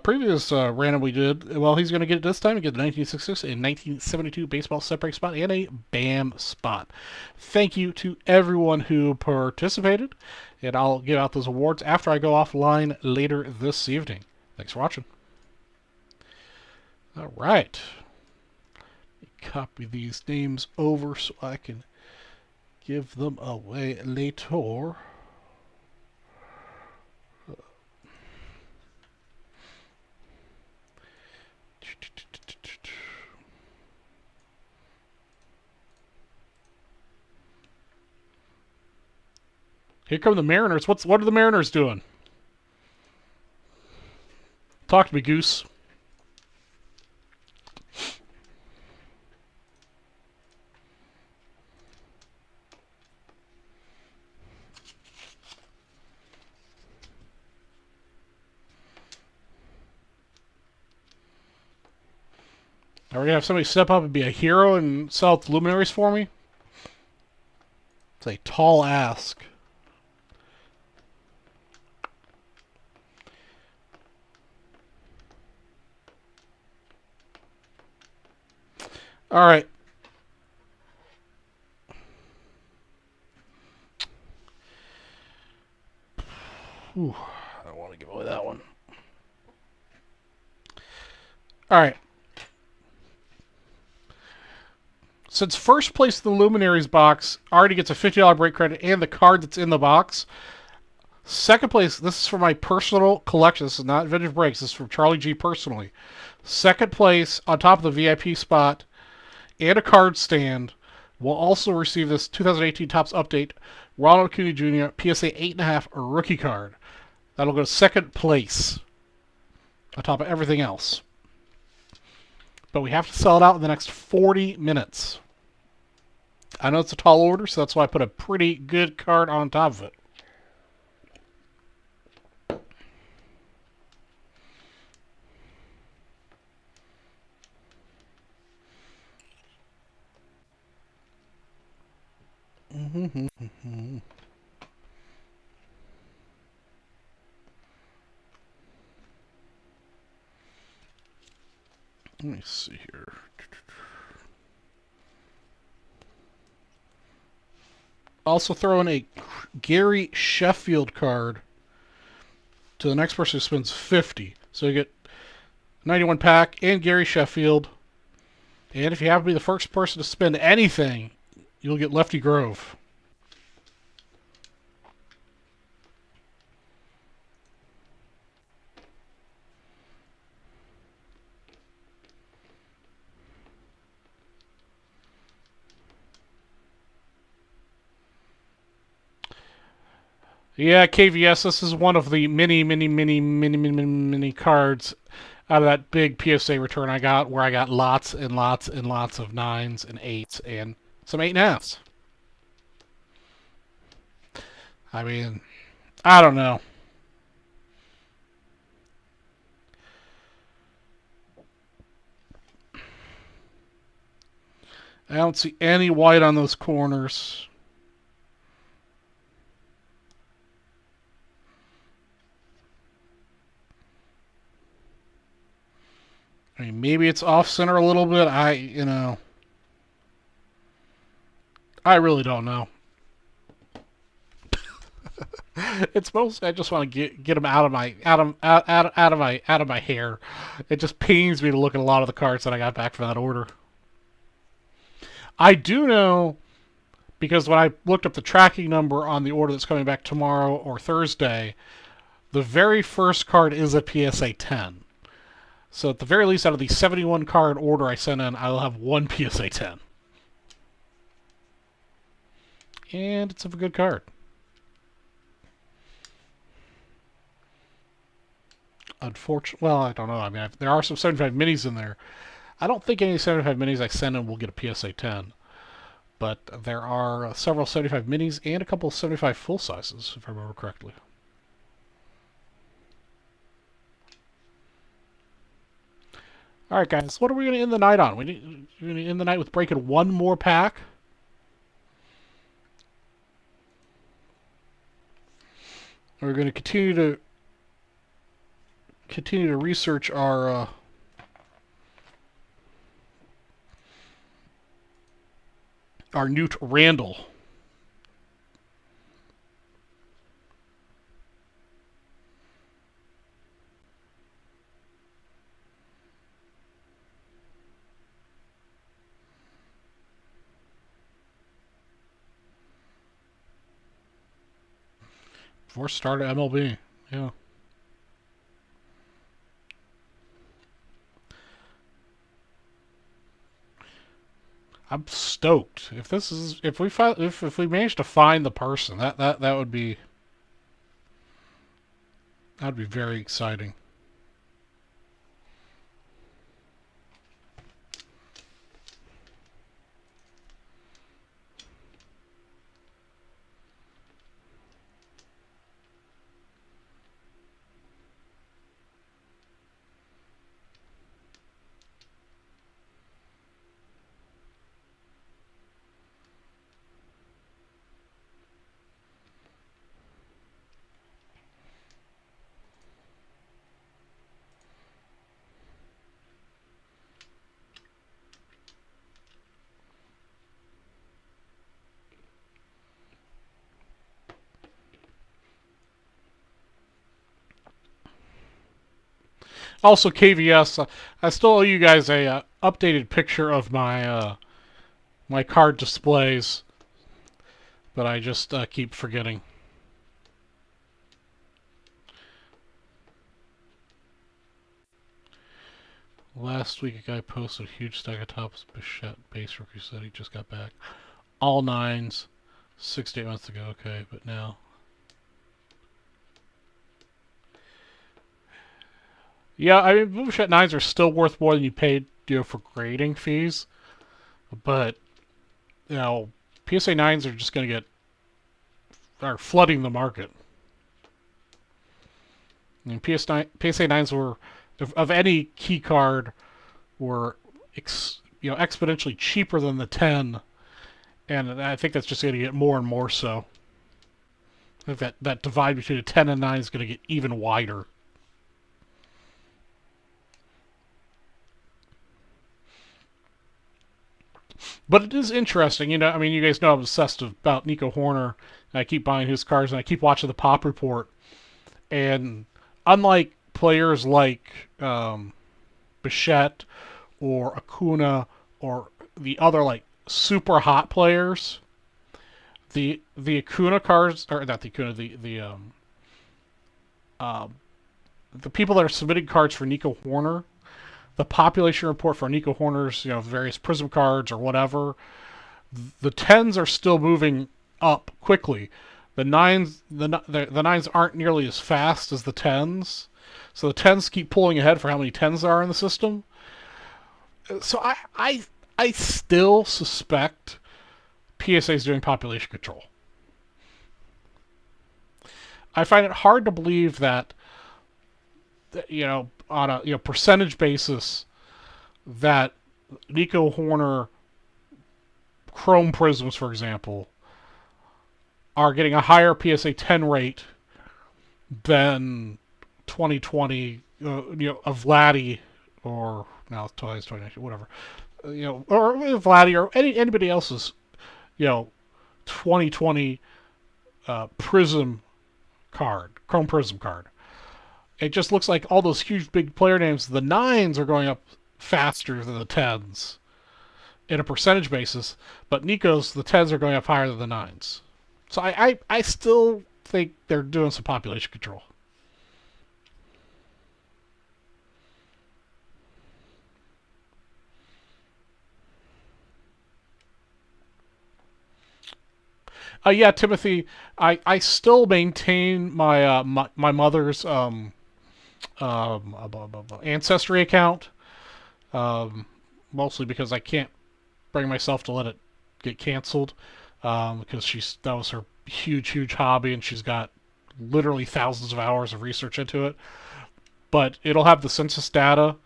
Previous random we did, well, he's going to get it this time. He get the 1966 and 1972 baseball set break spot and a BAM spot. Thank you to everyone who participated, and I'll give out those awards after I go offline later this evening. Thanks for watching. All right. Copy these names over so I can give them away later. Here come the Mariners. What are the Mariners doing? Talk to me, Goose. Are we going to have somebody step up and be a hero and sell the luminaries for me? It's a tall ask. All right. Ooh, I don't want to give away that one. All right. Since first place in the Luminaries box already gets a $50 break credit and the card that's in the box, second place, this is for my personal collection. This is not Vintage Breaks. This is from Charlie G personally. Second place on top of the VIP spot and a card stand will also receive this 2018 Topps Update Ronald Acuna Jr. PSA 8.5 rookie card. That'll go to second place on top of everything else. But we have to sell it out in the next 40 minutes. I know it's a tall order, so that's why I put a pretty good card on top of it. Let me see here. Also throw in a Gary Sheffield card to the next person who spends 50. So you get 91 pack and Gary Sheffield. And if you happen to be the first person to spend anything, you'll get Lefty Grove. Yeah, KVS, this is one of the many cards out of that big PSA return I got, where I got lots and lots and lots of 9s and 8s and some 8.5s. I mean, I don't know. I don't see any white on those corners. I mean, maybe it's off center a little bit. I really don't know. It's mostly I just want to get them out of my hair. It just pains me to look at a lot of the cards that I got back from that order. I do know, because when I looked up the tracking number on the order that's coming back tomorrow or Thursday, the very first card is a PSA 10. So at the very least, out of the 71 card order I sent in, I will have one PSA 10. And it's a good card. Unfortunately, well, I don't know. I mean, there are some 75 minis in there. I don't think any 75 minis I send in will get a PSA 10. But there are several 75 minis and a couple of 75 full sizes, if I remember correctly. All right, guys, what are we going to end the night on? We're going to end the night with breaking one more pack. We're going to continue to research our Newt Randall. Before start of MLB, yeah. I'm stoked. If we manage to find the person, that would be very exciting. Also, KVS, I still owe you guys a updated picture of my my card displays, but I just keep forgetting. Last week, a guy posted a huge stack of Topps Bichette base rookies that he just got back. All 9s, 6 to 8 months ago. Okay, but now. Yeah, I mean, Bichette 9s are still worth more than you paid, for grading fees. But, PSA 9s are just going to are flooding the market. I mean, PSA 9s were, of any key card, were exponentially cheaper than the 10, and I think that's just going to get more and more so. I think that divide between a 10 and 9 is going to get even wider. But it is interesting, I mean, you guys know I'm obsessed about Nico Horner, and I keep buying his cards, and I keep watching the Pop Report. And unlike players like Bichette or Acuna or the other like super hot players, the Acuna cards, or not the Acuna, the people that are submitting cards for Nico Horner, the population report for Nico Horner's, various Prism cards or whatever, the 10s are still moving up quickly. The 9s, the 9s aren't nearly as fast as the 10s, so the 10s keep pulling ahead for how many 10s there are in the system. So I still suspect PSA is doing population control. I find it hard to believe that, on a percentage basis, that Nico Horner Chrome Prisms, for example, are getting a higher PSA 10 rate than 2020, of Vladdy, or now it's 2019, whatever, or Vladdy, or anybody else's, 2020 Prism card, Chrome Prism card. It just looks like all those huge big player names, the 9s are going up faster than the 10s in a percentage basis, but Nico's, the 10s are going up higher than the 9s. So I still think they're doing some population control. Yeah, Timothy, I still maintain my my mother's Ancestry account, mostly because I can't bring myself to let it get canceled, because that was her huge hobby, and she's got literally thousands of hours of research into it. But it'll have the census data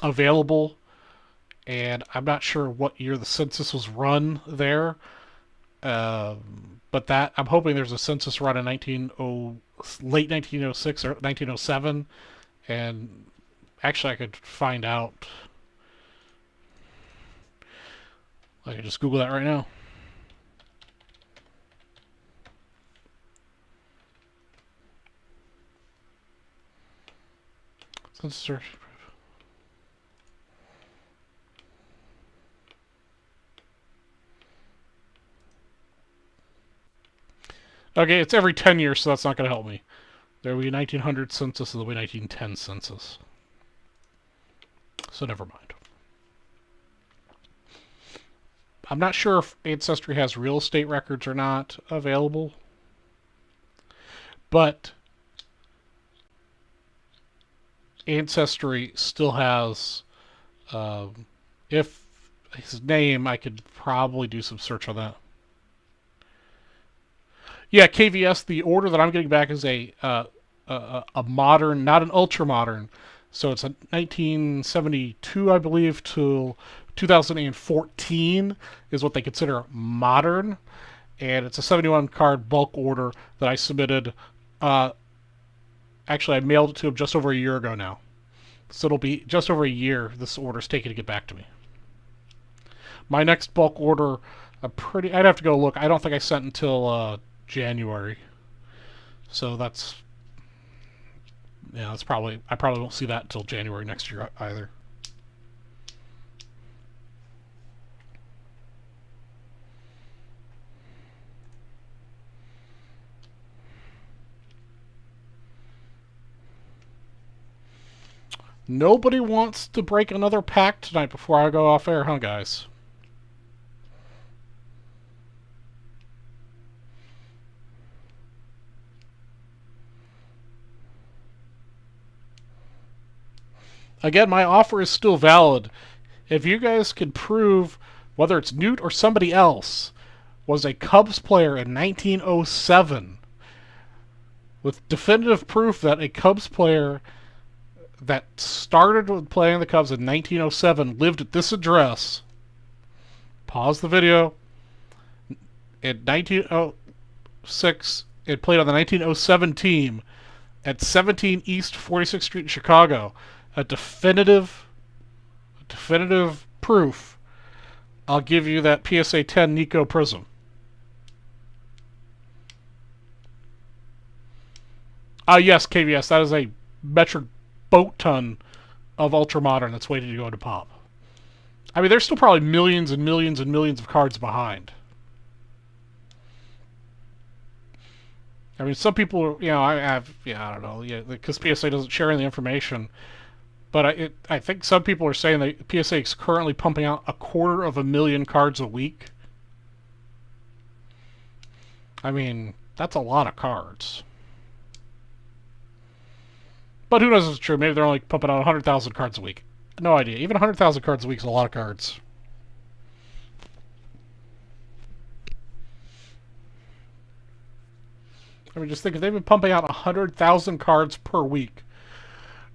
available, and I'm not sure what year the census was run there. But I'm hoping there's a census run in late 1906 or 1907, and actually I could find out. I can just Google that right now. Census. Okay, it's every 10 years, so that's not going to help me. There will be a 1900 census and there will be a 1910 census. So never mind. I'm not sure if Ancestry has real estate records or not available. But Ancestry still has, if his name, I could probably do some search on that. Yeah, KVS, the order that I'm getting back is a modern, not an ultra modern. So it's a 1972, I believe, to 2014 is what they consider modern. And it's a 71 card bulk order that I submitted. Actually, I mailed it to him just over a year ago now. So it'll be just over a year this order's taking to get back to me. My next bulk order, I'd have to go look. I don't think I sent until January. So that's I probably won't see that until January next year either. Nobody wants to break another pack tonight before I go off air, huh, guys? Again, my offer is still valid. If you guys can prove, whether it's Newt or somebody else, was a Cubs player in 1907, with definitive proof that a Cubs player that started with playing the Cubs in 1907 lived at this address, pause the video. In 1906, it played on the 1907 team at 17 East 46th Street in Chicago. A definitive proof. I'll give you that PSA 10 Nico Prism. Yes, KVS, that is a metric boat ton of Ultra Modern that's waiting to go into pop. I mean, there's still probably millions and millions and millions of cards behind. I mean, some people, I don't know, because PSA doesn't share any information. But I think some people are saying that PSA is currently pumping out 250,000 cards a week. I mean, that's a lot of cards. But who knows if it's true? Maybe they're only pumping out 100,000 cards a week. No idea. Even 100,000 cards a week is a lot of cards. I mean, just think, if they've been pumping out 100,000 cards per week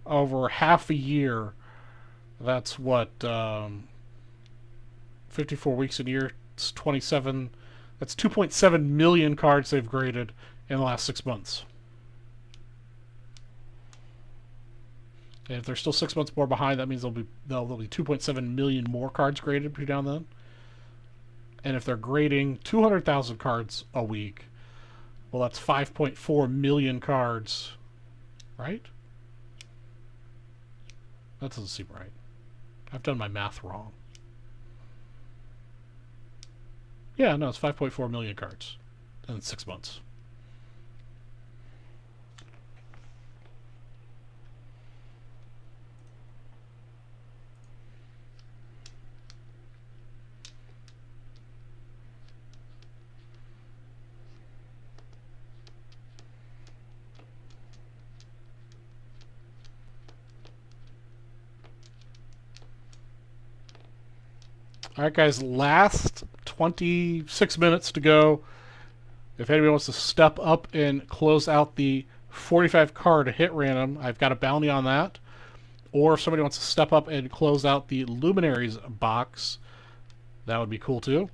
over half a year, that's what, 54 weeks a year, it's 27, that's 2.7 million cards they've graded in the last 6 months. And if they're still 6 months more behind, that means there'll be 2.7 million more cards graded between now and then. And if they're grading 200,000 cards a week, well, that's 5.4 million cards, right? That doesn't seem right. I've done my math wrong. Yeah, no, it's 5.4 million cards in 6 months. Alright, guys, last 26 minutes to go. If anybody wants to step up and close out the 45 card hit random, I've got a bounty on that. Or if somebody wants to step up and close out the Luminaries box, that would be cool too.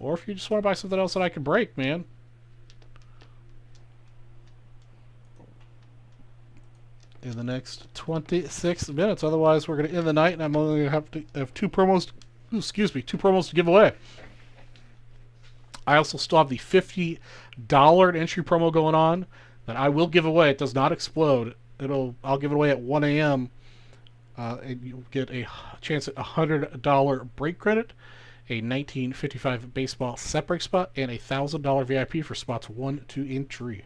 Or if you just want to buy something else that I can break, man. In the next 26 minutes. Otherwise, we're going to end the night, and I'm only going to have two promos to give away. I also still have the $50 entry promo going on that I will give away. It does not explode. I'll give it away at 1 a.m. And you'll get a chance at $100 break credit, a 1955 baseball set break spot, and a $1,000 VIP for spots 1, 2, and 3.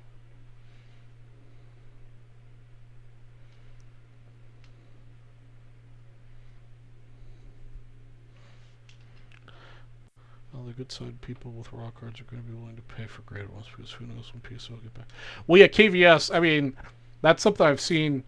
All the good side people with raw cards are going to be willing to pay for graded ones, because who knows when PSO will get back. Well, yeah, KVS, I mean, that's something I've seen.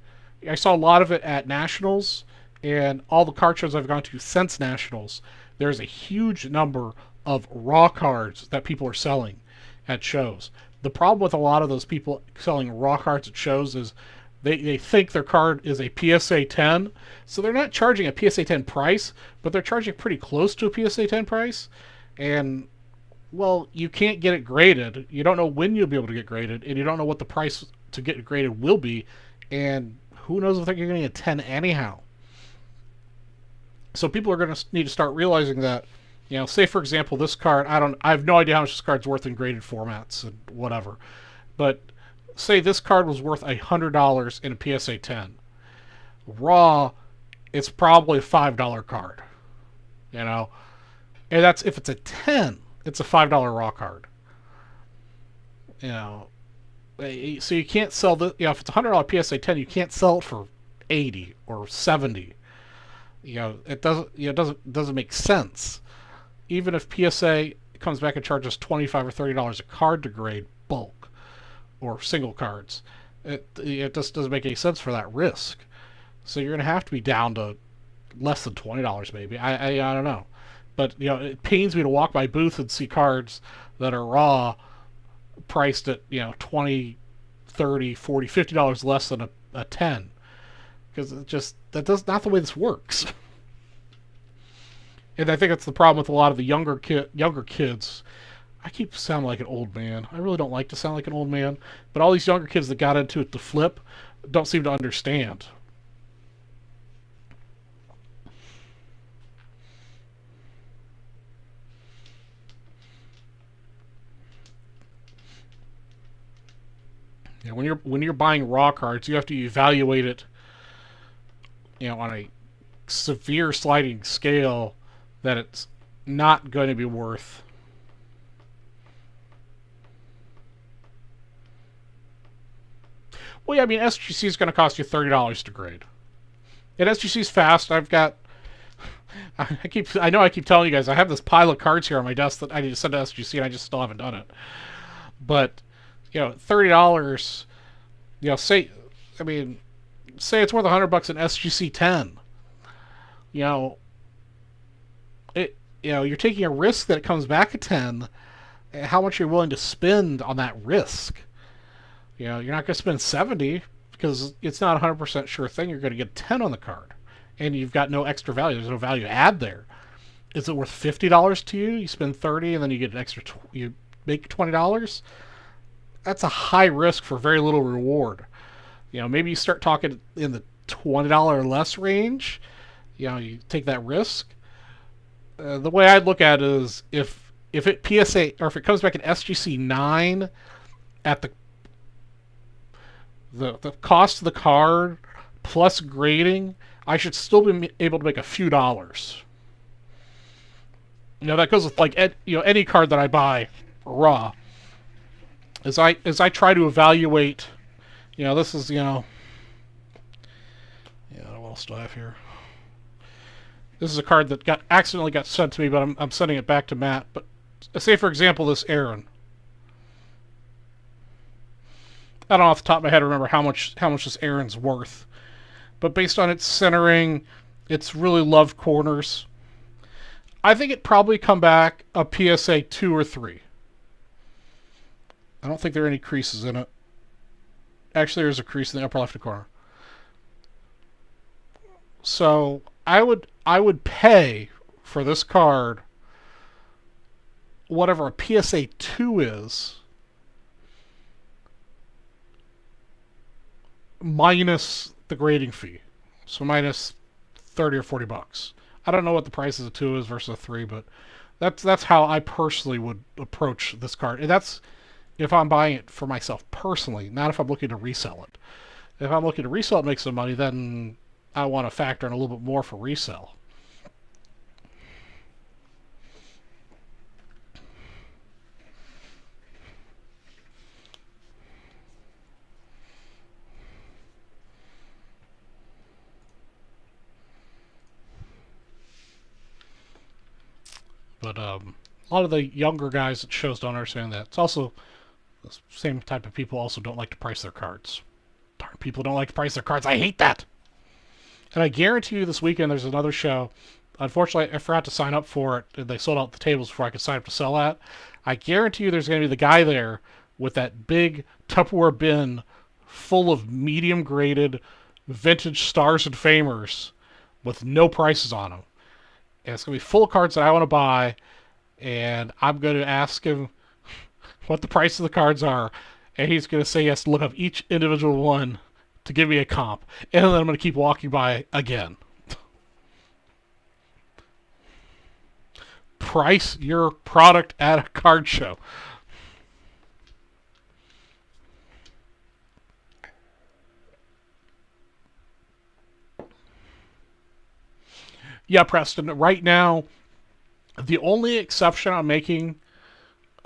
I saw a lot of it at Nationals, and all the card shows I've gone to since Nationals, there's a huge number of raw cards that people are selling at shows. The problem with a lot of those people selling raw cards at shows is they think their card is a PSA 10, so they're not charging a PSA 10 price, but they're charging pretty close to a PSA 10 price. And, well, you can't get it graded. You don't know when you'll be able to get graded, and you don't know what the price to get it graded will be. And who knows if they're getting a 10 anyhow. So people are going to need to start realizing that, say for example, this card, I have no idea how much this card's worth in graded formats and whatever. But say this card was worth $100 in a PSA 10. Raw, it's probably a $5 card. And that's if it's a 10, it's a $5 raw card. So you can't sell the if it's a $100 PSA 10, you can't sell it for $80 or $70. It doesn't make sense. Even if PSA comes back and charges $25 or $30 a card to grade bulk or single cards, it just doesn't make any sense for that risk. So you're going to have to be down to less than $20 maybe. I don't know. But it pains me to walk by booth and see cards that are raw priced at $20, $30, $40, $50 less than a 10. Because that's not the way this works. And I think that's the problem with a lot of the younger kids. I keep sounding like an old man. I really don't like to sound like an old man. But all these younger kids that got into it to flip don't seem to understand. When you're buying raw cards, you have to evaluate it, on a severe sliding scale that it's not going to be worth. Well, yeah, I mean, SGC is going to cost you $30 to grade. And SGC's fast. I know I keep telling you guys, I have this pile of cards here on my desk that I need to send to SGC, and I just still haven't done it. But, $30, say it's worth $100 in SGC 10. You're taking a risk that it comes back at 10. How much you're willing to spend on that risk? You're not going to spend 70 because it's not a 100% sure thing you're going to get 10 on the card, and you've got no extra value. There's no value add there. Is it worth $50 to you? You spend 30 and then you get an extra. You make $20. That's a high risk for very little reward. Maybe you start talking in the $20 or less range. You take that risk. The way I'd look at it is if it PSA or if it comes back in SGC 9 at the cost of the card plus grading, I should still be able to make a few dollars. That goes with any card that I buy raw. As I try to evaluate, this is what else do I have here? This is a card that accidentally got sent to me, but I'm sending it back to Matt. But say for example this Aaron. I don't know off the top of my head remember how much this Aaron's worth. But based on its centering, its really loved corners, I think it'd probably come back a PSA 2 or 3. I don't think there are any creases in it. Actually, there's a crease in the upper left corner. So I would pay for this card whatever a PSA 2 is minus the grading fee. So minus 30 or $40. I don't know what the price of a 2 is versus a 3, but that's how I personally would approach this card. And that's if I'm buying it for myself personally, not if I'm looking to resell it. If I'm looking to resell it, make some money, then I want to factor in a little bit more for resale. But a lot of the younger guys at shows don't understand that. It's also the same type of people also don't like to price their cards. Darn, people don't like to price their cards. I hate that. And I guarantee you this weekend there's another show. Unfortunately, I forgot to sign up for it. And they sold out the tables before I could sign up to sell that. I guarantee you there's going to be the guy there with that big Tupperware bin full of medium-graded vintage stars and famers with no prices on them. And it's going to be full of cards that I want to buy. And I'm going to ask him what the price of the cards are. And he's going to say he has to look up each individual one to give me a comp. And then I'm going to keep walking by again. Price your product at a card show. Yeah, Preston, right now, the only exception I'm making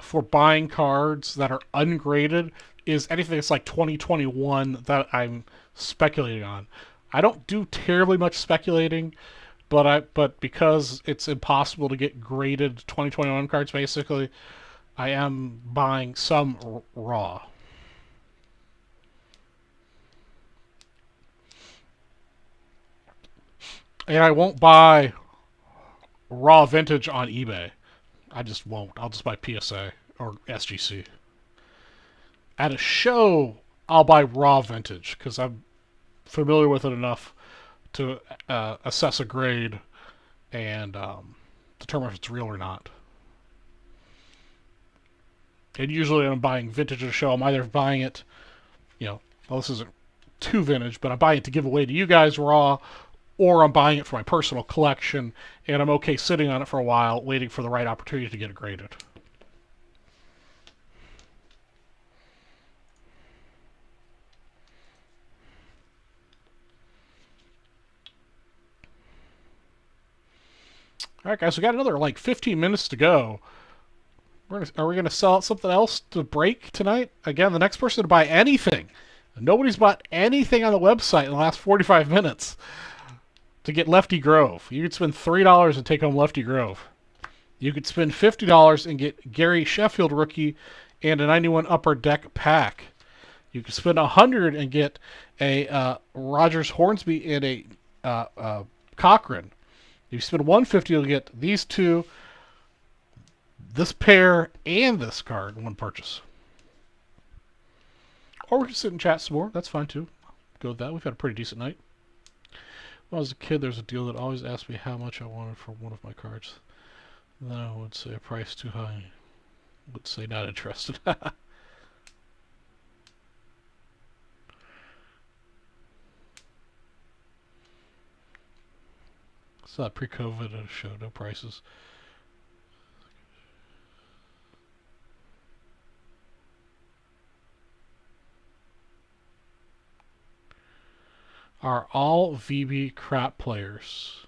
for buying cards that are ungraded is anything that's like 2021 that I'm speculating on. I don't do terribly much speculating, but because it's impossible to get graded 2021 cards, basically, I am buying some raw. And I won't buy raw vintage on eBay. I just won't. I'll just buy PSA or SGC. At a show, I'll buy raw vintage because I'm familiar with it enough to assess a grade and determine if it's real or not. And usually when I'm buying vintage at a show, I'm either buying it, well, this isn't too vintage, but I'm buying it to give away to you guys raw, or I'm buying it for my personal collection, and I'm okay sitting on it for a while, waiting for the right opportunity to get it graded. All right, guys, we got another 15 minutes to go. Are we going to sell out something else to break tonight? Again, the next person to buy anything. Nobody's bought anything on the website in the last 45 minutes to get Lefty Grove. You could spend $3 and take home Lefty Grove. You could spend $50 and get Gary Sheffield rookie and a 91 Upper Deck pack. You could spend $100 and get a Rogers Hornsby and a Cochran. If you spend $150, you'll get these two, this pair, and this card in one purchase. Or we can sit and chat some more. That's fine too. Go with that. We've had a pretty decent night. When I was a kid, there was a deal that always asked me how much I wanted for one of my cards. Then I would say a price too high. I would say not interested. It's not pre-COVID at a show, no prices. Are all VB crap players?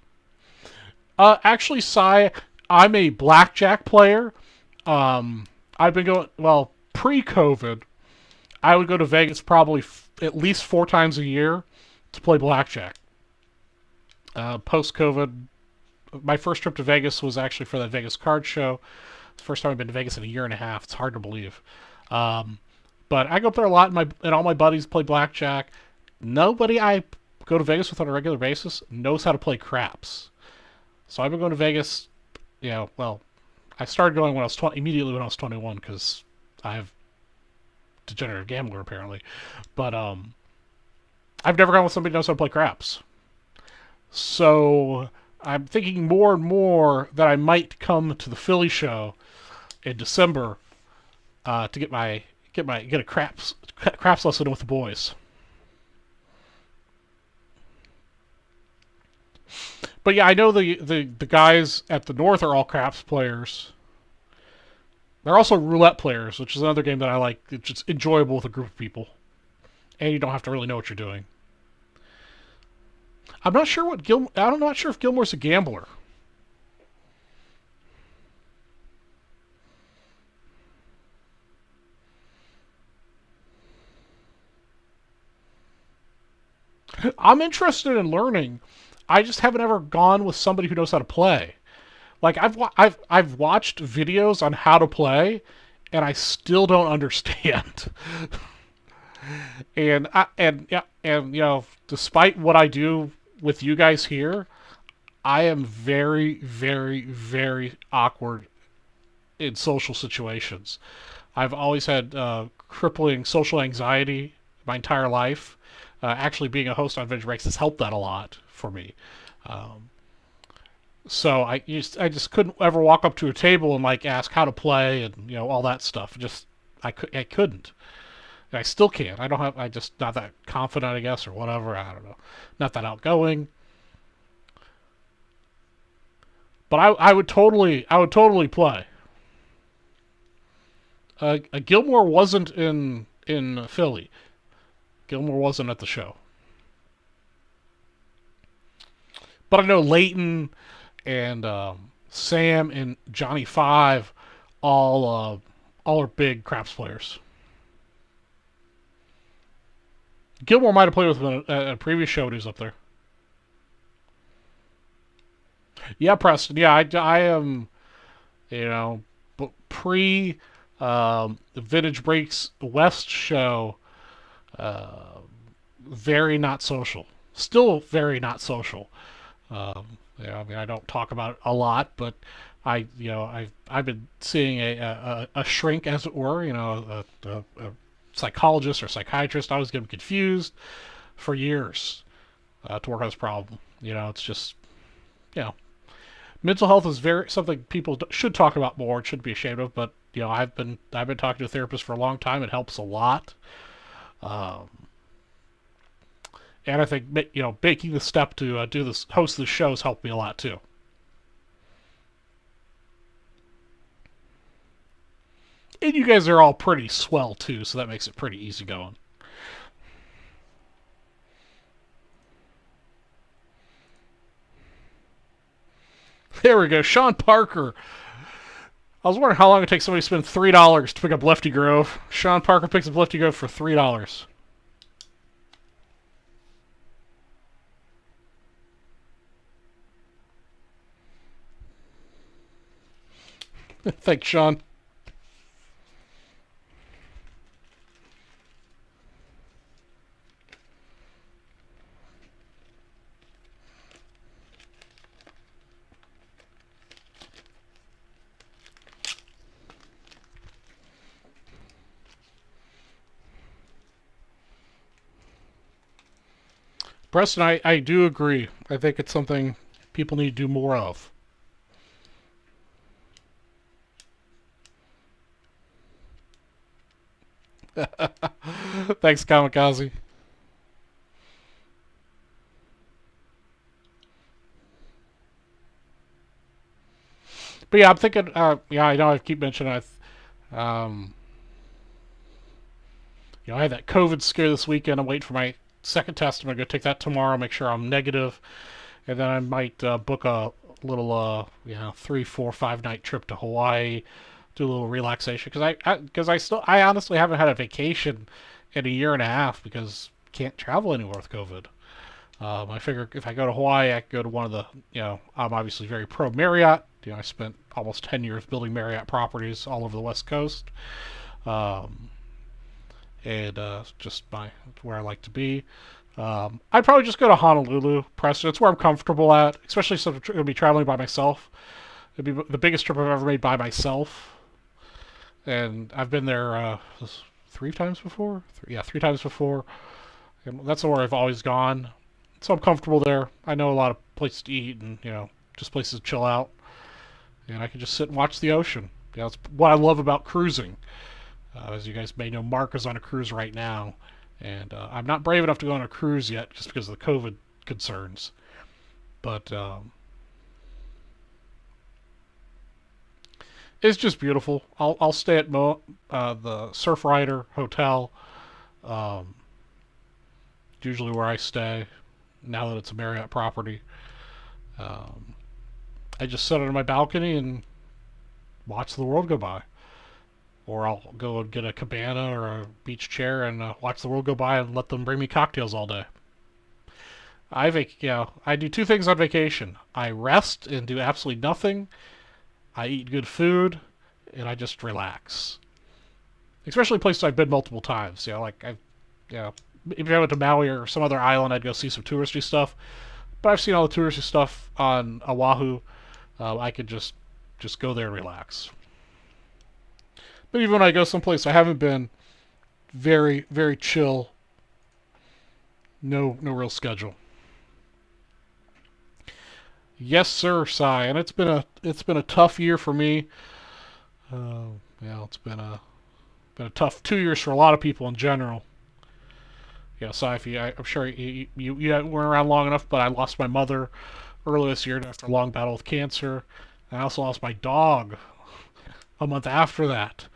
Actually, Cy, I'm a blackjack player. I've been going, pre-COVID, I would go to Vegas probably at least 4 times a year to play blackjack. Post-COVID, my first trip to Vegas was actually for that Vegas card show. It's the first time I've been to Vegas in a year and a half. It's hard to believe. But I go up there a lot, and all my buddies play blackjack. Nobody I go to Vegas with on a regular basis knows how to play craps. So I've been going to Vegas, I started going when I was immediately when I was 21 because I have degenerate gambler apparently. But I've never gone with somebody who knows how to play craps. So I'm thinking more and more that I might come to the Philly show in December to get a craps lesson with the boys. But yeah, I know the guys at the North are all craps players. They're also roulette players, which is another game that I like. It's just enjoyable with a group of people, and you don't have to really know what you're doing. I'm not sure I'm not sure if Gilmore's a gambler. I'm interested in learning. I just haven't ever gone with somebody who knows how to play. Like I've watched videos on how to play, and I still don't understand. and despite what I do with you guys here, I am very, very, very awkward in social situations. I've always had crippling social anxiety my entire life. Actually, being a host on Vintage Breaks has helped that a lot for me. So I just couldn't ever walk up to a table and ask how to play and all that stuff. I couldn't. And I still can't. I just not that confident, I guess, or whatever. I don't know. Not that outgoing. But I would totally play. Gilmore wasn't in Philly. Gilmore wasn't at the show. But I know Leighton and Sam and Johnny Five all are big craps players. Gilmore might have played with him in a previous show when he was up there. Yeah, Preston. Yeah, I am, you know, pre the Vintage Breaks West show, uh, very not social. Still very not social. Yeah, I mean, I don't talk about it a lot, but I've been seeing a shrink, as it were. A psychologist or psychiatrist. I was getting confused for years to work on this problem. It's just you know, mental health is very something people should talk about more. It shouldn't be ashamed of. But I've been talking to a therapist for a long time. It helps a lot. Um, and I think making the step to do this, host this show, has helped me a lot too. And you guys are all pretty swell too, so that makes it pretty easy going. There we go, Sean Parker. I was wondering how long it takes somebody to spend $3 to pick up Lefty Grove. Sean Parker picks up Lefty Grove for $3. Thanks, Sean. Preston, I do agree. I think it's something people need to do more of. Thanks, Kamikaze. But yeah, I'm thinking. Yeah, I know I keep mentioning. Um, I had that COVID scare this weekend. I'm waiting for my second test. I'm gonna go take that tomorrow. Make sure I'm negative, and then I might book a little, 3, 4, 5 night trip to Hawaii, do a little relaxation because I honestly haven't had a vacation in a year and a half because can't travel anywhere with COVID. I figure if I go to Hawaii, I could go to one of the, I'm obviously very pro Marriott. I spent almost 10 years building Marriott properties all over the West Coast. Um, and just where I like to be. I'd probably just go to Honolulu, Preston. It's where I'm comfortable at, especially since I'm going to be traveling by myself. It'd be the biggest trip I've ever made by myself. And I've been there 3 times before. Yeah, 3 times before. And that's where I've always gone. So I'm comfortable there. I know a lot of places to eat and, just places to chill out. And I can just sit and watch the ocean. That's what I love about cruising. As you guys may know, Mark is on a cruise right now. And I'm not brave enough to go on a cruise yet just because of the COVID concerns. But it's just beautiful. I'll stay at the Surfrider Hotel. Um, Usually where I stay now that it's a Marriott property. Um, I just sit on my balcony and watch the world go by. Or I'll go and get a cabana or a beach chair and watch the world go by and let them bring me cocktails all day. I do two things on vacation. I rest and do absolutely nothing. I eat good food, and I just relax. Especially places I've been multiple times. If I went to Maui or some other island, I'd go see some touristy stuff. But I've seen all the touristy stuff on Oahu. I could just go there and relax. But even when I go someplace I haven't been, very, very chill. No real schedule. Yes, sir, Cy. And it's been a tough year for me. It's been a tough 2 years for a lot of people in general. Cy, I'm sure you weren't around long enough, but I lost my mother earlier this year after a long battle with cancer. I also lost my dog a month after that.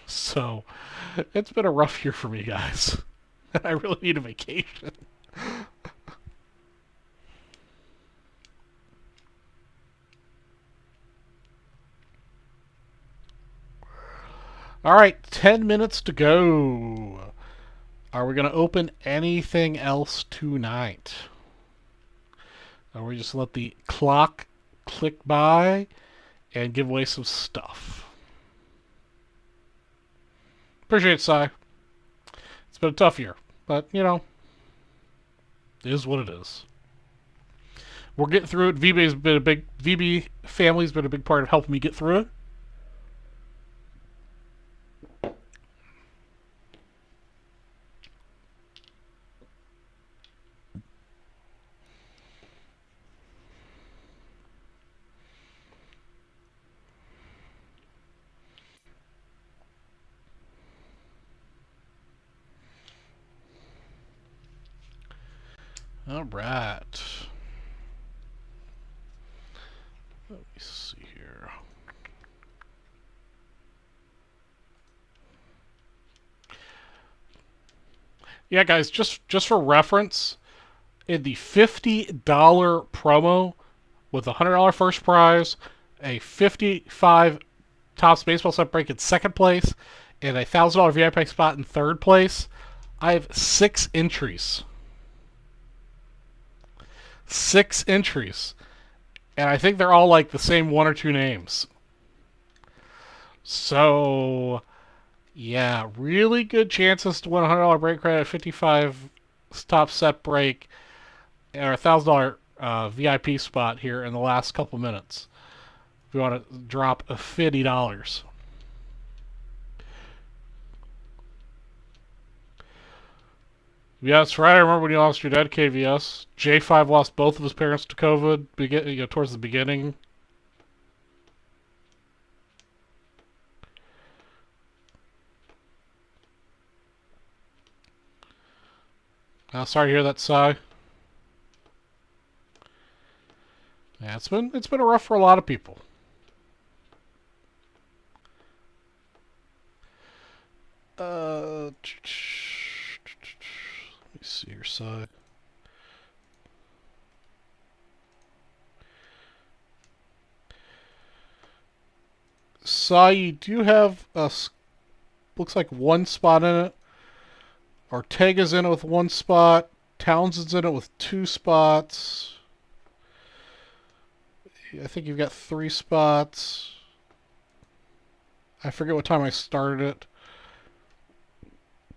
So it's been a rough year for me, guys. I really need a vacation. All right, 10 minutes to go. Are we going to open anything else tonight? Or we just let the clock click by and give away some stuff? Appreciate it, Cy. It's been a tough year, but, you know, it is what it is. We're getting through it. VB family's been a big part of helping me get through it. All right. Let me see here. Yeah, guys, just for reference, in the $50 promo with a $100 first prize, a 55 Topps baseball set break in second place, and a $1,000 VIP spot in third place, I have 6 entries. 6 entries. And I think they're all like the same 1 or 2 names. So, yeah, really good chances to win a $100 break credit, 55 top set break, or a $1,000 VIP spot here in the last couple minutes. If you want to drop $50. Yeah, that's right. I remember when you lost your dad, KVS. J5 lost both of his parents to COVID towards the beginning. Sorry to hear that, Cy. Yeah, it's been rough for a lot of people. Let me see your side. You do have looks like 1 spot in it. Ortega's in it with 1 spot. Townsend's in it with 2 spots. I think you've got 3 spots. I forget what time I started it.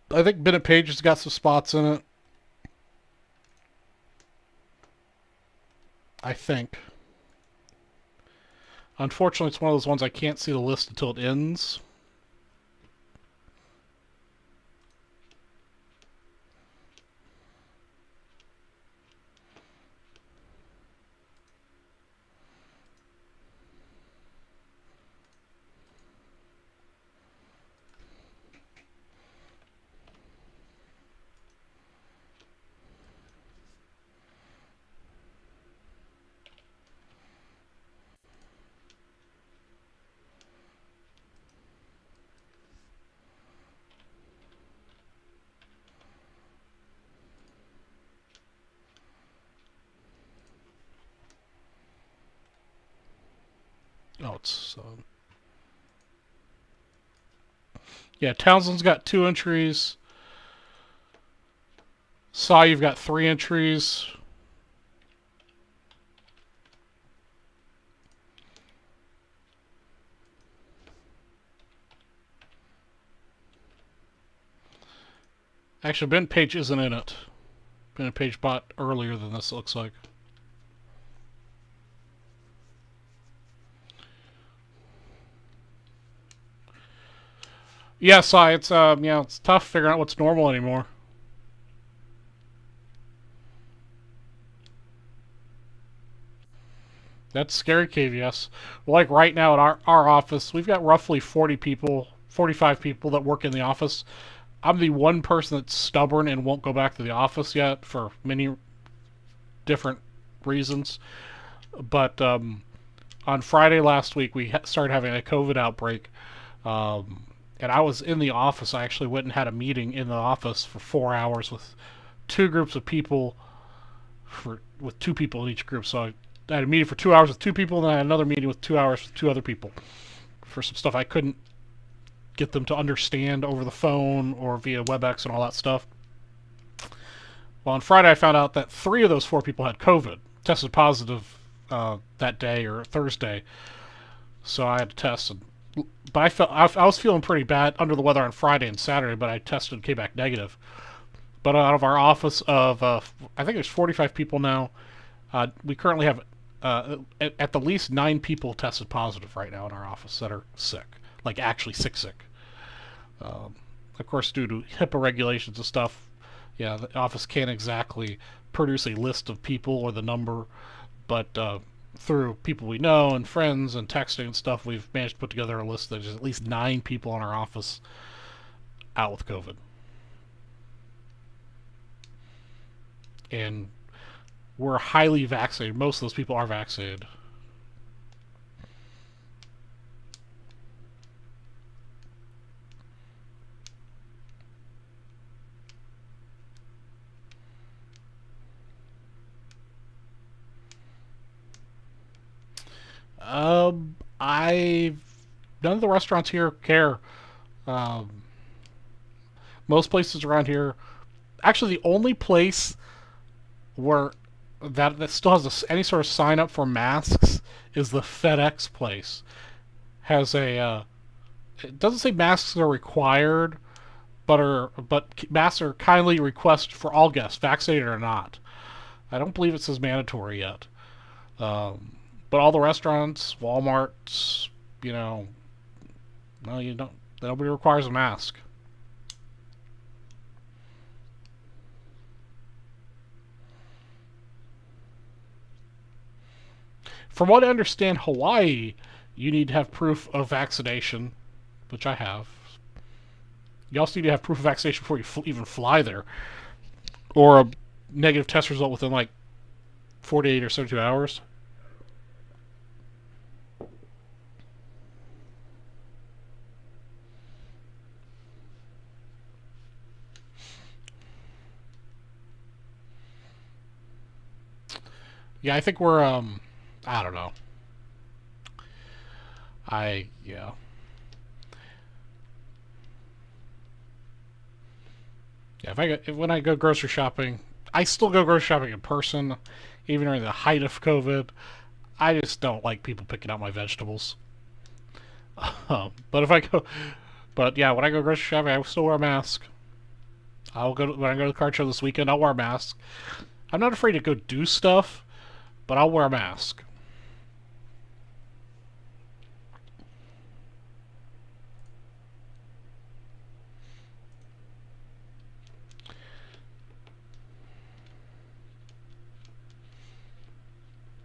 I think Bennett Page has got some spots in it. I think. Unfortunately, it's one of those ones I can't see the list until it ends. Oh, it's... yeah, Townsend's got 2 entries. You've got 3 entries. Actually, Ben Page isn't in it. Ben Page bought earlier than this, it looks like. Yeah, it's it's tough figuring out what's normal anymore. That's scary, KVS. Well, like right now at our office, we've got roughly 40 people, 45 people that work in the office. I'm the one person that's stubborn and won't go back to the office yet for many different reasons. But on Friday last week, we started having a COVID outbreak. And I was in the office. I actually went and had a meeting in the office for 4 hours with 2 groups of people, with 2 people in each group. So I had a meeting for 2 hours with 2 people, and then I had another meeting with 2 hours with 2 other people for some stuff I couldn't get them to understand over the phone or via WebEx and all that stuff. Well, on Friday I found out that 3 of those 4 people had COVID, tested positive that day or Thursday, so I had to test. But I was feeling pretty bad under the weather on Friday and Saturday, but I tested and came back negative. But out of our office of I think there's 45 people now, we currently have at the least 9 people tested positive right now in our office that are sick, like actually sick. Of course, due to HIPAA regulations and stuff, yeah, the office can't exactly produce a list of people or the number, but through people we know and friends and texting and stuff, we've managed to put together a list that there's at least 9 people in our office out with COVID. And we're highly vaccinated. Most of those people are vaccinated. None of the restaurants here care. Most places around here, actually, the only place where that still has any sort of sign up for masks is the FedEx place. Has a it doesn't say masks are required, but masks are kindly requested for all guests, vaccinated or not. I don't believe it says mandatory yet. But all the restaurants, Walmart's, no, you don't. Nobody requires a mask. From what I understand, Hawaii, you need to have proof of vaccination, which I have. You also need to have proof of vaccination before you even fly there, or a negative test result within like 48 or 72 hours. Yeah, I think we're I don't know. Yeah. Yeah, when I go grocery shopping, I still go grocery shopping in person, even during the height of COVID. I just don't like people picking out my vegetables. But if I go, but yeah, when I go grocery shopping, I still wear a mask. When I go to the car show this weekend. I'll wear a mask. I'm not afraid to go do stuff, but I'll wear a mask.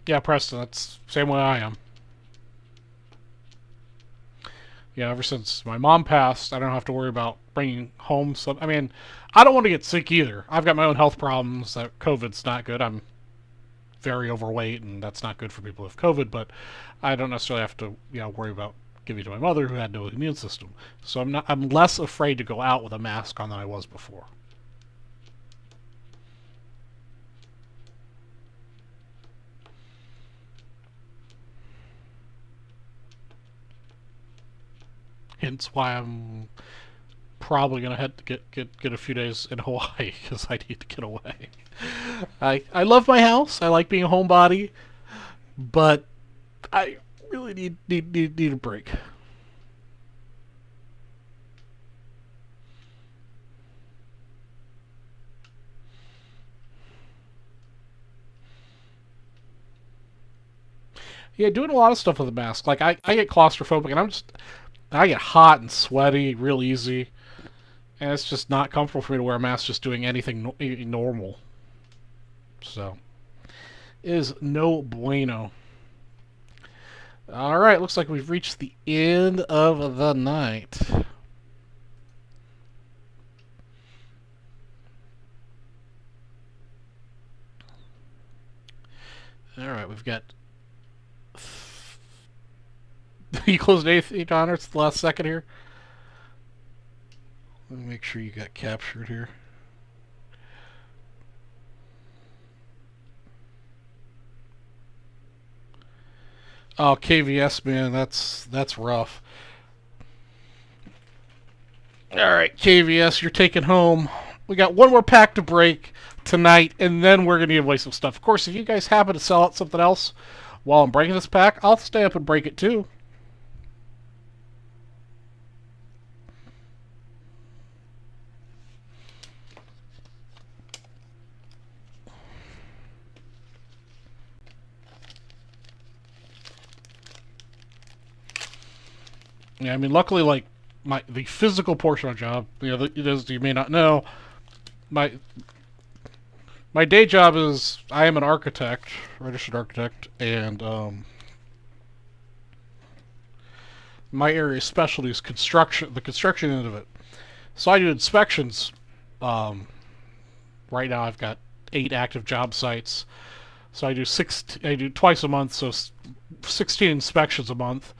Yeah, Preston, that's the same way I am. Yeah, ever since my mom passed, I don't have to worry about bringing home some. I mean, I don't want to get sick either. I've got my own health problems. That COVID's not good. I'm very overweight, and that's not good for people with COVID. But I don't necessarily have to, worry about giving it to my mother who had no immune system. So I'm less afraid to go out with a mask on than I was before. Hence why I'm probably gonna head to get a few days in Hawaii because I need to get away. I love my house. I like being a homebody, but I really need a break. Yeah, doing a lot of stuff with a mask. Like I get claustrophobic, and I get hot and sweaty real easy, and it's just not comfortable for me to wear a mask just doing anything normal. So, it is no bueno. Alright, looks like we've reached the end of the night. Alright, we've got... You closed 8th, Connor? It's the last second here. Let me make sure you got captured here. Oh, KVS, man, that's rough. All right, KVS, you're taking home We got one more pack to break tonight, and then we're going to give away some stuff. Of course, if you guys happen to sell out something else while I'm breaking this pack, I'll stay up and break it too. Yeah, I mean, luckily, like, the physical portion of my job, you know, as you may not know, my day job is I am an architect, registered architect, and my area of specialty is construction, the construction end of it. So I do inspections. Right now, I've got 8 active job sites. So I do twice a month, so 16 inspections a month.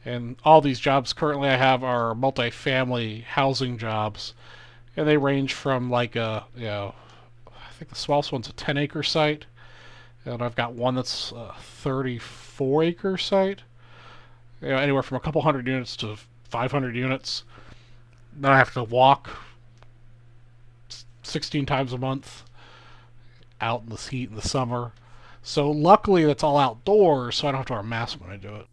And all these jobs currently I have are multifamily housing jobs, and they range from like I think the smallest one's a 10-acre site, and I've got one that's a 34-acre site. You know, anywhere from a couple hundred units to 500 units. Then I have to walk 16 times a month out in the heat in the summer. So luckily that's all outdoors, so I don't have to wear a mask when I do it.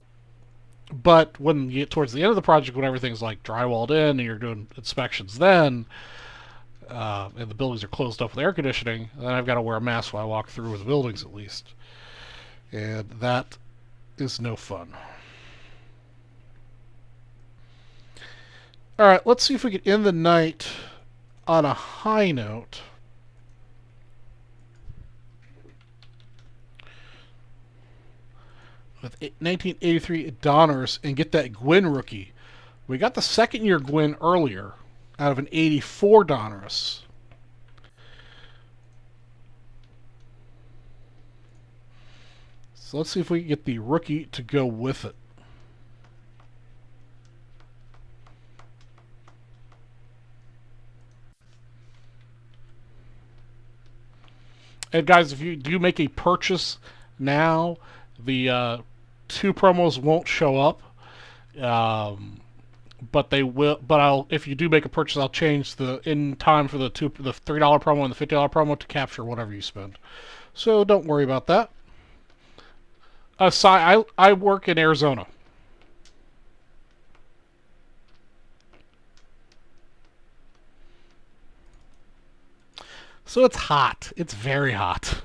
But when you get towards the end of the project, when everything's like drywalled in and you're doing inspections then, and the buildings are closed up with air conditioning, then I've got to wear a mask while I walk through the buildings at least. And that is no fun. Alright, let's see if we can end the night on a high note. With 1983 Donners and get that Gwyn rookie. We got the second year Gwyn earlier out of an 84 Donruss. So let's see if we can get the rookie to go with it. And guys, if you do make a purchase now, the 2 promos won't show up, but they will. But if you do make a purchase, I'll change in time for the $3 promo and the $50 promo to capture whatever you spend. So don't worry about that. I work in Arizona. So it's hot. It's very hot.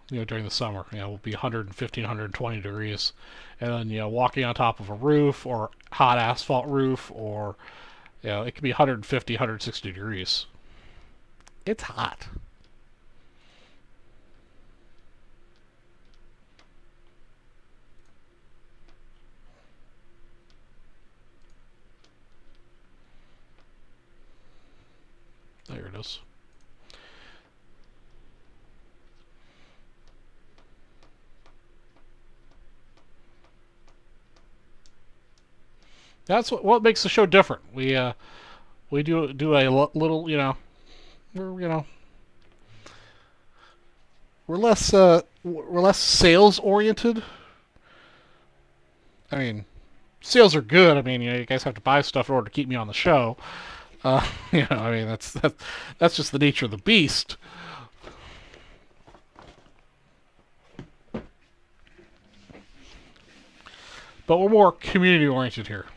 You know, during the summer, you know, it'll be 115, 120 degrees, and then, you know, walking on top of a roof or hot asphalt roof, or, you know, it could be 150, 160 degrees. It's hot. There it is. That's what makes the show different. We do a little, you know, we're less sales oriented. I mean, sales are good. I mean, you know, you guys have to buy stuff in order to keep me on the show. You know, I mean, that's just the nature of the beast. But we're more community oriented here.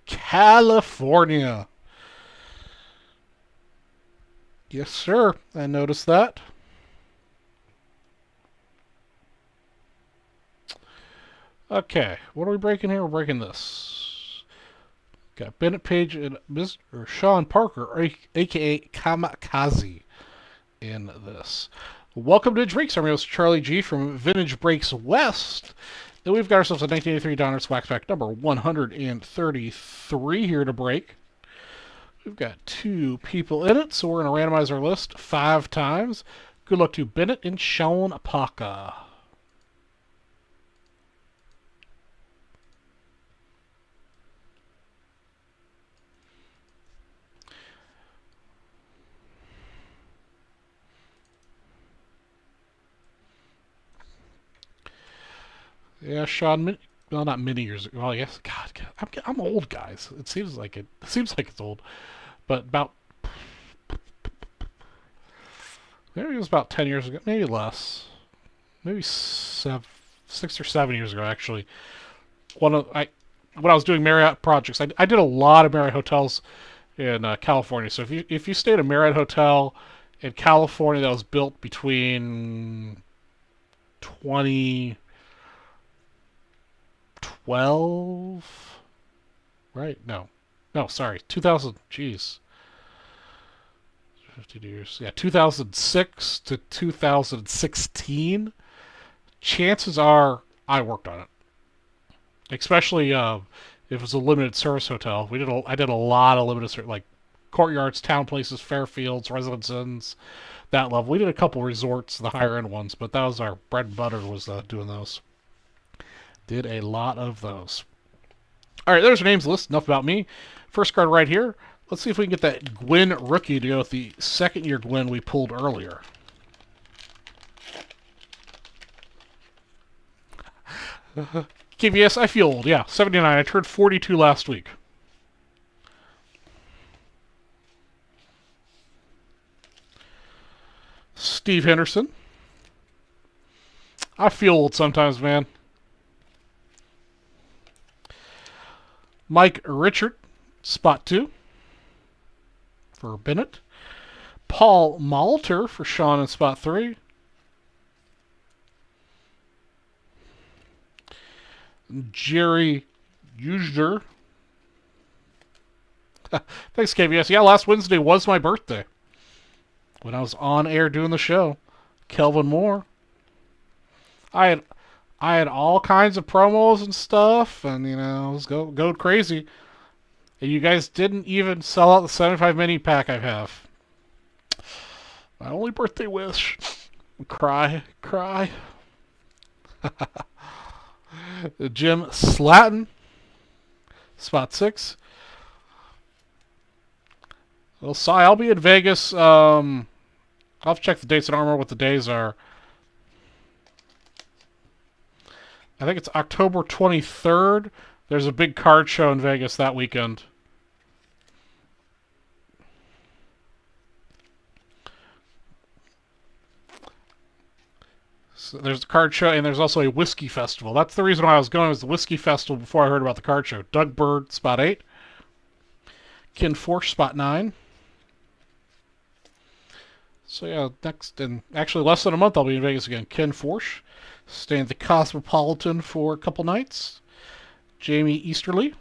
California. Yes, sir. I noticed that. Okay, what are we breaking here? We're breaking this. Got Bennett Page and Mr. Sean Parker, aka Kamikaze, in this. Welcome to Vintage Breaks. I'm your host, Charlie G from Vintage Breaks West. And we've got ourselves a 1983 Donruss Wax Pack number 133 here to break. We've got 2 people in it, so we're going to randomize our list 5 times. Good luck to Bennett and Sean Parker. Yeah, Sean, Well, not many years ago. Well, yes. God, I'm old, guys. It seems like it. It seems like it's old, but about maybe it was about 10 years ago, maybe less, maybe 6 or 7 years ago, actually. When I was doing Marriott projects, I did a lot of Marriott hotels in California. So if you stayed at a Marriott hotel in California that was built between 2012, right? No, sorry, 2000. Jeez, 15 years. Yeah, 2006 to 2016. Chances are I worked on it, especially if it was a limited service hotel. I did a lot of limited service, like Courtyards, Town Places, Fairfields, Residence Inns, that level. We did a couple resorts, the higher end ones, but that was our bread and butter, was doing those. Did a lot of those. All right, there's our names list. Enough about me. First card right here. Let's see if we can get that Gwyn rookie to go with the second year Gwyn we pulled earlier. KVS, I feel old. Yeah, 79. I turned 42 last week. Steve Henderson. I feel old sometimes, man. Mike Richard, spot 2 for Bennett. Paul Malter for Sean in spot 3. Jerry Usder. Thanks, KBS. Yeah, last Wednesday was my birthday. When I was on air doing the show. Kelvin Moore. I had all kinds of promos and stuff, and I was going crazy. And you guys didn't even sell out the 75 mini pack I have. My only birthday wish. Cry. Jim Slatton, spot 6. Well, I'll be in Vegas. I'll have to check the dates. I don't remember what the days are. I think it's October 23rd. There's a big card show in Vegas that weekend. So there's a card show, and there's also a whiskey festival. That's the reason why I was going, was the whiskey festival before I heard about the card show. Doug Bird, spot 8. Ken Forsch, spot 9. So yeah, next, and actually less than a month, I'll be in Vegas again. Ken Forsch, staying at the Cosmopolitan for a couple nights. Jamie Easterly.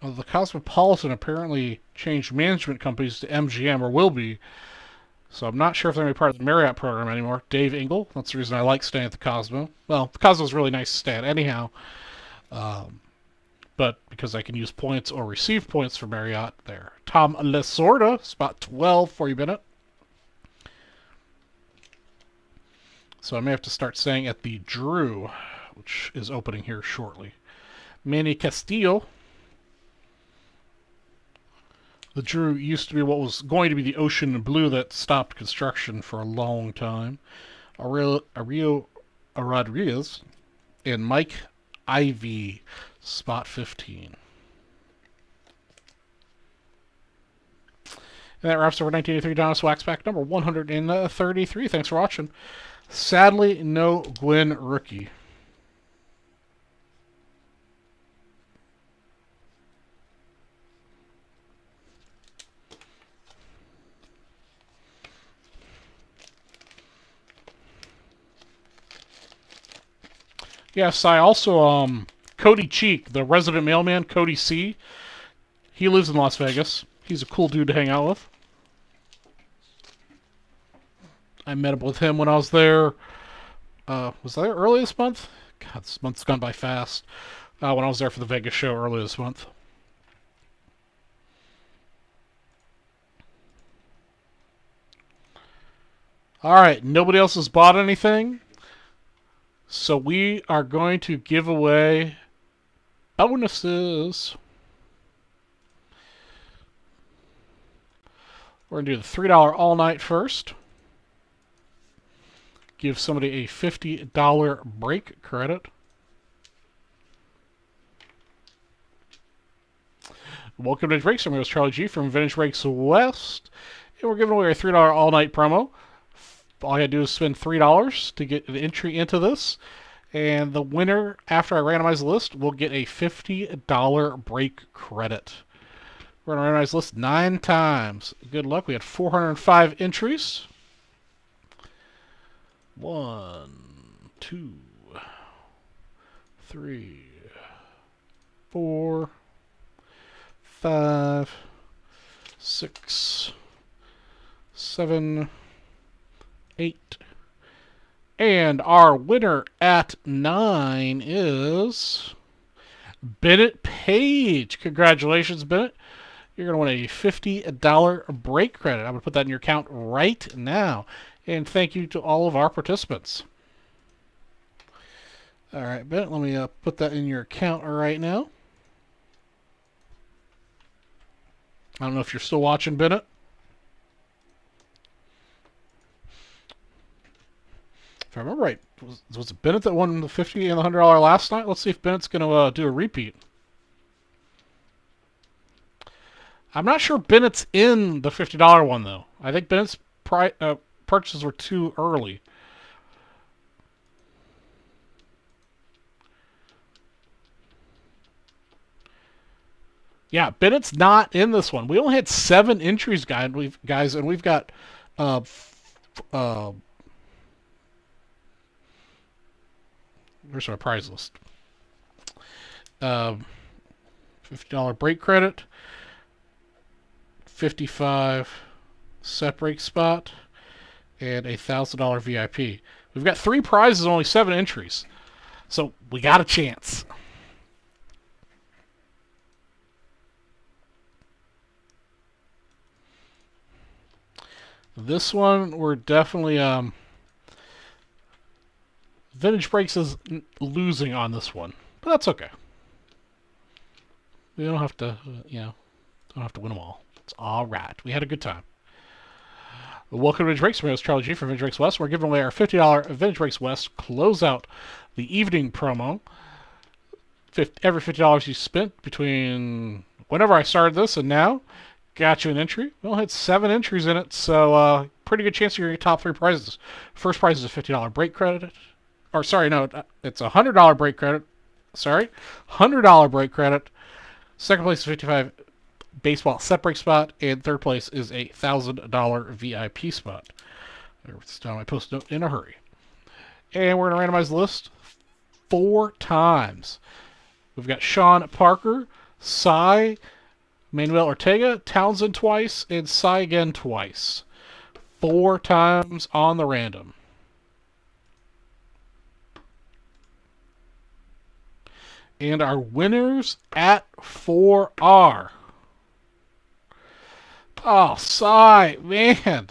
Well, the Cosmopolitan apparently changed management companies to MGM, or will be. So I'm not sure if they're going to be part of the Marriott program anymore. Dave Engel. That's the reason I like staying at the Cosmo. Well, the Cosmo's really nice to stay at anyhow. But because I can use points or receive points for Marriott there. Tom Lasorda, spot 12 for you, Bennett. So I may have to start staying at the Drew, which is opening here shortly. Manny Castillo. The Drew used to be what was going to be the Ocean Blue that stopped construction for a long time. Ario Rodriguez and Mike Ivy, spot 15. And that wraps up our 1983 Donna's Wax Pack number 133. Thanks for watching. Sadly, no Gwyn rookie. Yes, I also, Cody Cheek, the resident mailman, Cody C. He lives in Las Vegas. He's a cool dude to hang out with. I met up with him when I was there. Was I there early this month? God, this month's gone by fast. When I was there for the Vegas show early this month. Alright, nobody else has bought anything. So we are going to give away bonuses. We're going to do the $3 all night first. give somebody a $50 break credit. Welcome to Vintage Breaks. I'm your host, Charlie G from Vintage Breaks West. And we're giving away our $3 all-night promo. All you gotta do is spend $3 to get an entry into this. And the winner, after I randomize the list, will get a $50 break credit. We're going to randomize the list 9 times. Good luck. We had 405 entries. 1, 2, 3, 4, 5, 6, 7, 8. And our winner at 9 is Bennett Page. Congratulations, Bennett. You're going to win a $50 break credit. I'm going to put that in your account right now. And thank you to all of our participants. All right, Bennett, let me put that in your account right now. I don't know if you're still watching, Bennett. If I remember right, was it Bennett that won the $50 and the $100 last night? Let's see if Bennett's going to do a repeat. I'm not sure Bennett's in the $50 one, though. I think Bennett's purchases were too early. Yeah, Bennett's not in this one. We only had 7 entries, guys, and we've got where's our prize list? $50 break credit, 55 set break spot, and a $1,000 VIP. We've got 3 prizes and only 7 entries, so we got a chance. This one, we're definitely Vintage Breaks is losing on this one, but that's okay. We don't have to, don't have to win them all. It's all right. We had a good time. Welcome to Vintage Breaks. My name is Charlie G from Vintage Breaks West. We're giving away our $50 Vintage Breaks West closeout the evening promo. Every $50 you spent between whenever I started this and now got you an entry. We only had 7 entries in it, so pretty good chance you're going to get top 3 prizes. First prize is a $50 break credit. Or, sorry, no, it's a $100 break credit. Sorry, $100 break credit. Second place is 55 baseball set break spot, and third place is a $1,000 VIP spot. It's down my post note in a hurry. And we're going to randomize the list 4 times. We've got Sean Parker, Cy, Manuel Ortega, Townsend twice, and Cy again twice. 4 times on the random. And our winners at 4 are... Oh, Cy, man.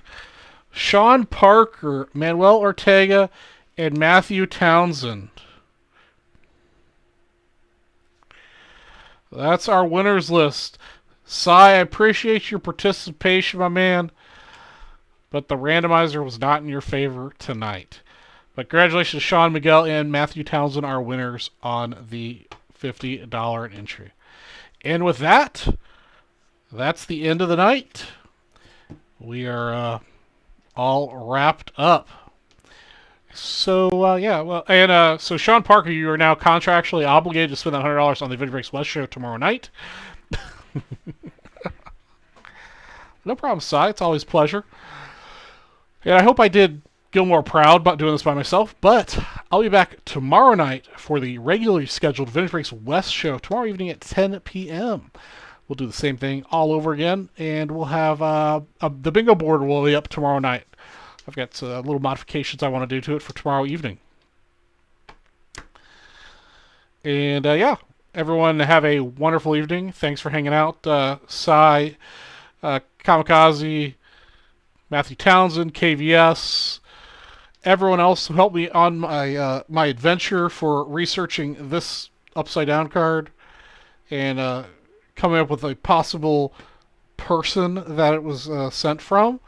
Sean Parker, Manuel Ortega, and Matthew Townsend. That's our winners list. Cy, I appreciate your participation, my man, but the randomizer was not in your favor tonight. But congratulations, Sean, Miguel, and Matthew Townsend are winners on the $50 entry. And with that, that's the end of the night. We are all wrapped up. So, yeah, well, and so Sean Parker, you are now contractually obligated to spend that $100 on the Vintage Breaks West show tomorrow night. No problem, Cy. It's always a pleasure. And I hope I did Gilmore proud about doing this by myself, but I'll be back tomorrow night for the regularly scheduled Vintage Breaks West show tomorrow evening at 10 p.m. We'll do the same thing all over again, and we'll have the bingo board will be up tomorrow night. I've got little modifications I want to do to it for tomorrow evening. And yeah, everyone have a wonderful evening. Thanks for hanging out. Cy, Kamikaze, Matthew Townsend, KVS, everyone else who helped me on my my adventure for researching this upside down card and coming up with a possible person that it was sent from.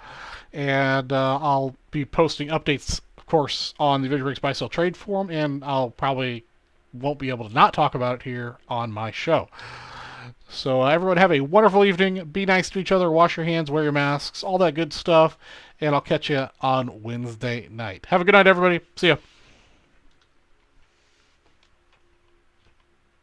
And I'll be posting updates course, on the Video Breaks Buy Sell Trade forum, and I'll probably won't be able to not talk about it here on my show. So everyone have a wonderful evening. Be nice to each other. Wash your hands. Wear your masks. All that good stuff. And I'll catch you on Wednesday night. Have a good night, everybody. See ya.